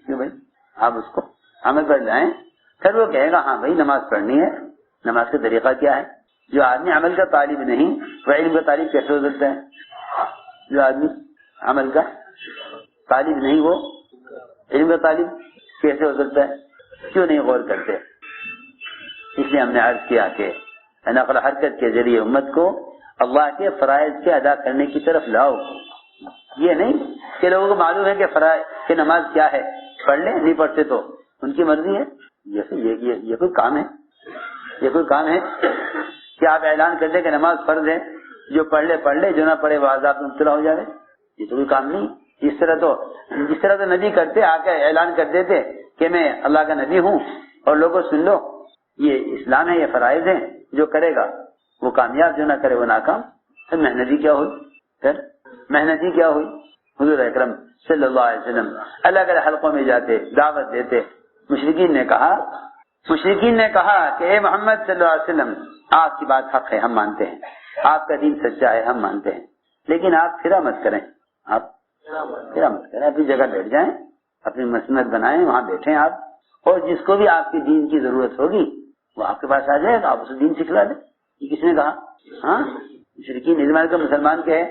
کہ بھائی آپ اس کو عمل پر لائیں. پھر وہ کہے گا ہاں بھائی نماز پڑھنی ہے, نماز کا طریقہ کیا ہے. جو آدمی عمل کا طالب نہیں وہ علم کا طالب کیسے ہو سکتا ہے؟ جو آدمی عمل کا طالب نہیں وہ علم کا طالب کیسے ہو سکتا ہے؟ کیوں نہیں غور کرتے؟ اس لیے ہم نے عرض کیا کہ نقل حرکت کے ذریعے امت کو اللہ کے فرائض کے ادا کرنے کی طرف لاؤ. یہ نہیں کہ لوگوں کو معلوم ہے کہ فرائض کہ نماز کیا ہے, پڑھ لیں, نہیں پڑھتے تو ان کی مرضی ہے. یہ کوئی کام ہے؟ یہ کوئی کام ہے کہ آپ اعلان کر دیں کہ نماز فرض ہے, جو پڑھ لے, جو نہ پڑھے وہ عذاب میں مبتلا ہو جائے؟ یہ تو کوئی کام نہیں. جس طرح تو نبی کرتے, آ کے اعلان کر دیتے کہ میں اللہ کا نبی ہوں اور لوگوں سن لو. یہ اسلام ہے, یہ فرائض ہیں, جو کرے گا وہ کامیاب, جو نہ کرے وہ ناکام. پھر محنتی کیا ہوئی؟ حضور اکرم صلی اللہ علیہ وسلم الگ الگ حلقوں میں جاتے, دعوت دیتے. مشرکین نے کہا کہ اے محمد صلی اللہ علیہ وسلم آپ کی بات حق ہے, ہم مانتے ہیں, آپ کا دین سچا ہے, ہم مانتے ہیں, لیکن آپ پھرا مت کریں, اپنی جگہ بیٹھ جائیں, اپنی مسند بنائیں, وہاں بیٹھیں آپ, اور جس کو بھی آپ کے دین کی ضرورت ہوگی وہ آپ کے پاس آ جائے گا, آپ اسے دین سکھلا دیں. یہ کس نے کہا؟ ہاں مشرکین. اس کا مسلمان کہے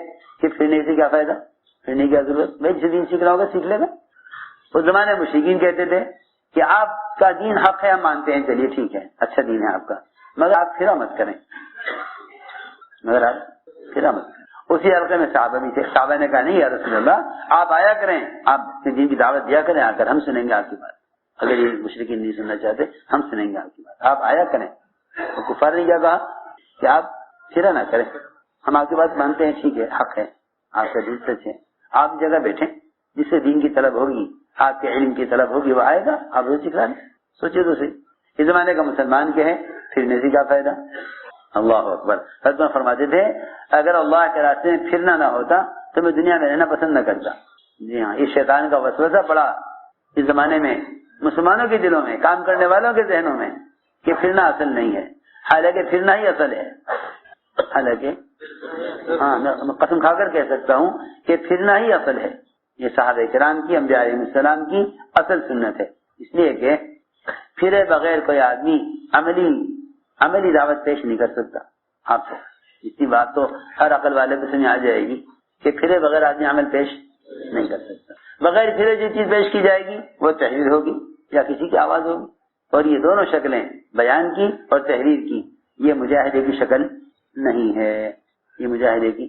کہ پھرنے سے کیا فائدہ, پھرنے کی کیا ضرورت, میں جسے دین سیکھ رہا ہوگا سیکھ لے گا. اس زمانے میں مشرکین کہتے تھے کہ آپ کا دین حق ہے, ہم مانتے ہیں, چلیے ٹھیک ہے, اچھا دین ہے آپ کا, مگر آپ پھرا مت کریں. اسی حلقے میں صحابہ بھی تھے. صحابہ نے کہا نہیں یا رسول اللہ آپ آیا کریں, آپ اپنے دین کی دعوت دیا کریں, آ کر ہم سنیں گے آپ کی بات. اگر یہ مشرکین نہیں سننا چاہتے ہم سنیں گے آپ کی بات, آپ آیا کریں. تو کفار نے کیا کہا کہ آپ پھرا نہ کریں, ہم آپ کی بات مانتے ہیں, ٹھیک ہے, حق ہے, آپ کا دین سچ ہے, آپ جگہ بیٹھیں, جس سے دین کی طلب ہوگی, آپ کے علم کی طلب ہوگی, وہ آئے گا, آپ روز سکھلا دیں. سوچے تو صحیح, اس زمانے کا مسلمان کہے پھرنے سے کیا فائدہ. اللہ اکبر. حضرت فرماتے تھے اگر اللہ کے راستے میں پھرنا نہ ہوتا تو میں دنیا میں رہنا پسند نہ کرتا. جی ہاں, یہ شیطان کا وسوسہ پڑا اس زمانے میں مسلمانوں کے دلوں میں, کام کرنے والوں کے ذہنوں میں, کہ پھرنا اصل نہیں ہے, حالانکہ پھرنا ہی اصل ہے. حالانکہ ہاں میں قسم کھا کر کہہ سکتا ہوں کہ پھرنا ہی اصل ہے. یہ صحابہ کرام کی, انبیاء علیہ السلام کی اصل سنت ہے. اس لیے کہ پھرے بغیر کوئی آدمی عملی دعوت پیش نہیں کر سکتا. آپ سے اتنی بات تو ہر عقل والے کو سمجھ آ جائے گی کہ پھرے بغیر آدمی عمل پیش نہیں کر سکتا. بغیر پھرے جو چیز پیش کی جائے گی وہ تحریر ہوگی یا کسی کی آواز ہوگی, اور یہ دونوں شکلیں بیان کی اور تحریر کی یہ مجاہدے کی شکل نہیں ہے. یہ مجاہدے کی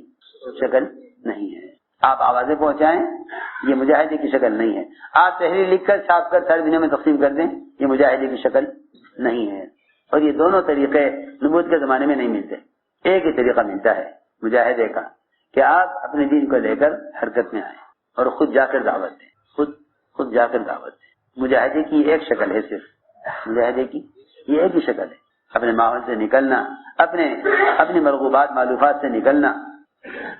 شکل نہیں ہے. آپ آوازیں پہنچائیں یہ مجاہدے کی شکل نہیں ہے. آپ تحریر لکھ کر چھاپ کر ساری دنیا میں تقسیم کر دیں یہ مجاہدے کی شکل نہیں ہے. اور یہ دونوں طریقے نبوت کے زمانے میں نہیں ملتے. ایک ہی طریقہ ملتا ہے مجاہدے کا کہ آپ اپنے دین کو لے کر حرکت میں آئیں اور خود جا کر دعوت دیں, خود جا کر دعوت دیں. مجاہدے کی ایک شکل ہے, صرف مجاہدے کی یہ ایک ہی شکل ہے. اپنے ماحول سے نکلنا, اپنی مرغوبات معلوفات سے نکلنا,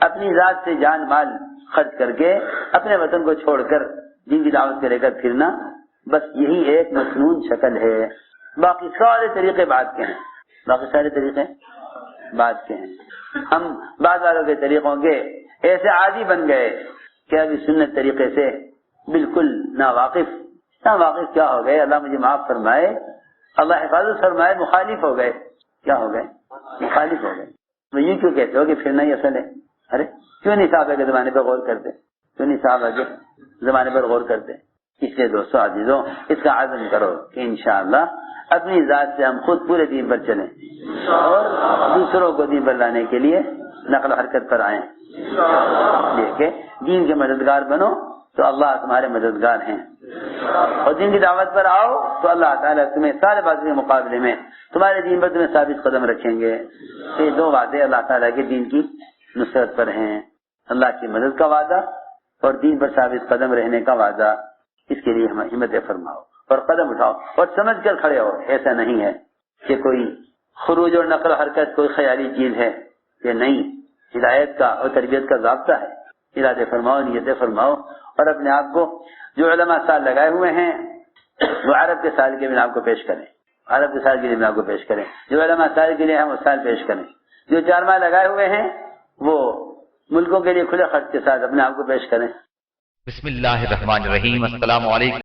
اپنی ذات سے جان مال خرچ کر کے اپنے وطن کو چھوڑ کر دین کی دعوت کو لے کر پھرنا, بس یہی ایک مصنون شکل ہے. باقی سارے طریقے بات کے ہیں. ہم بعض والوں کے طریقوں کے ایسے عادی بن گئے کہ ابھی سنت طریقے سے بالکل ناواقف کیا ہو گئے, اللہ مجھے معاف فرمائے, اللہ حفاظت فرمائے, مخالف ہو گئے. کیا ہو گئے؟ مخالف ہو گئے. میں یہ کیوں کہتے ہو کہ پھرنا ہی اصل ہے؟ ارے کیوں نہیں صحابہ کے زمانے پر غور کرتے, کیوں نہیں صحابہ کے زمانے پر غور کرتے؟ اس لیے دوستو عزیزوں اس کا عزم کرو کہ انشاءاللہ اپنی ذات سے ہم خود پورے دین پر چلیں اور دوسروں کو دین پر لانے کے لیے نقل و حرکت پر آئیں. دیکھیں دین کے مددگار بنو تو اللہ تمہارے مددگار ہیں, اور دین کی دعوت پر آؤ تو اللہ تعالیٰ تمہیں سارے باتوں کے مقابلے میں تمہارے دین پر تمہیں ثابت قدم رکھیں گے. یہ دو وعدے اللہ تعالیٰ کے دین کی نصرت پر ہیں, اللہ کی مدد کا وعدہ اور دین پر ثابت قدم رہنے کا وعدہ. اس کے لیے ہم ہمت فرماؤ اور قدم اٹھاؤ اور سمجھ کر کھڑے ہو. ایسا نہیں ہے کہ کوئی خروج اور نقل و حرکت کوئی خیالی چیز ہے, یہ نہیں, ہدایت کا اور تربیت کا ضابطہ ہے. ارادے فرماؤ, نیتیں فرماؤ, اور اپنے آپ کو جو علماء سال لگائے ہوئے ہیں وہ عرب کے سال کے لیے آپ کو پیش کریں, عرب کے سال کے لیے آپ کو پیش کریں. جو علماء سال کے لیے ہم وہ سال پیش کریں. جو 4 ماہ لگائے ہوئے ہیں وہ ملکوں کے لیے کھلے خرچ کے ساتھ اپنے آپ کو پیش کریں. بسم اللہ الرحمن الرحیم. السلام علیکم.